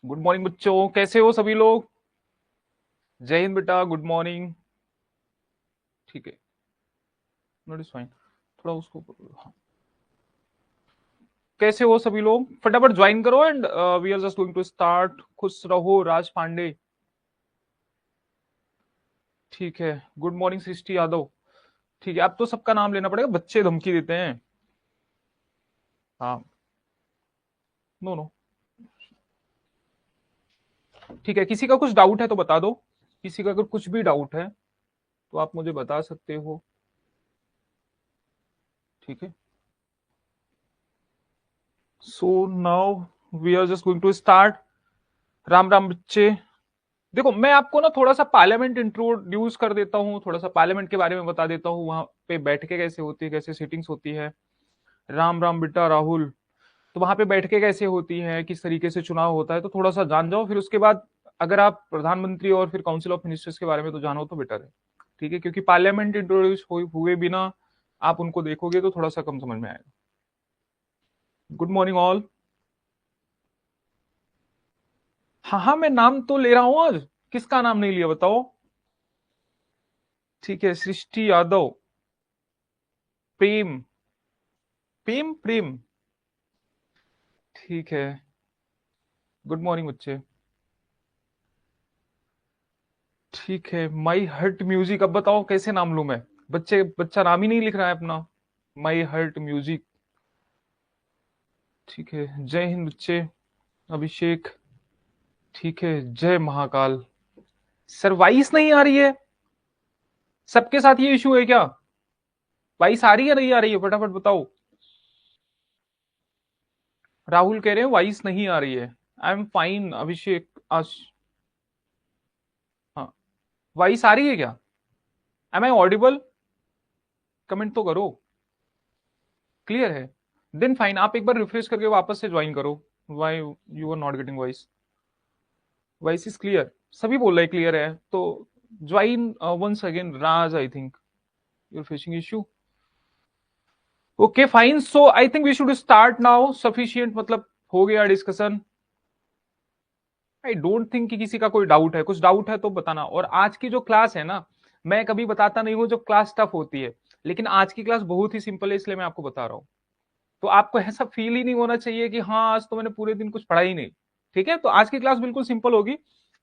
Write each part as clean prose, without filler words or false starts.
Good morning बच्चों, कैसे हो सभी लोग। जय हिंद बेटा, गुड मॉर्निंग। ठीक है, नोट इज फाइन। थोड़ा उसको हाँ। कैसे हो सभी लोग, फटाफट ज्वाइन करो and we are just going to start. खुश रहो राज पांडे। ठीक है, गुड मॉर्निंग सृष्टि यादव। ठीक है, अब तो सबका नाम लेना पड़ेगा, बच्चे धमकी देते हैं। हाँ, नो नो। ठीक है, किसी का कुछ डाउट है तो बता दो। किसी का अगर कुछ भी डाउट है तो आप मुझे बता सकते हो। ठीक है, so now we are just going to start. Ram Ram बच्चे। देखो, मैं आपको ना थोड़ा सा पार्लियामेंट इंट्रोड्यूस कर देता हूँ, थोड़ा सा पार्लियामेंट के बारे में बता देता हूँ, वहां पे बैठ के कैसे होती है, कैसे सीटिंग्स होती है। राम राम बेटा राहुल। तो वहां पे बैठ के कैसे होती है, किस तरीके से चुनाव होता है, तो थोड़ा सा जान जाओ। फिर उसके बाद अगर आप प्रधानमंत्री और फिर काउंसिल ऑफ मिनिस्टर्स के बारे में तो जानो तो बेटर है। ठीक है, क्योंकि पार्लियामेंट इंट्रोड्यूस हुए बिना आप उनको देखोगे तो थोड़ा सा कम समझ में आएगा। Good morning all. हाँ हाँ, मैं नाम तो ले रहा हूँ आज। किसका नाम नहीं लिया बताओ। ठीक है, सृष्टि यादव, प्रेम, प्रेम प्रेम। ठीक है, गुड मॉर्निंग बच्चे। ठीक है, माई हर्ट म्यूजिक, अब बताओ कैसे नाम लूं मैं। बच्चे, बच्चा नाम ही नहीं लिख रहा है अपना। माई हर्ट म्यूजिक। ठीक है, जय हिंद बच्चे। अभिषेक। ठीक है, जय महाकाल। सर वाइस नहीं आ रही है। सबके साथ ये इशू है क्या। वाइस आ रही है नहीं आ रही है, फटाफट बताओ। राहुल कह रहे हैं वाइस नहीं आ रही है। आई एम फाइन अभिषेक। आज हाँ, वाइस आ रही है क्या। M I audible. कमेंट तो करो। क्लियर है। देन फाइन, आप एक बार रिफ्रेश करके वापस से ज्वाइन करो। Why you are not getting voice. Voice is clear. सभी बोल रहे क्लियर है तो join once again. Raj, I think you are facing issue. Okay fine, so I think we should start now. Sufficient मतलब हो गया डिस्कशन। आई डोंट थिंक कि किसी का कोई डाउट है। कुछ डाउट है तो बताना। और आज की जो क्लास है ना, मैं कभी बताता नहीं हूँ जो क्लास टफ होती है, लेकिन आज की क्लास बहुत ही सिंपल है, इसलिए मैं आपको बता रहा हूँ। तो आपको ऐसा फील ही नहीं होना चाहिए कि हाँ आज तो मैंने पूरे दिन कुछ पढ़ा ही नहीं। ठीक है, तो आज की क्लास बिल्कुल सिंपल होगी।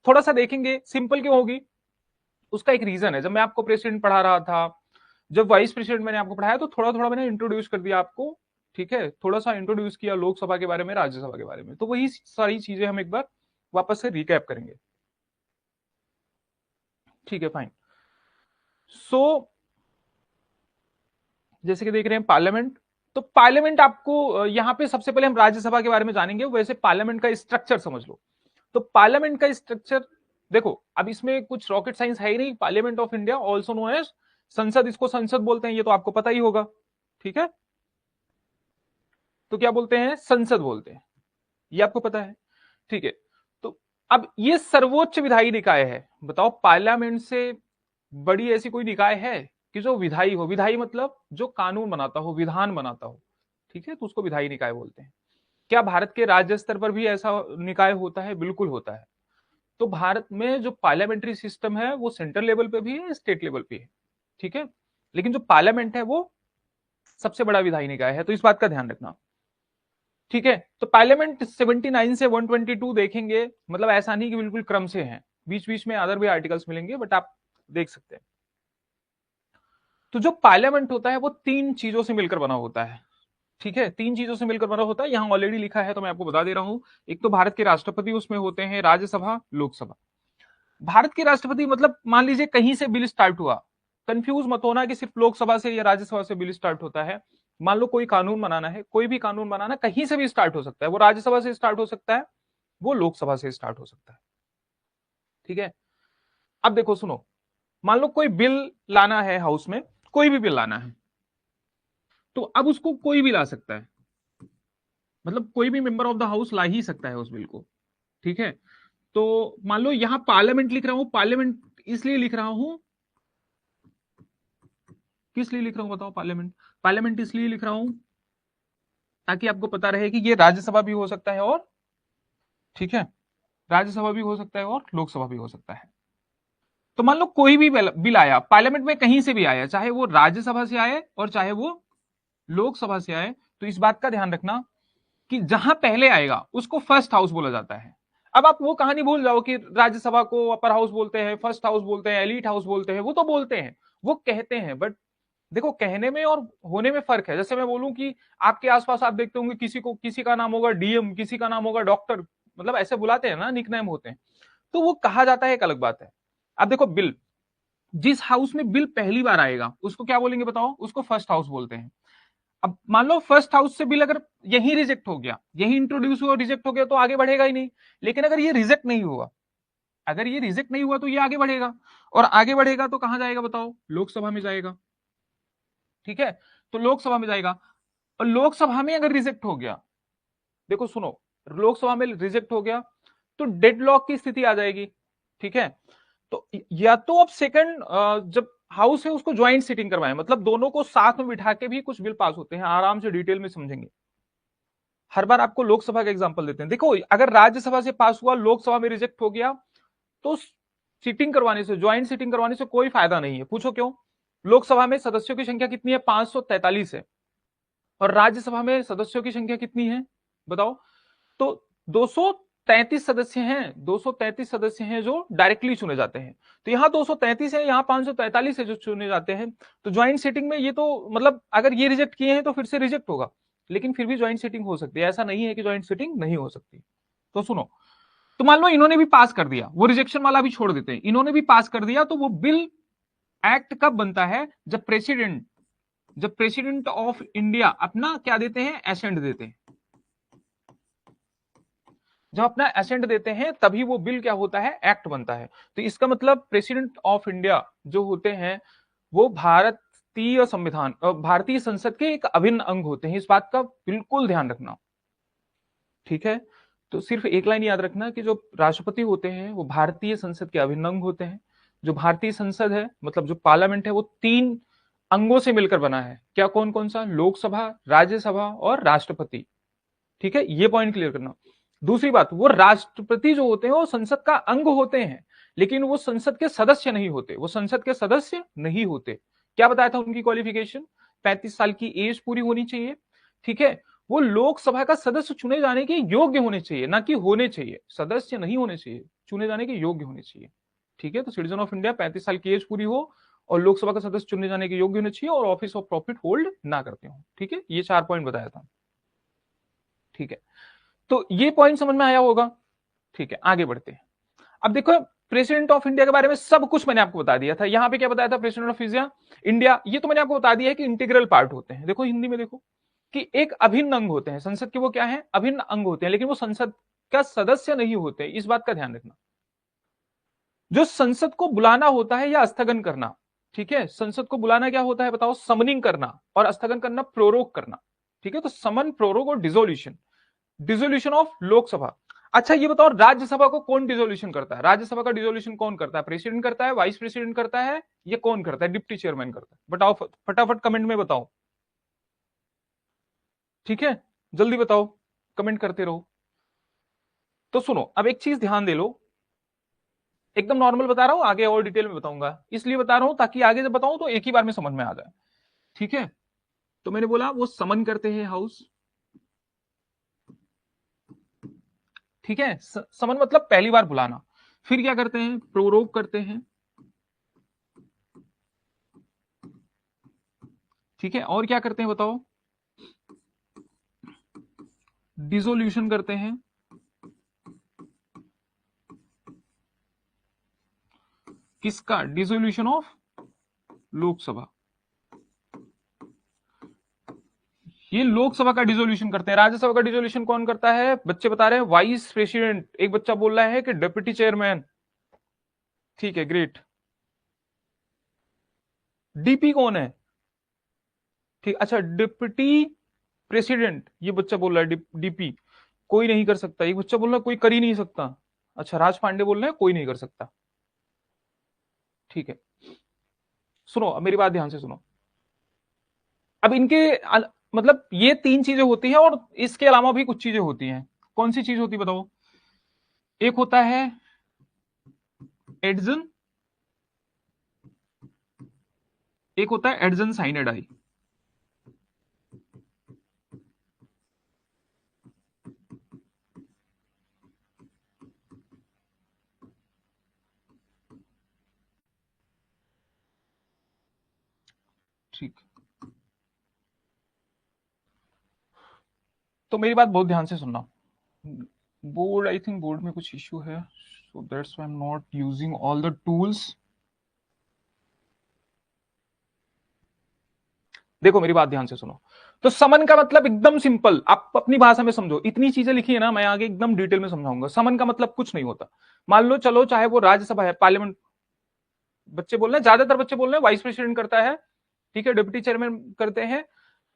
थोड़ा सा देखेंगे सिंपल क्यों होगी, उसका एक रीजन है। जब मैं आपको प्रेसिडेंट पढ़ा रहा था, जब वाइस प्रेसिडेंट मैंने आपको पढ़ाया, तो थोड़ा थोड़ा मैंने इंट्रोड्यूस कर दिया आपको। ठीक है, थोड़ा सा इंट्रोड्यूस किया लोकसभा के बारे में, राज्यसभा के बारे में, तो वही सारी चीजें हम एक बार वापस से रिकैप करेंगे। ठीक है फाइन। सो जैसे कि देख रहे हैं पार्लियामेंट, तो पार्लियामेंट आपको यहाँ पे सबसे पहले हम राज्यसभा के बारे में जानेंगे, वैसे पार्लियामेंट का स्ट्रक्चर समझ लो। तो पार्लियामेंट का स्ट्रक्चर देखो, अब इसमें कुछ रॉकेट साइंस है ही नहीं। Parliament of India, also known as संसद, इसको संसद बोलते हैं, ये तो आपको पता ही होगा। ठीक है, तो क्या बोलते हैं, संसद बोलते हैं, ये आपको पता है। ठीक है, तो अब ये सर्वोच्च विधायी निकाय है। बताओ, पार्लियामेंट से बड़ी ऐसी कोई निकाय है कि जो विधायी हो। विधायी मतलब जो कानून बनाता हो, विधान बनाता हो। ठीक है, तो उसको विधायी निकाय बोलते हैं। क्या भारत के राज्य स्तर पर भी ऐसा निकाय होता है, बिल्कुल होता है। तो भारत में जो पार्लियामेंट्री सिस्टम है वो सेंट्रल लेवल पे भी है, स्टेट लेवल पे है। ठीक है, लेकिन जो पार्लियामेंट है वो सबसे बड़ा विधायी निकाय है, तो इस बात का ध्यान रखना। ठीक है, तो पार्लियामेंट 79 से 122 देखेंगे, मतलब ऐसा नहीं कि बिल्कुल क्रम से है, बीच बीच में अदर भी आर्टिकल्स मिलेंगे, बट आप देख सकते हैं। तो जो पार्लियामेंट होता है वो तीन चीजों से मिलकर बना होता है। ठीक है, तीन चीजों से मिलकर बना होता है, यहां ऑलरेडी लिखा है तो मैं आपको बता दे रहा हूं। एक तो भारत के राष्ट्रपति उसमें होते हैं, राज्यसभा, लोकसभा। भारत के राष्ट्रपति मतलब मान लीजिए कहीं से बिल स्टार्ट हुआ, कंफ्यूज मत होना कि सिर्फ लोकसभा से या राज्यसभा से बिल स्टार्ट होता है। मान लो कोई कानून बनाना है, कोई भी कानून बनाना कहीं से भी स्टार्ट हो सकता है। वो राज्यसभा से स्टार्ट हो सकता है, वो लोकसभा से स्टार्ट हो सकता है। ठीक है, अब देखो सुनो, मान लो कोई बिल लाना है हाउस में, कोई भी बिल लाना है, तो अब उसको कोई भी ला सकता है, मतलब कोई भी मेंबर ऑफ द हाउस ला ही सकता है उस बिल को। ठीक है, तो मान लो यहां पार्लियामेंट लिख रहा हूं, पार्लियामेंट इसलिए लिख रहा हूं, किस लिए लिख रहा हूं बताओ। पार्लियामेंट, पार्लियामेंट इसलिए लिख रहा हूं ताकि आपको पता रहे कि ये राज्यसभा भी हो सकता है और, ठीक है, राज्यसभा भी हो सकता है और लोकसभा भी हो सकता है। तो मान लो कोई भी बिल आया पार्लियामेंट में, कहीं से भी आया, चाहे वो राज्यसभा से आए और चाहे वो लोकसभा से आए, तो इस बात का ध्यान रखना कि जहां पहले आएगा उसको फर्स्ट हाउस बोला जाता है। अब आप वो कहानी भूल जाओ कि राज्यसभा को अपर हाउस बोलते हैं, फर्स्ट हाउस बोलते हैं, एलीट हाउस बोलते हैं, वो तो बोलते हैं, वो कहते हैं, बट देखो कहने में और होने में फर्क है। जैसे मैं बोलूं कि आपके आसपास आप देखते होंगे किसी का नाम होगा डीएम, किसी का नाम होगा डॉक्टर, मतलब ऐसे बुलाते हैं ना, निकनेम होते हैं, तो वो कहा जाता है, एक अलग बात है। अब देखो बिल, जिस हाउस में बिल पहली बार आएगा उसको क्या बोलेंगे बताओ? उसको फर्स्ट हाउस बोलते हैं। अब मान लो फर्स्ट हाउस से बिल अगर यही रिजेक्ट हो गया, यही इंट्रोड्यूस हुआ, रिजेक्ट हो गया, तो आगे बढ़ेगा ही नहीं। लेकिन अगर ये रिजेक्ट नहीं हुआ, अगर ये रिजेक्ट नहीं हुआ तो ये आगे बढ़ेगा, और आगे बढ़ेगा तो कहां जाएगा बताओ? लोकसभा में जाएगा। ठीक है, तो लोकसभा में जाएगा, और लोकसभा में अगर रिजेक्ट हो गया, देखो सुनो, लोकसभा में रिजेक्ट हो गया तो डेडलॉक की स्थिति आ जाएगी। ठीक है, तो या तो अब सेकंड जब हाउस है उसको ज्वाइंट सीटिंग करवाएं, मतलब दोनों को साथ में बिठा के भी कुछ बिल पास होते हैं, आराम से डिटेल में समझेंगे। हर बार आपको लोकसभा का एग्जांपल देते हैं। देखो अगर राज्यसभा से पास हुआ, लोकसभा में रिजेक्ट हो गया, तो सीटिंग करवाने से, ज्वाइंट सीटिंग करवाने से कोई फायदा नहीं है। पूछो क्यों? लोकसभा में सदस्यों की संख्या कितनी है? 543 है, और राज्यसभा में सदस्यों की संख्या कितनी है बताओ? तो 233 सदस्य हैं, 233 सदस्य हैं जो डायरेक्टली चुने जाते हैं। तो यहाँ 233 है, यहाँ 543 है जो चुने जाते हैं। तो ज्वाइंट सीटिंग में ये तो मतलब अगर ये रिजेक्ट किए हैं तो फिर से रिजेक्ट होगा, लेकिन फिर भी ज्वाइंट सीटिंग हो सकती है, ऐसा नहीं है कि ज्वाइंट सीटिंग नहीं हो सकती। तो सुनो, तो मान लो इन्होंने भी पास कर दिया, वो रिजेक्शन वाला भी छोड़ देते हैं, इन्होंने भी पास कर दिया, तो वो बिल एक्ट कब बनता है? जब प्रेसिडेंट ऑफ इंडिया अपना क्या देते हैं? एसेंट देते हैं। जब अपना एसेंट देते हैं तभी वो बिल क्या होता है? एक्ट बनता है। तो इसका मतलब प्रेसिडेंट ऑफ इंडिया जो होते हैं वो भारतीय संविधान, भारतीय संसद के एक अभिन्न अंग होते हैं। इस बात का बिल्कुल ध्यान रखना। ठीक है, तो सिर्फ एक लाइन याद रखना कि जो राष्ट्रपति होते हैं वो भारतीय संसद के अभिन्न अंग होते हैं। जो भारतीय संसद है, मतलब जो पार्लियामेंट है, वो 3 अंगों से मिलकर बना है। क्या? कौन कौन सा? लोकसभा, राज्यसभा और राष्ट्रपति। ठीक है, ये पॉइंट क्लियर करना। दूसरी बात, वो राष्ट्रपति जो होते हैं वो संसद का अंग होते हैं, लेकिन वो संसद के सदस्य नहीं होते, वो संसद के सदस्य नहीं होते। क्या बताया था उनकी क्वालिफिकेशन? 35 साल की एज पूरी होनी चाहिए। ठीक है, वो लोकसभा का सदस्य चुने जाने के योग्य होने चाहिए, ना कि होने चाहिए, सदस्य नहीं होने चाहिए, चुने जाने के योग्य होने चाहिए। ठीक है, तो सिटीजन ऑफ इंडिया 35 साल की एज पूरी हो और लोकसभा का सदस्य चुने जाने के योग्य होने चाहिए और ऑफिस ऑफ प्रॉफिट होल्ड ना करते हो। ठीक है, ये 4 पॉइंट बताया था। ठीक है, तो ये पॉइंट समझ में आया होगा। ठीक है, आगे बढ़ते हैं। अब देखो, प्रेसिडेंट ऑफ इंडिया के बारे में सब कुछ मैंने आपको बता दिया था। यहां पे क्या बताया था? प्रेसिडेंट ऑफ इंडिया, ये तो मैंने आपको बता दिया है कि इंटीग्रल पार्ट होते हैं। देखो हिंदी में देखो कि एक अभिन्न अंग होते हैं संसद के, वो क्या है? अभिन्न अंग होते हैं, लेकिन वो संसद का सदस्य नहीं होते। इस बात का ध्यान रखना। जो संसद को बुलाना होता है या स्थगन करना, ठीक है, संसद को बुलाना क्या होता है बताओ? समनिंग करना, और स्थगन करना प्रोरोग करना। ठीक है, तो समन, प्रोरोग और डिसोल्यूशन। Dissolution of Lok Sabha. अच्छा ये बताओ, राज्यसभा को कौन डिसोल्यूशन करता है? राज्यसभा का डिसोल्यूशन कौन करता है? प्रेसिडेंट करता है, वाइस प्रेसिडेंट करता है, ये कौन करता है? डिप्टी चेयरमैन करता है। बताओ फटाफट कमेंट में बताओ। ठीक है, जल्दी बताओ, कमेंट करते रहो। तो सुनो, अब एक चीज ध्यान दे लो, एकदम नॉर्मल बता रहा हूं, आगे और डिटेल में बताऊंगा, इसलिए बता रहा हूं ताकि आगे जब बताऊं तो एक ही बार में समझ में आ जाए। ठीक है, तो मैंने बोला वो समन करते हैं हाउस। ठीक है, समन मतलब पहली बार बुलाना। फिर क्या करते हैं? प्रोरोग करते हैं। ठीक है, और क्या करते हैं बताओ? डिसोल्यूशन करते हैं। किसका? Dissolution of Lok Sabha. ये लोकसभा का डिसोल्यूशन करते हैं। राज्यसभा का डिसोल्यूशन कौन करता है? बच्चे बता रहे हैं वाइस प्रेसिडेंट। एक बच्चा बोल रहा है कि डिप्टी चेयरमैन। ठीक है, ग्रेट। डीपी कौन है? ठीक, अच्छा डिप्टी प्रेसिडेंट, ये बच्चा बोल रहा है डीपी कोई नहीं कर सकता। एक बच्चा बोल रहा है कोई कर ही नहीं सकता। अच्छा, राज पांडे बोल रहे हैं कोई नहीं कर सकता। ठीक है, सुनो अब मेरी बात ध्यान से सुनो। अब इनके मतलब ये 3 चीजें होती हैं और इसके अलावा भी कुछ चीजें होती हैं। कौन सी चीज होती है बताओ? एक होता है एडजन, एक होता है एडजन साइनेडाई। ठीक, तो मेरी बात बहुत ध्यान से सुनना। बोर्ड, आई थिंक बोर्ड में कुछ इश्यू है, so that's why I am not using all the tools. देखो मेरी बात ध्यान से सुनो। तो समन का मतलब एकदम सिंपल, आप अपनी भाषा में समझो। इतनी चीजें लिखी है ना, मैं आगे एकदम डिटेल में समझाऊंगा। समन का मतलब कुछ नहीं होता। मान लो चलो, चाहे वो राज्यसभा है, पार्लियामेंट, बच्चे बोल रहे हैं, ज्यादातर बच्चे बोल रहे हैं वाइस प्रेसिडेंट करता है, ठीक है, डिप्टी चेयरमैन करते हैं।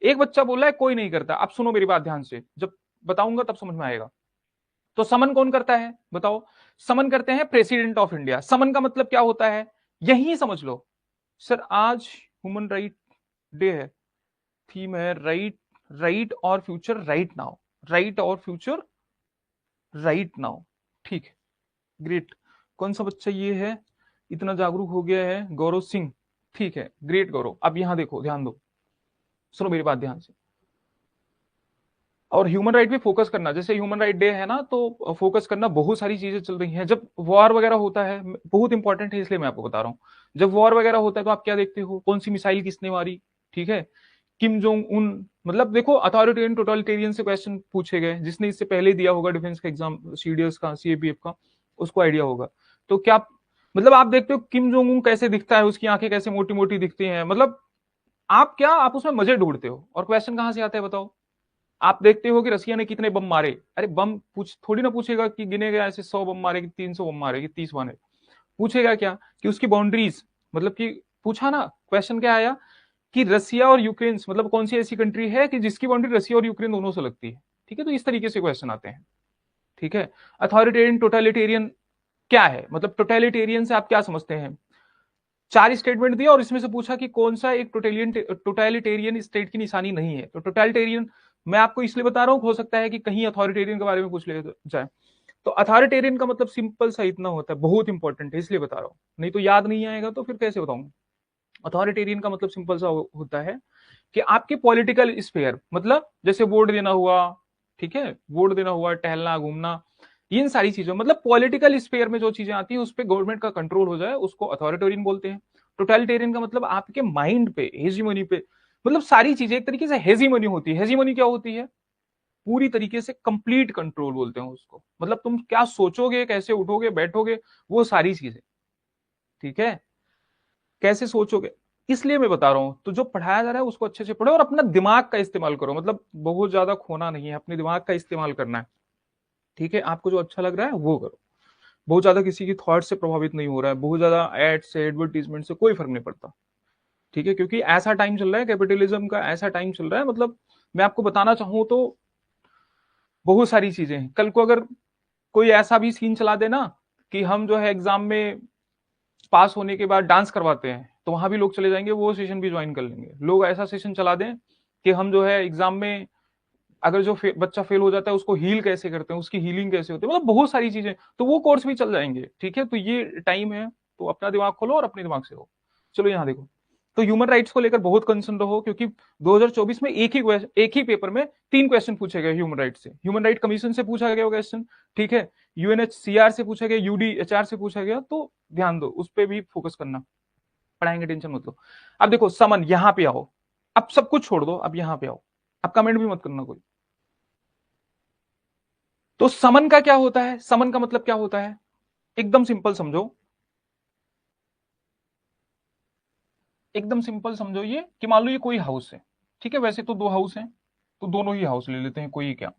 एक बच्चा बोल रहा है कोई नहीं करता। अब सुनो मेरी बात ध्यान से, जब बताऊंगा तब समझ में आएगा। तो समन कौन करता है बताओ? समन करते हैं प्रेसिडेंट ऑफ इंडिया। समन का मतलब क्या होता है, यही समझ लो। सर आज ह्यूमन राइट डे है, थीम है राइट, राइट और फ्यूचर राइट नाउ, राइट और फ्यूचर राइट नाउ। ठीक है, ग्रेट। कौन सा बच्चा ये है, इतना जागरूक हो गया है? गौरव सिंह। ठीक है, ग्रेट गौरव। अब यहां देखो, ध्यान दो, सुनो मेरी बात ध्यान से। और ह्यूमन राइट पे फोकस करना, जैसे ह्यूमन राइट डे है ना, तो फोकस करना। बहुत सारी चीजें चल रही हैं, जब वॉर वगैरह होता है, बहुत इंपॉर्टेंट है इसलिए मैं आपको बता रहा हूँ। जब वॉर वगैरह होता है तो आप क्या देखते हो, कौन सी मिसाइल किसने मारी, ठीक है, किम जोंग उन। मतलब देखो, अथॉरिटेरियन टोटलिटेरियन से क्वेश्चन पूछे गए, जिसने इससे पहले दिया होगा डिफेंस का एग्जाम, सीडीएस का, सीएपीएफ का, उसको आइडिया होगा। तो क्या मतलब आप देखते हो किम जोंग उन कैसे दिखता है, उसकी आंखें कैसे मोटी मोटी दिखती हैं, मतलब आप क्या, आप उसमें मजे ढूंढते हो। और क्वेश्चन कहां से आता है बताओ? आप देखते हो कि रसिया ने कितने बम मारे, अरे बम पूछ थोड़ी ना पूछेगा कि गिनेगा ऐसे 100 बम मारे कि 300 बम मारे कि 30 मारे। पूछेगा क्या कि उसकी बाउंड्रीज, मतलब कि पूछा ना, क्वेश्चन क्या आया कि रसिया और यूक्रेन, मतलब कौन सी ऐसी कंट्री है कि जिसकी बाउंड्री रसिया और यूक्रेन दोनों से लगती है। ठीक है, तो इस तरीके से क्वेश्चन आते हैं। ठीक है, अथॉरिटेरियन टोटलिटेरियन क्या है, मतलब टोटलिटेरियन से आप क्या समझते हैं? चार स्टेटमेंट दिया और इसमें से पूछा कि कौन सा एक टोटलिटेरियन स्टेट की निशानी नहीं है। तो टोटलिटेरियन मैं आपको इसलिए बता रहा हूं, हो सकता है कि कहीं अथॉरिटेरियन के बारे में पूछ ले जाए। तो अथॉरिटेरियन का मतलब सिंपल सा इतना होता है, बहुत इंपॉर्टेंट है इसलिए बता रहा हूं, नहीं तो याद नहीं आएगा तो फिर कैसे बताऊंगा। अथॉरिटेरियन का मतलब सिंपल सा होता है कि आपके पॉलिटिकल स्फेयर, मतलब जैसे वोट देना हुआ, ठीक है, वोट देना हुआ, टहलना घूमना, इन सारी चीजों, मतलब पॉलिटिकल स्फेयर में जो चीजें आती है उस पर गवर्नमेंट का कंट्रोल हो जाए, उसको अथॉरिटेरियन बोलते हैं। टोटलिटेरियन का मतलब आपके माइंड पे, हेजीमनी पे, मतलब सारी चीजें एक तरीके से हेजीमनी होती है। हेजीमनी क्या होती है? पूरी तरीके से कंप्लीट कंट्रोल बोलते हैं उसको, मतलब तुम क्या सोचोगे, कैसे उठोगे बैठोगे, वो सारी चीजें। ठीक है, कैसे सोचोगे, इसलिए मैं बता रहा हूं। तो जो पढ़ाया जा रहा है उसको अच्छे से पढ़ो और अपना दिमाग का इस्तेमाल करो, मतलब बहुत ज्यादा खोना नहीं है, अपने दिमाग का इस्तेमाल करना है। ठीक है, आपको जो अच्छा लग रहा है वो करो। बहुत ज्यादा किसी की थॉट से प्रभावित नहीं हो रहा है, बहुत ज्यादा एड से, एडवर्टीजमेंट से कोई फर्क नहीं पड़ता। ठीक है, क्योंकि ऐसा टाइम चल रहा है, कैपिटलिज्म का ऐसा टाइम चल रहा है, मतलब मैं आपको बताना चाहूं तो बहुत सारी चीजें हैं। कल को अगर कोई ऐसा भी सीन चला देना कि हम जो है एग्जाम में पास होने के बाद डांस करवाते हैं, तो वहां भी लोग चले जाएंगे, वो सेशन भी ज्वाइन कर लेंगे। लोग ऐसा सेशन चला दें कि हम जो है एग्जाम में, अगर जो बच्चा फेल हो जाता है उसको हील कैसे करते हैं, उसकी हीलिंग कैसे होती है, मतलब बहुत सारी चीजें, तो वो कोर्स भी चल जाएंगे। ठीक है, तो ये टाइम है, तो अपना दिमाग खोलो और अपने दिमाग से हो। चलो यहाँ देखो, तो ह्यूमन राइट्स को लेकर बहुत कंसर्न रहो, क्योंकि 2024 में एक ही पेपर में 3 क्वेश्चन पूछे गए ह्यूमन राइट से। ह्यूमन राइट कमीशन से पूछा गया क्वेश्चन, ठीक है, यूएनएचसीआर से पूछा गया, यूडीएचआर से पूछा गया, तो ध्यान दो, उस पर भी फोकस करना। पढ़ाएंगे, टेंशन मत लो। अब देखो समन, यहां पे आओ, अब सब कुछ छोड़ दो, अब यहां पे आओ। अब कमेंट भी मत करना कोई। तो समन का क्या होता है, समन का मतलब क्या होता है, एकदम सिंपल समझो, एकदम सिंपल समझो ये, कि मान लो ये कोई हाउस है, ठीक है, वैसे तो 2 हाउस हैं, तो दोनों ही हाउस ले लेते हैं, कोई क्या,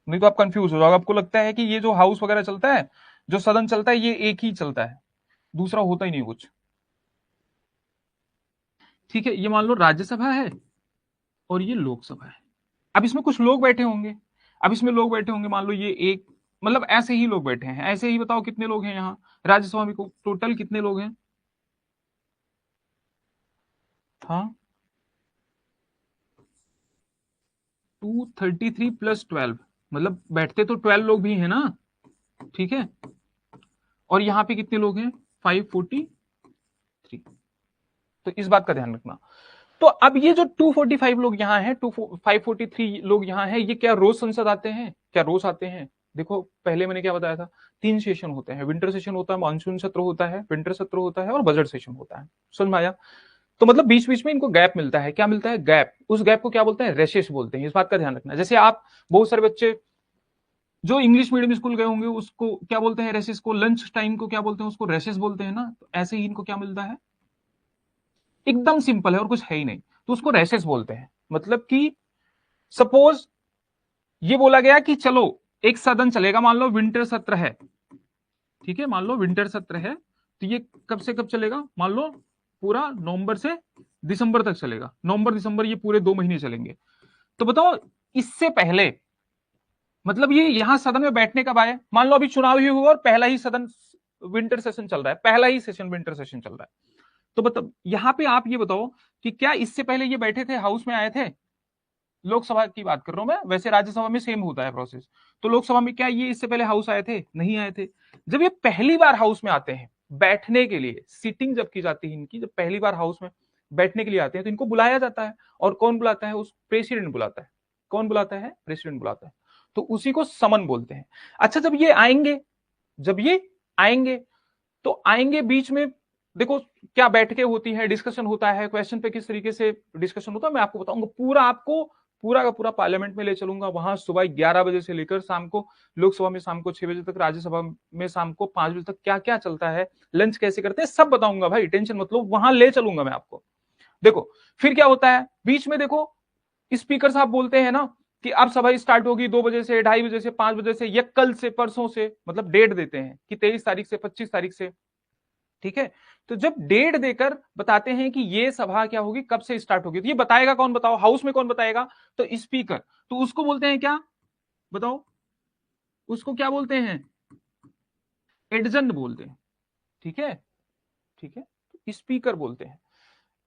नहीं तो आप कंफ्यूज हो जाओगे, आपको लगता है कि ये जो हाउस वगैरह चलता है, जो सदन चलता है, ये एक ही चलता है, दूसरा होता ही नहीं कुछ। ठीक है, ये मान लो राज्यसभा है और ये लोकसभा है। अब इसमें कुछ लोग बैठे होंगे, अब इसमें लोग बैठे होंगे, मान लो ये एक, मतलब ऐसे ही लोग बैठे हैं, ऐसे ही बताओ कितने लोग हैं यहाँ राज्यसभा में, टोटल कितने लोग हैं? हाँ, 233 + 12, मतलब बैठते तो 12 लोग भी हैं ना। ठीक है, और यहां पे कितने लोग हैं 543, तो इस बात का ध्यान रखना। तो अब ये जो 245 लोग यहाँ हैं, 543 लोग यहाँ हैं, ये क्या रोज संसद आते हैं, क्या रोज आते हैं? देखो पहले मैंने क्या बताया था, 3 सेशन होते हैं, विंटर सेशन होता है, मानसून सत्र होता है, विंटर सत्र होता है और बजट सेशन होता है। समझ में आया? तो मतलब बीच बीच में इनको गैप मिलता है, क्या मिलता है? गैप। उस गैप को क्या बोलते हैं? रेशेस बोलते हैं। इस बात का ध्यान रखना। जैसे आप बहुत सारे बच्चे जो इंग्लिश मीडियम स्कूल गए होंगे उसको क्या बोलते हैं? रेसेस को। लंच टाइम को क्या बोलते हैं? उसको रेसेस बोलते हैं ना। तो ऐसे ही इनको क्या मिलता है? एकदम सिंपल है और कुछ है ही नहीं, तो उसको रेसेस बोलते हैं। मतलब कि सपोज ये बोला गया कि चलो एक सदन चलेगा, मान लो विंटर सत्र है, ठीक है, मान लो विंटर सत्र है, तो ये कब से कब चलेगा? मान लो पूरा नवंबर से दिसंबर तक चलेगा, नवंबर दिसंबर ये पूरे 2 महीने चलेंगे। तो बताओ इससे पहले, मतलब ये यहां सदन में बैठने कब आए? मान लो अभी चुनाव ही हुआ और पहला ही सदन विंटर सेशन चल रहा है, पहला ही सेशन विंटर सेशन चल रहा है। तो बताओ यहां पे आप ये बताओ कि क्या इससे पहले ये बैठे थे, हाउस में आए थे? लोकसभा की बात कर रहा हूं मैं, वैसे राज्यसभा में सेम होता है प्रोसेस। तो लोकसभा में क्या ये इससे पहले हाउस आए थे? नहीं आए थे। जब ये पहली बार हाउस में आते हैं बैठने के लिए, सीटिंग जब की जाती है इनकी, जब पहली बार हाउस में बैठने के लिए आते हैं तो इनको बुलाया जाता है। और कौन बुलाता है? उस प्रेसिडेंट बुलाता है। कौन बुलाता है? प्रेसिडेंट बुलाता है। तो उसी को समन बोलते हैं। अच्छा जब ये आएंगे, जब ये आएंगे तो आएंगे बीच में, देखो क्या बैठकें होती है, डिस्कशन होता है, क्वेश्चन पे किस तरीके से डिस्कशन होता है मैं आपको बताऊंगा पूरा, आपको पूरा का पूरा पार्लियामेंट में ले चलूंगा। वहां सुबह 11 बजे से लेकर शाम को लोकसभा में शाम को 6 बजे तक, राज्यसभा में शाम को 5 बजे तक क्या क्या चलता है, लंच कैसे करते हैं, सब बताऊंगा भाई, टेंशन मत लो, वहां ले चलूंगा मैं आपको। देखो फिर क्या होता है बीच में, देखो स्पीकर साहब बोलते हैं ना कि अब सभा स्टार्ट होगी 2 बजे से, 2:30 बजे से, 5 बजे से, या कल से, परसों से, मतलब डेट देते हैं कि 23 तारीख से, 25 तारीख से, ठीक है। तो जब डेट देकर बताते हैं कि ये सभा क्या होगी, कब से स्टार्ट होगी, तो ये बताएगा कौन? बताओ हाउस में कौन बताएगा? तो स्पीकर। तो उसको बोलते हैं क्या? बताओ उसको क्या बोलते हैं? एडजन बोलते हैं, ठीक है, ठीक है, तो स्पीकर बोलते हैं,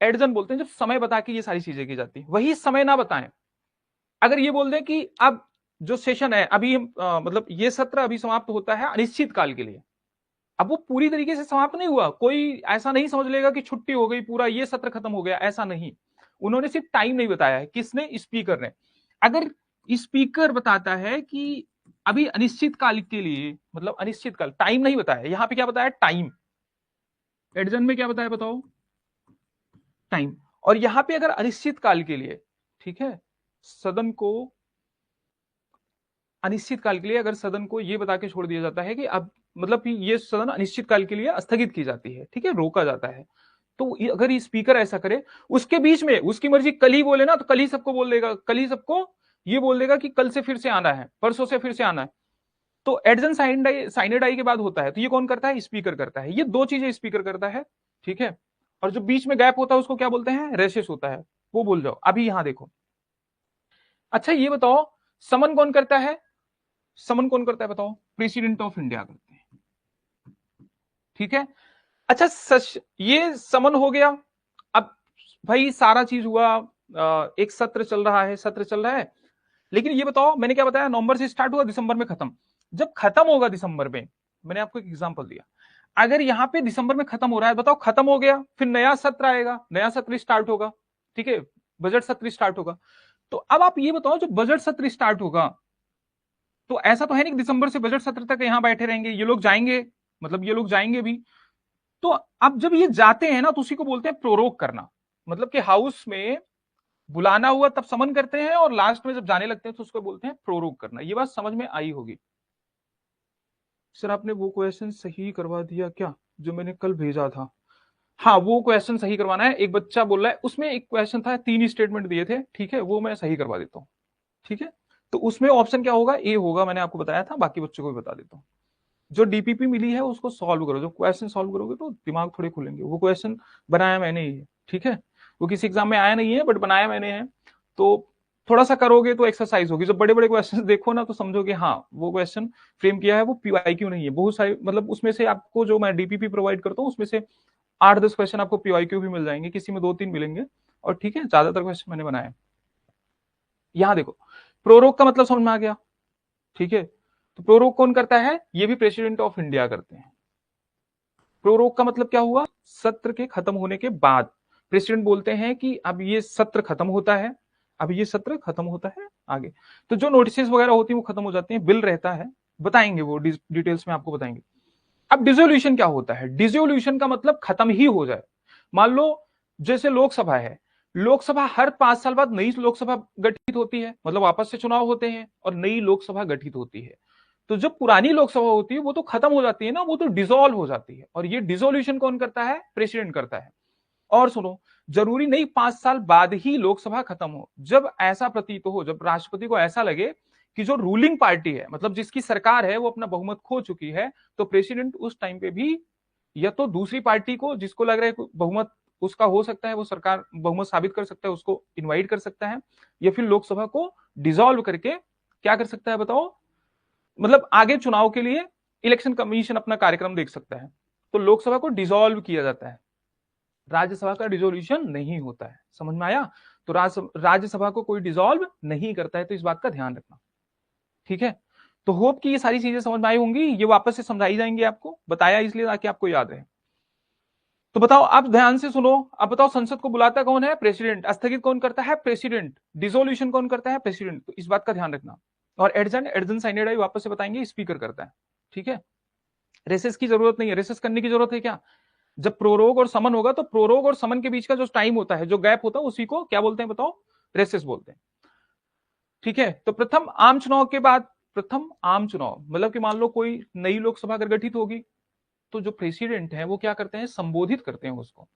एडजन बोलते हैं। जब समय बता के ये सारी चीजें की जाती है, वही समय ना बताएं। अगर ये बोल दें कि अब जो सेशन है अभी मतलब ये सत्र अभी समाप्त होता है अनिश्चित काल के लिए, अब वो पूरी तरीके से समाप्त नहीं हुआ, कोई ऐसा नहीं समझ लेगा कि छुट्टी हो गई, पूरा ये सत्र खत्म हो गया, ऐसा नहीं। उन्होंने सिर्फ टाइम नहीं बताया है। किसने? स्पीकर ने। अगर स्पीकर बताता है कि अभी अनिश्चित काल के लिए, मतलब अनिश्चित काल, टाइम नहीं बताया, यहां पे क्या बताया? टाइम। एडजन में क्या बताया बताओ? टाइम। और यहां पे अगर अनिश्चित काल के लिए, ठीक है, सदन को अनिश्चित काल के लिए अगर सदन को यह बता के छोड़ दिया जाता है कि अब मतलब कि ये सदन अनिश्चित काल के लिए स्थगित की जाती है, ठीक है, रोका जाता है, तो अगर ये स्पीकर ऐसा करे, उसके बीच में उसकी मर्जी कल ही बोले ना, तो कल ही सबको बोल देगा, कल ही सबको ये बोल देगा कि कल से फिर से आना है, परसों से फिर से आना है। तो एडजन साइनेडाई के बाद होता है, तो ये कौन करता है? स्पीकर करता है। ये दो चीजें स्पीकर करता है, ठीक है। और जो बीच में गैप होता है उसको क्या बोलते हैं? रेशेस होता है। वो बोल जाओ अभी यहां देखो। अच्छा ये बताओ समन कौन करता है? समन कौन करता है बताओ? प्रेसिडेंट ऑफ इंडिया करते हैं, ठीक है। अच्छा सच ये समन हो गया। अब भाई सारा चीज हुआ, एक सत्र चल रहा है, सत्र चल रहा है, लेकिन ये बताओ मैंने क्या बताया, नवंबर से स्टार्ट हुआ, दिसंबर में खत्म। जब खत्म होगा दिसंबर में, मैंने आपको एक एग्जांपल दिया, अगर यहां पे दिसंबर में खत्म हो रहा है, बताओ खत्म हो गया, फिर नया सत्र आएगा, नया सत्र स्टार्ट होगा, ठीक है, बजट सत्र स्टार्ट होगा। तो अब आप ये बताओ, जो बजट सत्र स्टार्ट होगा, तो ऐसा तो है नहीं कि दिसंबर से बजट सत्र तक यहां बैठे रहेंगे, ये लोग जाएंगे, मतलब ये लोग जाएंगे भी। तो अब जब ये जाते हैं ना, तो उसी को बोलते हैं प्रोरोग करना। मतलब कि हाउस में बुलाना हुआ तब समन करते हैं, और लास्ट में जब जाने लगते हैं तो उसको बोलते हैं प्रोरोग करना। ये बात समझ में आई होगी। सर आपने वो क्वेश्चन सही करवा दिया क्या जो मैंने कल भेजा था? हाँ वो क्वेश्चन सही करवाना है, एक बच्चा बोल रहा है, उसमें एक क्वेश्चन था, 3 स्टेटमेंट दिए थे, ठीक है, वो मैं सही करवा देता हूँ, ठीक है। तो उसमें ऑप्शन क्या होगा? ए होगा, मैंने आपको बताया था, बाकी बच्चों को भी बता देता हूँ। जो डीपीपी मिली है उसको सॉल्व करो, जो क्वेश्चन सॉल्व करोगे तो दिमाग थोड़े खुलेंगे। वो क्वेश्चन बनाया मैंने ही है, ठीक है, वो किसी एग्जाम में आया नहीं है बट बनाया मैंने है। तो थोड़ा सा करोगे तो एक्सरसाइज होगी। जब बड़े बड़े क्वेश्चन देखो ना तो समझोगे हाँ वो क्वेश्चन फ्रेम किया है, वो पीवाईक्यू नहीं है। बहुत सारे मतलब उसमें से आपको जो मैं डीपीपी प्रोवाइड करता हूँ उसमें से 8-10 क्वेश्चन आपको पीवाईक्यू भी मिल जाएंगे, किसी में 2-3 मिलेंगे, और ठीक है ज्यादातर क्वेश्चन मैंने बनाया। यहां देखो प्रोरोग का मतलब समझ में आ गया, ठीक है। तो तो प्रोरोग कौन करता है? ये भी प्रेसिडेंट ऑफ इंडिया करते हैं। प्रोरोग का मतलब क्या हुआ? सत्र के खत्म होने के बाद प्रेसिडेंट बोलते हैं कि अब ये सत्र खत्म होता है, अब ये सत्र खत्म होता है आगे। तो जो नोटिस वगैरह होती है वो खत्म हो जाती है, बिल रहता है, बताएंगे वो डिटेल्स में आपको बताएंगे। अब डिसोल्यूशन क्या होता है? डिसोल्यूशन का मतलब खत्म ही हो जाए। मान लो जैसे लोकसभा है, लोकसभा हर 5 साल बाद नई लोकसभा गठित होती है, मतलब वापस से चुनाव होते हैं और नई लोकसभा गठित होती है। तो जब पुरानी लोकसभा होती है वो तो खत्म हो जाती है ना, वो तो डिसॉल्व हो जाती है, और ये डिसोल्यूशन कौन करता है? प्रेसिडेंट करता है। और सुनो, जरूरी नहीं 5 साल बाद ही लोकसभा खत्म हो, जब ऐसा प्रतीत हो, जब राष्ट्रपति को ऐसा लगे कि जो रूलिंग पार्टी है, मतलब जिसकी सरकार है, वो अपना बहुमत खो चुकी है, तो प्रेसिडेंट उस टाइम पे भी या तो दूसरी पार्टी को जिसको लग रहा है बहुमत उसका हो सकता है, वो सरकार बहुमत साबित कर सकता है, उसको इनवाइट कर सकता है, या फिर लोकसभा को डिसॉल्व करके क्या कर सकता है बताओ, मतलब आगे चुनाव के लिए इलेक्शन कमीशन अपना कार्यक्रम देख सकता है। तो लोकसभा को डिसॉल्व किया जाता है, राज्यसभा का डिसोल्यूशन नहीं होता है। समझ में आया? तो राज्यसभा को कोई डिसॉल्व नहीं करता है, तो इस बात का ध्यान रखना। ठीक है, तो होप कि ये सारी चीजें समझ में आई होंगी, ये वापस से समझाई जाएंगी आपको, बताया इसलिए ताकि आपको याद रहे। तो बताओ, आप ध्यान से सुनो। अब बताओ, संसद को बुलाता कौन है? प्रेसिडेंट। स्थगित कौन करता है? प्रेसिडेंट। डिसोल्यूशन कौन करता है? प्रेसिडेंट। तो इस बात का ध्यान रखना। और एडजन साइनेडाई वापस से बताएंगे, स्पीकर करता है। ठीक है, रेसेस की जरूरत नहीं है, रेसेस करने की जरूरत है क्या? जब प्रोरोग और समन होगा तो प्रोरोग और समन के बीच का जो टाइम होता है, जो गैप होता है, उसी को क्या बोलते हैं बताओ? रेसेस बोलते हैं। ठीक है, तो प्रथम आम चुनाव के बाद, प्रथम आम चुनाव मतलब कि मान लो कोई नई लोकसभा अगर गठित होगी, तो जो प्रेसिडेंट है वो क्या करते हैं? संबोधित करते हैं उसको,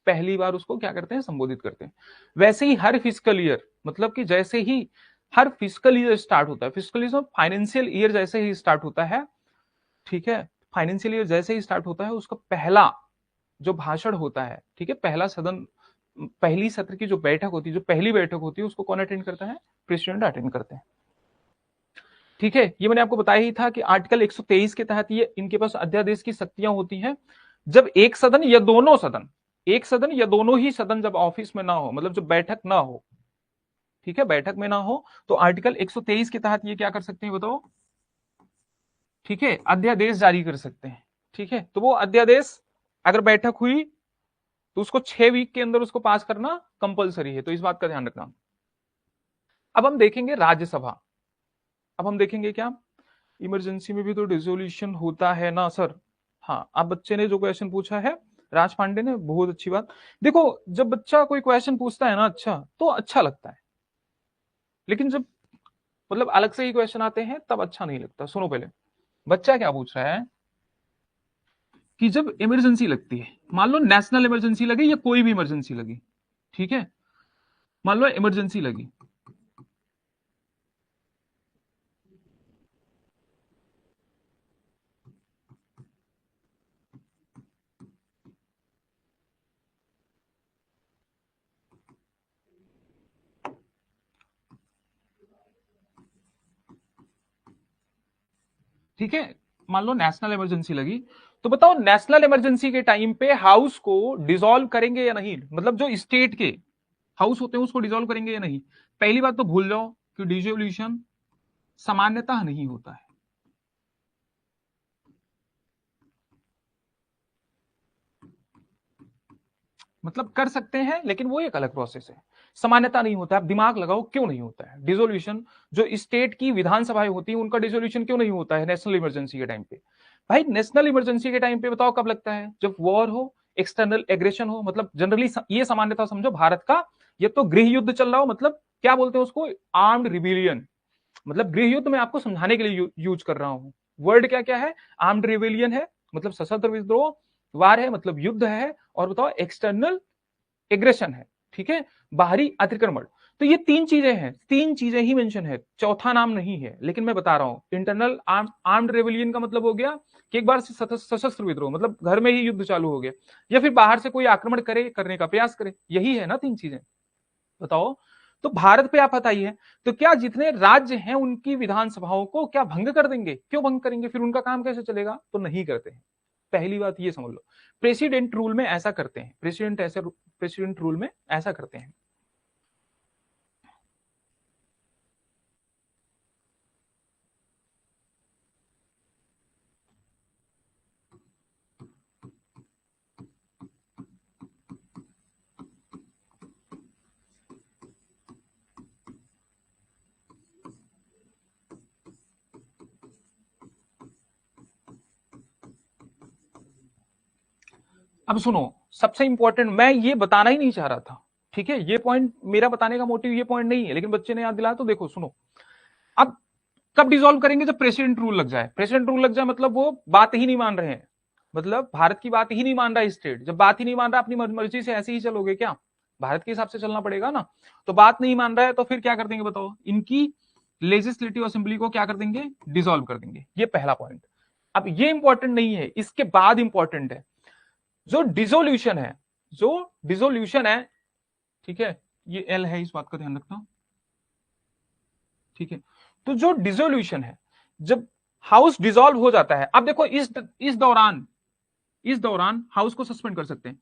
पहली बार उसको क्या करते हैं? संबोधित करते हैं। वैसे ही हर फिजिकल ईयर, मतलब कि जैसे ही हर फिजिकल ईयर स्टार्ट होता है, फिजिकल ईयर फाइनेंशियल ईयर जैसे ही स्टार्ट होता है, ठीक है, फाइनेंशियल ईयर जैसे ही स्टार्ट होता है, उसका पहला जो भाषण होता है, ठीक है, पहला सदन, पहली सत्र की जो बैठक होती है, जो पहली बैठक होती है, उसको कौन अटेंड करता है? प्रेसिडेंट अटेंड करते हैं। ठीक है, ये मैंने आपको बताया ही था कि आर्टिकल 123 के तहत ये इनके पास अध्यादेश की शक्तियां होती हैं। जब एक सदन या दोनों सदन, एक सदन या दोनों ही सदन जब ऑफिस में ना हो, मतलब जब बैठक ना हो, ठीक है, बैठक में ना हो, तो आर्टिकल 123 के तहत ये क्या कर सकते हैं बताओ? ठीक है, अध्यादेश जारी कर सकते हैं। ठीक है, तो वो अध्यादेश अगर बैठक हुई तो उसको 6 वीक के अंदर उसको पास करना कंपलसरी है, तो इस बात का ध्यान रखना। अब हम देखेंगे राज्यसभा। अब हम देखेंगे क्या, इमरजेंसी में भी तो डिसोल्यूशन होता है ना सर? हाँ, अब बच्चे ने जो क्वेश्चन पूछा है, राज पांडे ने, बहुत अच्छी बात। देखो, जब बच्चा कोई क्वेश्चन पूछता है ना अच्छा, तो अच्छा लगता है, लेकिन जब मतलब अलग से ही क्वेश्चन आते हैं तब अच्छा नहीं लगता। सुनो पहले, बच्चा क्या पूछ रहा है कि जब इमरजेंसी लगती है, मान लो नेशनल इमरजेंसी लगी या कोई भी इमरजेंसी लगी, ठीक है, मान लो इमरजेंसी लगी, ठीक है, मान लो नेशनल इमरजेंसी लगी, तो बताओ नेशनल इमरजेंसी के टाइम पे हाउस को डिसॉल्व करेंगे या नहीं? मतलब जो स्टेट के हाउस होते हैं उसको डिसॉल्व करेंगे या नहीं? पहली बात तो भूल जाओ कि डिसोल्यूशन सामान्यतः नहीं होता है। मतलब कर सकते हैं, लेकिन वो एक अलग प्रोसेस है, सामान्यता नहीं होता है। आप दिमाग लगाओ क्यों नहीं होता है डिसोल्यूशन? जो स्टेट की विधानसभाएं होती हैं उनका डिसोल्यूशन क्यों नहीं होता है नेशनल इमरजेंसी के टाइम पे? भाई नेशनल इमरजेंसी के टाइम पे बताओ कब लगता है? जब वॉर हो, एक्सटर्नल एग्रेशन हो, मतलब जनरली ये सामान्यता समझो भारत का, ये तो गृह युद्ध चल रहा हो, मतलब क्या बोलते हैं उसको? Armed rebellion. मतलब गृह युद्ध में आपको समझाने के लिए यूज कर रहा हूं। वर्ड क्या क्या है? आर्म्ड रिबिलियन है, मतलब सशस्त्र विद्रोह, वार है मतलब युद्ध है, और बताओ एक्सटर्नल एग्रेशन है, ठीक है, बाहरी अतिक्रमण। तो ये तीन चीजें हैं, तीन चीजें ही मेंशन है, चौथा नाम नहीं है, लेकिन मैं बता रहा हूं। इंटरनल आर्म्ड रेवलियन का मतलब हो गया कि एक बार से सशस्त्र विद्रोह, मतलब घर में ही युद्ध चालू हो गया, या फिर बाहर से कोई आक्रमण करे, करने का प्रयास करे, यही है ना तीन चीजें। बताओ, तो भारत पे आप बताइए, तो क्या जितने राज्य हैं उनकी विधानसभाओं को क्या भंग कर देंगे? क्यों भंग करेंगे? फिर उनका काम कैसे चलेगा? तो नहीं करते हैं। पहली बात ये समझ लो, प्रेसिडेंट रूल में ऐसा करते हैं, प्रेसिडेंट रूल में ऐसा करते हैं। अब सुनो, सबसे इंपॉर्टेंट मैं ये बताना ही नहीं चाह रहा था, ठीक है, ये पॉइंट मेरा बताने का मोटिव ये पॉइंट नहीं है, लेकिन बच्चे ने याद दिलाया तो देखो सुनो। अब कब डिसॉल्व करेंगे? जब प्रेसिडेंट रूल लग जाए। प्रेसिडेंट रूल लग जाए मतलब वो बात ही नहीं मान रहे हैं, मतलब भारत की बात ही नहीं मान रहा है स्टेट। जब बात ही नहीं मान रहा, अपनी मर्जी से ऐसे ही चलोगे क्या? भारत के हिसाब से चलना पड़ेगा ना। तो बात नहीं मान रहा है तो फिर क्या कर देंगे बताओ? इनकी लेजिस्लेटिव असेंबली को क्या कर देंगे? डिसॉल्व कर देंगे। ये पहला पॉइंट। अब ये इंपॉर्टेंट नहीं है, इसके बाद इंपॉर्टेंट है जो डिसोल्यूशन है। जो डिसोल्यूशन है, ठीक है, ये एल है, इस बात का ध्यान रखना, ठीक है। तो जो डिसोल्यूशन है, जब हाउस डिसॉल्व हो जाता है, अब देखो इस दौरान हाउस को सस्पेंड कर सकते हैं।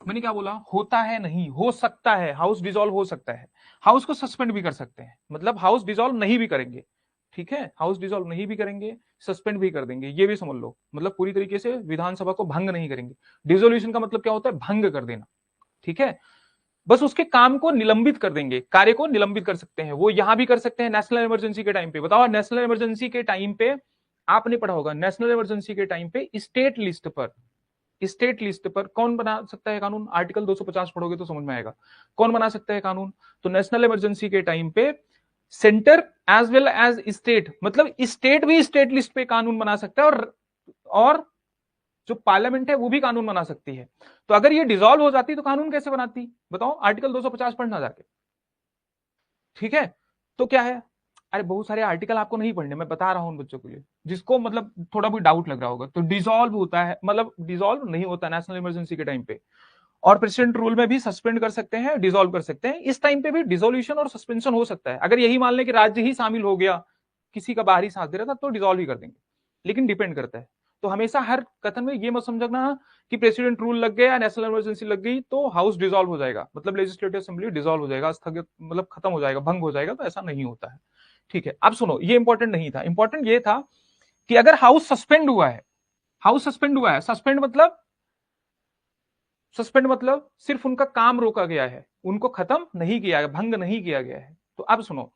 मैंने क्या बोला? होता है नहीं, हो सकता है, हाउस डिसॉल्व हो सकता है। हाउस को सस्पेंड भी कर सकते हैं, मतलब हाउस डिसॉल्व नहीं भी करेंगे, ठीक है, हाउस डिसॉल्व नहीं भी करेंगे, सस्पेंड भी कर देंगे, ये भी समझ लो। मतलब पूरी तरीके से विधानसभा को भंग नहीं करेंगे। डिसोल्यूशन का मतलब क्या होता है? भंग कर देना, ठीक है। बस उसके काम को निलंबित कर देंगे, कार्य को निलंबित कर सकते हैं। वो यहां भी कर सकते हैं नेशनल इमरजेंसी के टाइम पे। बताओ, नेशनल इमरजेंसी के टाइम पे आपने पढ़ा होगा, नेशनल इमरजेंसी के टाइम पे स्टेट लिस्ट पर कौन बना सकता है कानून? आर्टिकल 250 पढ़ोगे तो समझ में आएगा कौन बना सकता है कानून। तो नेशनल इमरजेंसी के टाइम पे centre as well as state, मतलब स्टेट भी स्टेट लिस्ट पे कानून बना सकता है, और जो पार्लियामेंट है वो भी कानून बना सकती है। तो अगर ये डिसॉल्व हो जाती तो कानून कैसे बनाती बताओ? आर्टिकल 250 पढ़ना जाके, ठीक है। तो क्या है, अरे बहुत सारे आर्टिकल आपको नहीं पढ़ने, मैं बता रहा हूं बच्चों के लिए, जिसको मतलब थोड़ा भी डाउट लग रहा होगा। तो डिसॉल्व होता है, मतलब डिसॉल्व नहीं होता नेशनल इमरजेंसी के टाइम पे, और प्रेसिडेंट रूल में भी सस्पेंड कर सकते हैं, डिसॉल्व कर सकते हैं। इस टाइम पे भी डिसोल्यूशन और सस्पेंशन हो सकता है। अगर यही मान लें कि राज्य ही शामिल हो गया, किसी का बाहरी साथ दे रहा था, तो डिसॉल्व ही कर देंगे, लेकिन डिपेंड करता है। तो हमेशा हर कथन में ये मत समझना कि प्रेसिडेंट रूल लग गया, नेशनल इमरजेंसी लग गई तो हाउस डिसॉल्व हो जाएगा, मतलब लेजिस्लेटिव असेंबली डिसॉल्व हो जाएगा, स्थगित मतलब खत्म हो जाएगा, भंग हो जाएगा। तो ऐसा नहीं होता है, ठीक है। अब सुनो, ये इंपॉर्टेंट नहीं था, इंपॉर्टेंट ये था कि अगर हाउस सस्पेंड हुआ है, हाउस सस्पेंड हुआ है, सस्पेंड मतलब सिर्फ उनका काम रोका गया है, उनको खत्म नहीं किया गया, भंग नहीं किया गया है। तो अब सुनो,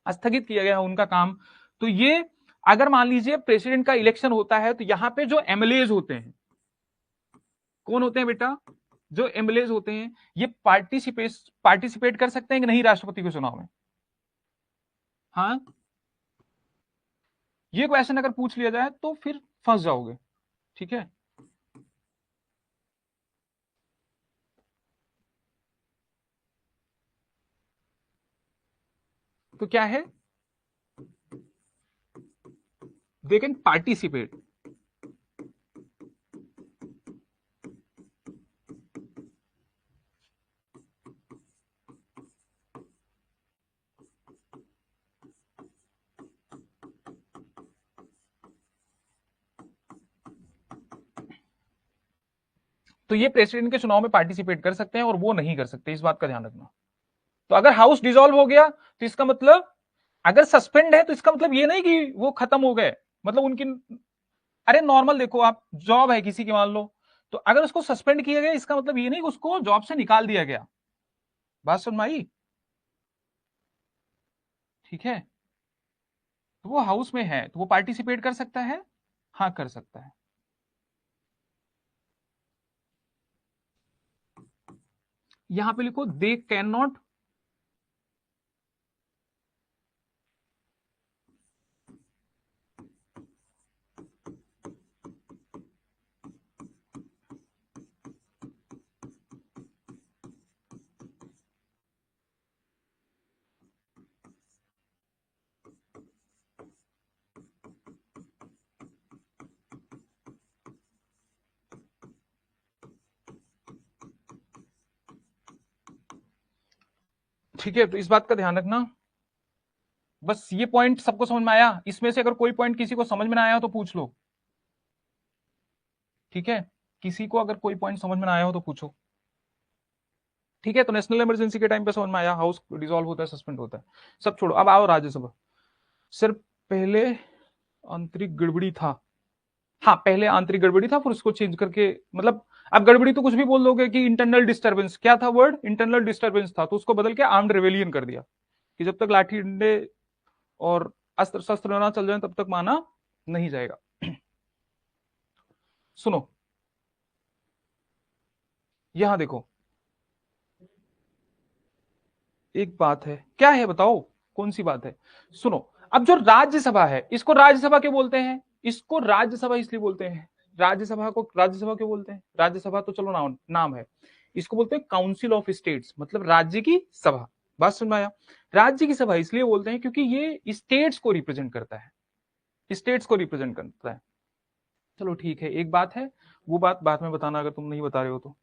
स्थगित किया गया है उनका काम। तो ये अगर मान लीजिए प्रेसिडेंट का इलेक्शन होता है, तो यहां पे जो एमएलएज होते हैं, कौन होते हैं बेटा? जो एमएलएज होते हैं, ये पार्टिसिपेट कर सकते हैं कि नहीं राष्ट्रपति के चुनाव में? हाँ, ये क्वेश्चन अगर पूछ लिया जाए तो फिर फंस जाओगे, ठीक है। तो क्या है? They can participate. तो ये प्रेसिडेंट के चुनाव में पार्टिसिपेट कर सकते हैं और वो नहीं कर सकते, इस बात का ध्यान रखना। तो अगर हाउस डिसॉल्व हो गया तो इसका मतलब, अगर सस्पेंड है तो इसका मतलब ये नहीं कि वो खत्म हो गए, मतलब उनकी, अरे नॉर्मल देखो, आप जॉब है किसी की मान लो, तो अगर उसको सस्पेंड किया गया, इसका मतलब ये नहीं कि उसको जॉब से निकाल दिया गया। बात सुन माई, ठीक है। तो वो हाउस में है तो वो पार्टिसिपेट कर सकता है, हाँ कर सकता है। यहां पे लिखो दे कैन नॉट, ठीक है। तो इस बात का ध्यान रखना, बस ये पॉइंट सबको समझ में आया? इसमें से अगर कोई पॉइंट किसी को समझ में ना आया हो तो पूछ लो, ठीक है। किसी को अगर कोई पॉइंट समझ में ना आया हो तो पूछो, ठीक है। तो नेशनल इमरजेंसी के टाइम पे समझ में आया, हाउस डिसॉल्व होता है, सस्पेंड होता है, सब छोड़ो। अब आओ राज्यसभा। सिर्फ पहले आंतरिक गड़बड़ी था, हाँ पहले आंतरिक गड़बड़ी था, फिर उसको चेंज करके, मतलब अब गड़बड़ी तो कुछ भी बोल दोगे कि इंटरनल डिस्टर्बेंस, क्या था वर्ड? इंटरनल डिस्टर्बेंस था, तो उसको बदल के आर्म्ड रेवेलियन कर दिया, कि जब तक लाठी डंडे और अस्त्र शस्त्र ना चल जाए तब तक माना नहीं जाएगा। सुनो, यहां देखो, एक बात है, क्या है बताओ, कौन सी बात है? सुनो, अब जो राज्यसभा है इसको राज्यसभा क्यों बोलते हैं? इसको राज्यसभा इसलिए बोलते हैं, राज्यसभा को राज्यसभा क्यों बोलते हैं? राज्यसभा तो चलो नाम है, इसको बोलते हैं काउंसिल ऑफ स्टेट्स, मतलब राज्य की सभा। बात समझ में आया? राज्य की सभा इसलिए बोलते हैं क्योंकि ये स्टेट्स को रिप्रेजेंट करता है, स्टेट्स को रिप्रेजेंट करता है। चलो ठीक है, एक बात है, वो बात बाद में बताना अगर तुम नहीं बता रहे हो तो।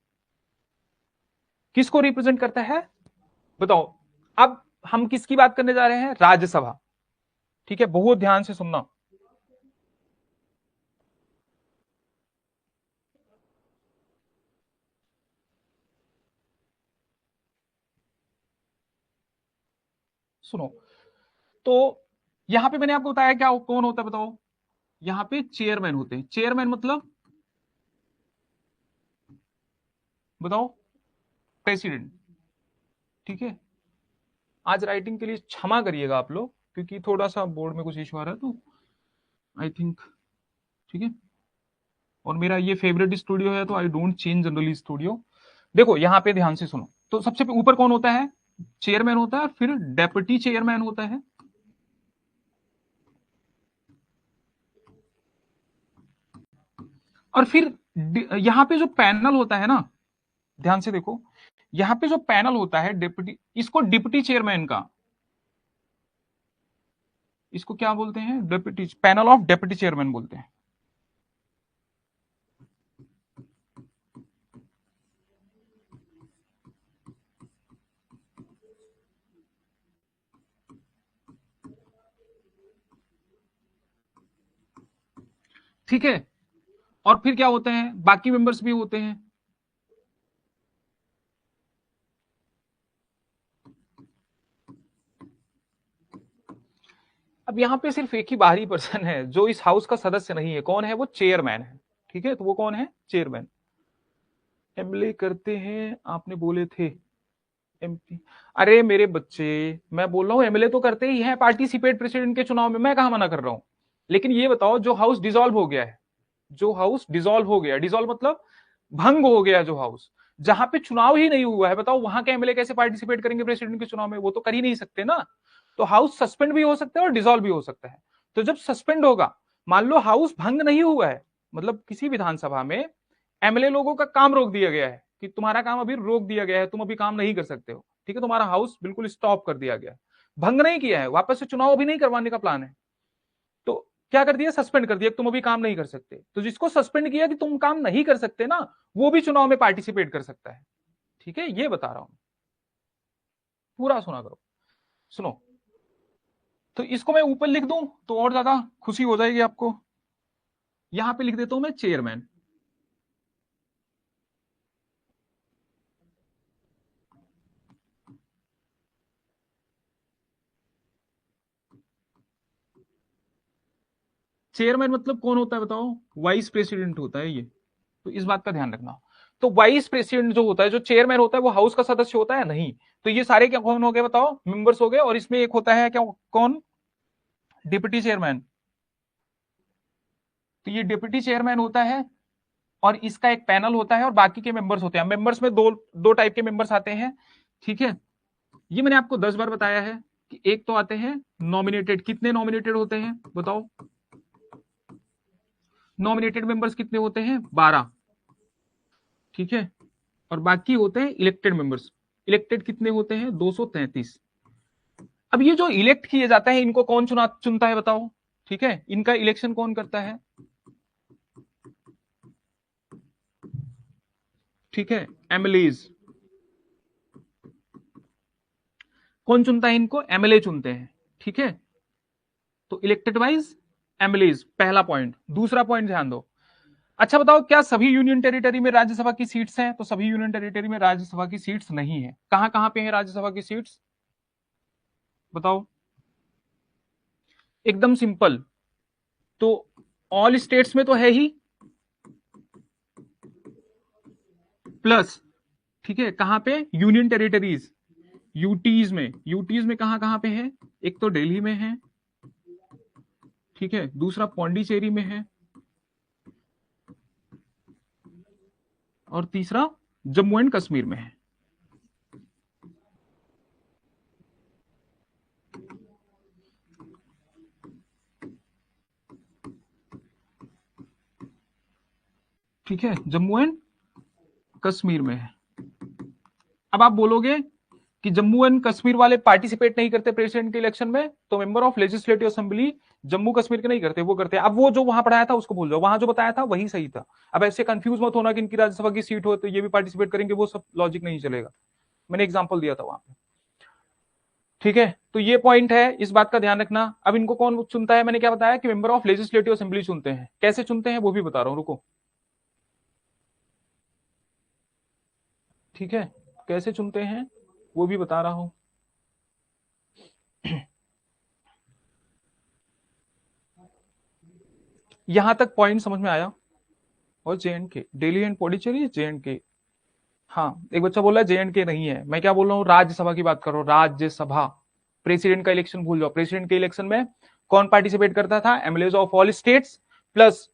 किसको रिप्रेजेंट करता है बताओ? अब हम किसकी बात करने जा रहे हैं? राज्यसभा। ठीक है, बहुत ध्यान से सुनना। सुनो, तो यहां पे मैंने आपको बताया क्या कौन होता है बताओ? यहां पे चेयरमैन होते हैं। चेयरमैन मतलब बताओ? प्रेसिडेंट। ठीक है, आज राइटिंग के लिए क्षमा करिएगा आप लोग, क्योंकि थोड़ा सा बोर्ड में कुछ इशू आ रहा है, तो आई थिंक ठीक है। और मेरा ये फेवरेट स्टूडियो है, तो I don't change generally studio. देखो यहां पे ध्यान से सुनो, तो सबसे ऊपर कौन होता है? चेयरमैन होता है, फिर डेप्यूटी चेयरमैन होता है, और फिर यहां पे जो पैनल होता है ना, ध्यान से देखो, यहां पे जो पैनल होता है डिप्टी, इसको डिप्टी चेयरमैन का, इसको क्या बोलते हैं? Deputy, panel of deputy chairman बोलते हैं। ठीक है, और फिर क्या होते हैं? बाकी मेंबर्स भी होते हैं। अब यहां पे सिर्फ एक ही बाहरी पर्सन है जो इस हाउस का सदस्य नहीं है, कौन है वो? चेयरमैन है। ठीक है, तो वो कौन है? चेयरमैन। एमएलए करते हैं आपने बोले थे, एमपी। अरे मेरे बच्चे, मैं बोल रहा हूं एमएलए तो करते ही हैं पार्टिसिपेट प्रेसिडेंट के चुनाव में, मैं कहां मना कर रहा हूं। लेकिन ये बताओ, जो हाउस डिसॉल्व हो गया है, जो हाउस डिसॉल्व हो गया, डिसॉल्व मतलब भंग हो गया, जो हाउस जहां पे चुनाव ही नहीं हुआ है, बताओ वहां के एमएलए कैसे पार्टिसिपेट करेंगे प्रेसिडेंट के चुनाव में? वो तो कर ही नहीं सकते ना। तो हाउस सस्पेंड भी हो सकता है और डिसॉल्व भी हो सकता है। तो जब सस्पेंड होगा, मान लो हाउस भंग नहीं हुआ है, मतलब किसी विधानसभा में एमएलए लोगों का काम रोक दिया गया है कि तुम्हारा काम अभी रोक दिया गया है, तुम अभी काम नहीं कर सकते हो, ठीक है, तुम्हारा हाउस बिल्कुल स्टॉप कर दिया गया है, भंग नहीं किया है, वापस से चुनाव अभी नहीं करवाने का प्लान है, तो क्या कर दिया? सस्पेंड कर दिया, तुम अभी काम नहीं कर सकते। तो जिसको सस्पेंड किया कि तुम काम नहीं कर सकते ना, वो भी चुनाव में पार्टिसिपेट कर सकता है। ठीक है, ये बता रहा हूं, पूरा सुना करो। सुनो, तो इसको मैं ऊपर लिख दूं तो और ज्यादा खुशी हो जाएगी आपको। यहां पे लिख देता हूं मैं चेयरमैन। चेयरमैन मतलब कौन होता है बताओ? वाइस प्रेसिडेंट होता है ये, तो इस बात का ध्यान रखना। तो वाइस प्रेसिडेंट जो होता है, जो चेयरमैन होता है, वो हाउस का सदस्य होता है नहीं। तो ये सारे क्या कौन हो गए बताओ? मेंबर्स हो गए। और इसमें एक होता है क्या, कौन? Deputy chairman. तो ये डिप्टी चेयरमैन होता है, और इसका एक पैनल होता है, और बाकी के मेंबर्स होते हैं। मेंबर्स में दो दो टाइप के मेंबर्स आते हैं। ठीक है, ये मैंने आपको 10 बार बताया है कि एक तो आते हैं नॉमिनेटेड। कितने नॉमिनेटेड होते हैं बताओ? नॉमिनेटेड मेंबर्स कितने होते हैं? 12। ठीक है, और बाकी होते हैं इलेक्टेड मेंबर्स। इलेक्टेड कितने होते हैं? 233। अब ये जो इलेक्ट किए जाते हैं, इनको कौन चुनता है बताओ? ठीक है, इनका इलेक्शन कौन करता है? ठीक है, एमएलएज। कौन चुनता है इनको? एमएलए चुनते हैं। ठीक है, तो इलेक्टेड वाइज एमएलएज, पहला पॉइंट। दूसरा पॉइंट ध्यान दो। अच्छा बताओ, क्या सभी यूनियन टेरिटरी में राज्यसभा की सीट्स हैं? तो सभी यूनियन टेरिटरी में राज्यसभा की सीट्स नहीं है। कहां कहां पे है राज्यसभा की सीट्स बताओ? एकदम सिंपल, तो ऑल स्टेट्स में तो है ही, प्लस ठीक है, कहां पे? यूनियन टेरिटरीज, यूटीज में। यूटीज में कहां कहां पे है? एक तो दिल्ली में है, ठीक है, दूसरा पौंडीचेरी में है, और तीसरा जम्मू एंड कश्मीर में है। ठीक है, जम्मू एंड कश्मीर में है। अब आप बोलोगे कि जम्मू एंड कश्मीर वाले पार्टिसिपेट नहीं करते प्रेसिडेंट के इलेक्शन में, तो member of legislative assembly Jammu Kashmir के नहीं करते, वो करते हैं। अब वो जो वहां पढ़ाया था उसको भूल जाओ, वहां जो बताया था वही सही था। अब ऐसे कंफ्यूज मत होना कि इनकी राज्यसभा की सीट हो तो ये भी पार्टिसिपेट करेंगे, वो सब लॉजिक नहीं चलेगा। मैंने एग्जाम्पल दिया था वहां पे। ठीक है, तो ये पॉइंट है, इस बात का ध्यान रखना। अब इनको कौन चुनता है, मैंने क्या बताया कि मेंबर ऑफ लेजिस्लेटिव असेंबली चुनते हैं। कैसे चुनते हैं वो भी बता रहा हूं, रुको। ठीक है, कैसे चुनते हैं वो भी बता रहा हूं। यहां तक पॉइंट समझ में आया। और JNK, Delhi and Pondicherry, JNK। हाँ, एक बच्चा बोला JNK नहीं है, मैं क्या बोल रहा हूँ, राज्यसभा की बात करो, राज्यसभा। प्रेसिडेंट का इलेक्शन भूल जाओ। प्रेसिडेंट के इलेक्शन में कौन पार्टिसिपेट करता था, MLAs of all states plus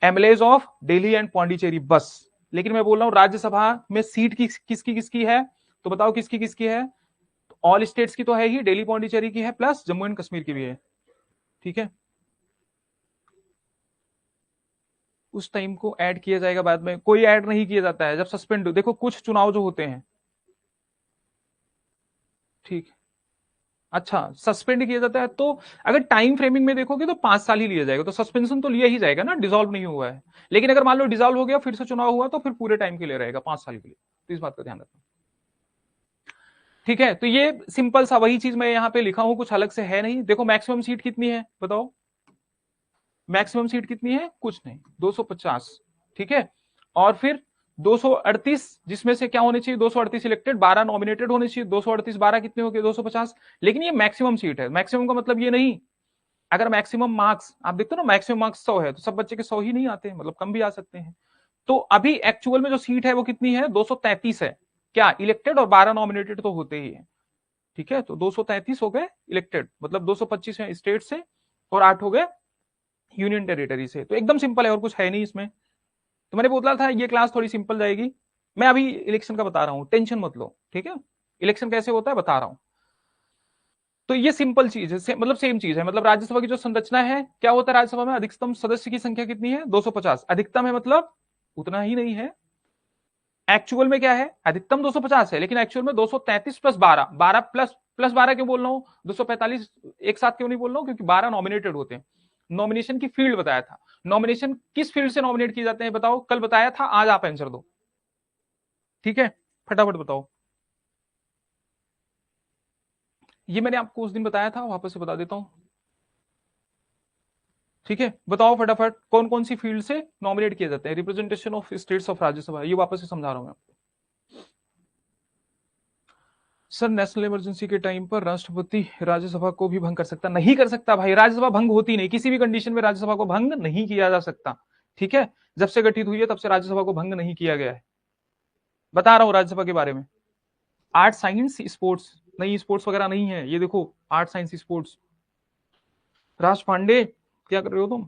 MLAs of Delhi and Pondicherry, बस। लेकिन मैं बोल रहा हूँ राज्यसभा में सीट किसकी किसकी है, तो बताओ किसकी किसकी है। ऑल स्टेट्स की तो है ही, दिल्ली पौंडीचेरी की है, प्लस जम्मू एंड कश्मीर की भी है। ठीक है, उस टाइम को ऐड किया जाएगा बाद में, कोई ऐड नहीं किया जाता है जब सस्पेंड। देखो कुछ चुनाव जो होते हैं, ठीक, अच्छा सस्पेंड किया जाता है तो अगर टाइम फ्रेमिंग में देखोगे तो 5 साल ही लिया जाएगा, तो सस्पेंशन तो लिया ही जाएगा ना, डिसॉल्व नहीं हुआ है। लेकिन अगर मान लो डिसॉल्व हो गया फिर से चुनाव हुआ तो फिर पूरे टाइम के लिए रहेगा, 5 साल के लिए। तो इस बात का ध्यान रखना। ठीक है, तो ये सिंपल सा वही चीज मैं यहाँ पे लिखा हूं, कुछ अलग से है नहीं। देखो मैक्सिमम सीट कितनी है बताओ, मैक्सिमम सीट कितनी है, कुछ नहीं, 250। ठीक है, और फिर 238, जिसमें से क्या होने चाहिए, 238 इलेक्टेड, 12 नॉमिनेटेड होने चाहिए। 238 12 कितने हो गए, 250। लेकिन ये मैक्सिमम सीट है। मैक्सिमम का मतलब ये नहीं, अगर मैक्सिमम मार्क्स आप देखते हो ना, मैक्सिमम मार्क्स 100 है तो सब बच्चे के 100 ही नहीं आते, मतलब कम भी आ सकते हैं। तो अभी एक्चुअल में जो सीट है वो कितनी है, 233 है। क्या इलेक्टेड और 12 नॉमिनेटेड तो होते ही है। ठीक है, तो 233 हो गए इलेक्टेड, मतलब 225 है स्टेट से और 8 हो गए यूनियन टेरिटरी से। तो एकदम सिंपल है, और कुछ है नहीं इसमें। तो मैंने बोला था ये क्लास थोड़ी सिंपल जाएगी। मैं अभी इलेक्शन का बता रहा हूं, टेंशन मत लो। ठीक है, इलेक्शन कैसे होता है बता रहा हूं। तो ये सिंपल चीज है, मतलब सेम चीज है। मतलब राज्यसभा की जो संरचना है, क्या होता है राज्यसभा में, अधिकतम सदस्य की संख्या कितनी है, 250। अधिकतम है मतलब उतना ही नहीं है। एक्चुअल में क्या है, अधिकतम 250 है, लेकिन एक्चुअल में 233 प्लस 12, 12 प्लस प्लस 12 क्यों बोल रहा हूं, 245 एक साथ क्यों नहीं बोल रहा हूं, क्योंकि 12 नॉमिनेटेड होते हैं। नॉमिनेशन की फील्ड बताया था, नॉमिनेशन किस फील्ड से नॉमिनेट किए जाते हैं बताओ, कल बताया था, आज आप आंसर दो। ठीक है, फटाफट बताओ। ये मैंने आपको उस दिन बताया था, वापस से बता देता हूं। ठीक है, बताओ फटाफट, कौन कौन सी फील्ड से नॉमिनेट किए जाते हैं, representation of states of Rajya Sabha. ये वापस से समझा रहा हूं मैं आपको। सर नेशनल इमरजेंसी के टाइम पर राष्ट्रपति राज्यसभा को भी भंग कर सकता, नहीं कर सकता भाई, राज्यसभा भंग होती नहीं, किसी भी कंडीशन में राज्यसभा को भंग नहीं किया जा सकता। ठीक है, जब से गठित हुई है तब से राज्यसभा को भंग नहीं किया गया है। बता रहा हूं राज्यसभा के बारे में। आर्ट साइंस स्पोर्ट्स, नहीं स्पोर्ट्स वगैरह नहीं है, ये देखो आर्ट साइंस स्पोर्ट्स। राज पांडे क्या कर रहे हो तुम।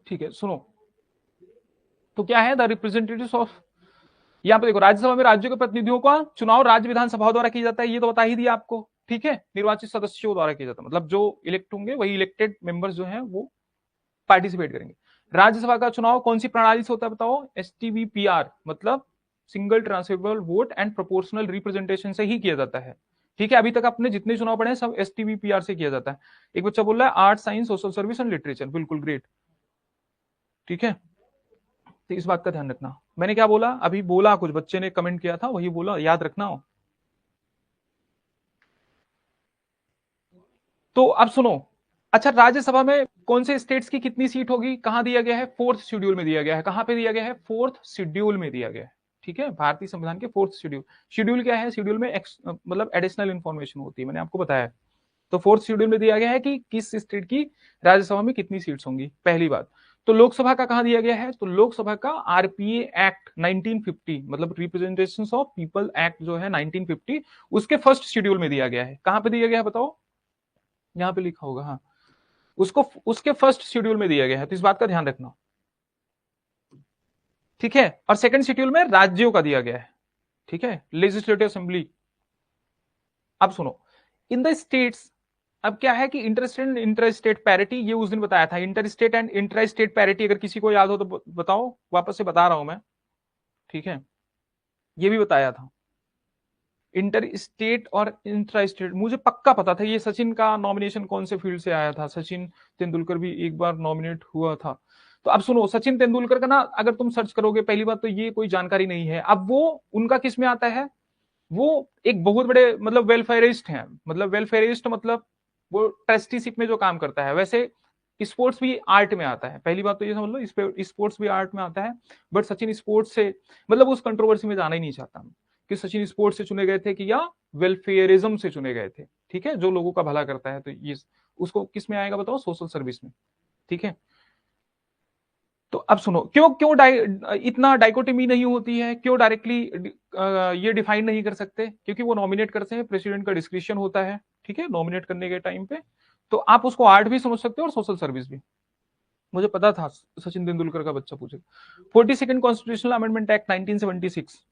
ठीक है सुनो, तो क्या है, द रिप्रेजेंटेटिव्स ऑफ, यहाँ पे देखो राज्यसभा में राज्यों के प्रतिनिधियों का चुनाव राज्य विधानसभाओं द्वारा किया जाता है, ये तो बता ही दिया आपको। ठीक है, निर्वाचित सदस्यों द्वारा किया जाता है, मतलब जो इलेक्ट होंगे वही इलेक्टेड मेंबर्स जो हैं वो पार्टिसिपेट करेंगे। राज्यसभा का चुनाव कौन सी प्रणाली से होता है बताओ, STVPR, मतलब single transferable vote and proportional representation से ही किया जाता है। ठीक है, अभी तक आपने जितने चुनाव पढ़े हैं सब STVPR से किया जाता है। एक बच्चा बोल रहा है art science social service and literature, बिल्कुल ग्रेट। ठीक है, तो इस बात का ध्यान रखना। मैंने क्या बोला अभी, बोला कुछ बच्चे ने कमेंट किया था वही बोला, याद रखना हो। तो अब सुनो, अच्छा राज्यसभा में कौन से स्टेट्स की कितनी सीट होगी, कहां दिया गया है, फोर्थ शेड्यूल में दिया गया है। कहां पे दिया गया है, फोर्थ शेड्यूल में दिया गया है। ठीक है, भारतीय संविधान के फोर्थ शेड्यूल। शेड्यूल क्या है, शेड्यूल में मतलब एडिशनल इंफॉर्मेशन होती है, मैंने आपको बताया। तो फोर्थ शेड्यूल में दिया गया है कि किस स्टेट की राज्यसभा में कितनी सीट्स होंगी, पहली बात। तो लोकसभा का कहां दिया गया है, तो लोकसभा का आरपीए एक्ट 1950 मतलब रिप्रेजेंटेशन ऑफ पीपल एक्ट जो है 1950 उसके फर्स्ट शेड्यूल में दिया गया है। कहां पे दिया गया है बताओ, यहां पे लिखा होगा, हाँ उसको उसके फर्स्ट शेड्यूल में दिया गया है, तो इस बात का ध्यान रखना, ठीक है। और सेकंड शेड्यूल में राज्यों का दिया गया है, ठीक है, लेजिस्लेटिव असेंबली। अब सुनो, इन द स्टेट्स, अब क्या है कि इंटर इंटर स्टेट पैरिटी, ये उस दिन बताया था, inter state and intra state parity, अगर किसी को याद हो तो बताओ, वापस से बता रहा हूं मैं, ठीक है, ये भी बताया था। इंटर स्टेट और इंट्रा स्टेट मुझे पक्का पता था, ये सचिन का नॉमिनेशन कौन से फील्ड से आया था, सचिन तेंदुलकर भी एक बार नॉमिनेट हुआ था। तो अब सुनो, सचिन तेंदुलकर का ना अगर तुम सर्च करोगे, पहली बात तो ये कोई जानकारी नहीं है। अब वो उनका किस में आता है, वो एक बहुत बड़े मतलब वेलफेयरिस्ट हैं, मतलब वेलफेयरिस्ट मतलब वो ट्रस्टीशिप में जो काम करता है। वैसे स्पोर्ट्स भी आर्ट में आता है, पहली बात तो ये समझ लो, स्पोर्ट्स भी आर्ट में आता है। बट सचिन स्पोर्ट्स से मतलब उस कंट्रोवर्सी में जाना ही नहीं चाहता कि सचिन स्पोर्ट्स से चुने गए थे कि या वेलफेयरिज्म से चुने गए थे, ठीक है, जो लोगों का भला करता है। तो ये उसको किस में आएगा बताओ, सोशल सर्विस में, ठीक है। तो अब सुनो, क्यों क्यों इतना डाइकोटमी नहीं होती है, क्यों डायरेक्टली ये डिफाइन नहीं कर सकते, क्योंकि वो नॉमिनेट करते हैं, प्रेसिडेंट का डिस्क्रिप्शन होता है, ठीक है, नॉमिनेट करने के टाइम पे। तो आप उसको आर्ट भी समझ सकते हो और सोशल सर्विस भी। मुझे पता था सचिन तेंदुलकर का बच्चा पूछेगा। 42nd कॉन्स्टिट्यूशनल अमेंडमेंट एक्ट 1976,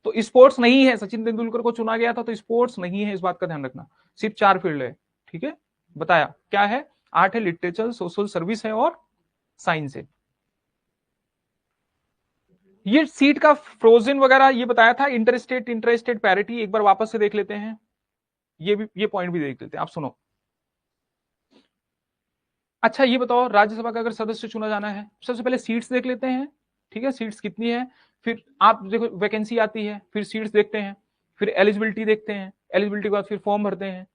तो स्पोर्ट्स नहीं है, सचिन तेंदुलकर को चुना गया था तो स्पोर्ट्स नहीं है, इस बात का ध्यान रखना। सिर्फ 4 फील्ड है, ठीक है, बताया क्या है, आर्ट है, लिटरेचर, सोशल सर्विस है और साइंस है। ये सीट का फ्रोजन वगैरह ये बताया था, इंटर स्टेट पैरिटी एक बार वापस से देख लेते हैं, ये पॉइंट भी देख लेते हैं। आप सुनो, अच्छा ये बताओ, राज्यसभा का अगर सदस्य चुना जाना है, सबसे पहले सीट्स देख लेते हैं, ठीक है, सीट्स कितनी है, फिर आप देखो वैकेंसी आती है, फिर सीट्स देखते हैं, फिर एलिजिबिलिटी देखते हैं, एलिजिबिलिटी के बाद फिर फॉर्म भरते हैं,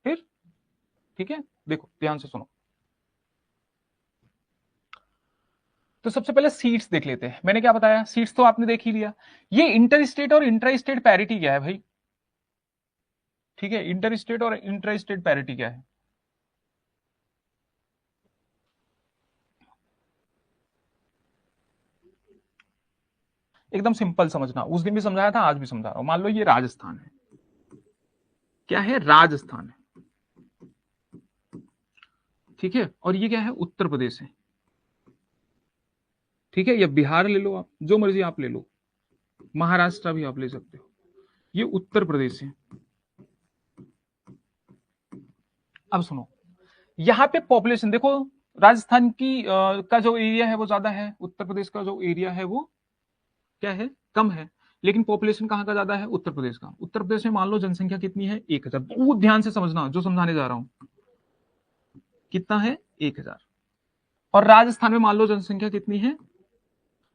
फिर, ठीक है, देखो ध्यान से सुनो। तो सबसे पहले सीट्स देख लेते हैं, मैंने क्या बताया, सीट्स तो आपने देख ही लिया। ये इंटर स्टेट और इंट्रा स्टेट पैरिटी क्या है भाई, ठीक है, इंटर स्टेट और इंट्रा स्टेट पैरिटी क्या है, एकदम सिंपल समझना, उस दिन भी समझाया था, आज भी समझा रहा हूं। मान लो ये राजस्थान है, क्या है, राजस्थान है, ठीक है, और ये क्या है, उत्तर प्रदेश है, ठीक है, या बिहार ले लो, आप जो मर्जी आप ले लो, महाराष्ट्र भी आप ले सकते हो, ये उत्तर प्रदेश है। अब सुनो, यहां पे पॉपुलेशन देखो, राजस्थान की का जो एरिया है वो ज्यादा है, उत्तर प्रदेश का जो एरिया है वो क्या है, कम है। लेकिन पॉपुलेशन कहां का ज्यादा है, उत्तर प्रदेश का। उत्तर प्रदेश में मान लो जनसंख्या कितनी है, 1000। बहुत ध्यान से समझना जो समझाने जा रहा हूं, कितना है, 1000। और राजस्थान में मान लो जनसंख्या कितनी है,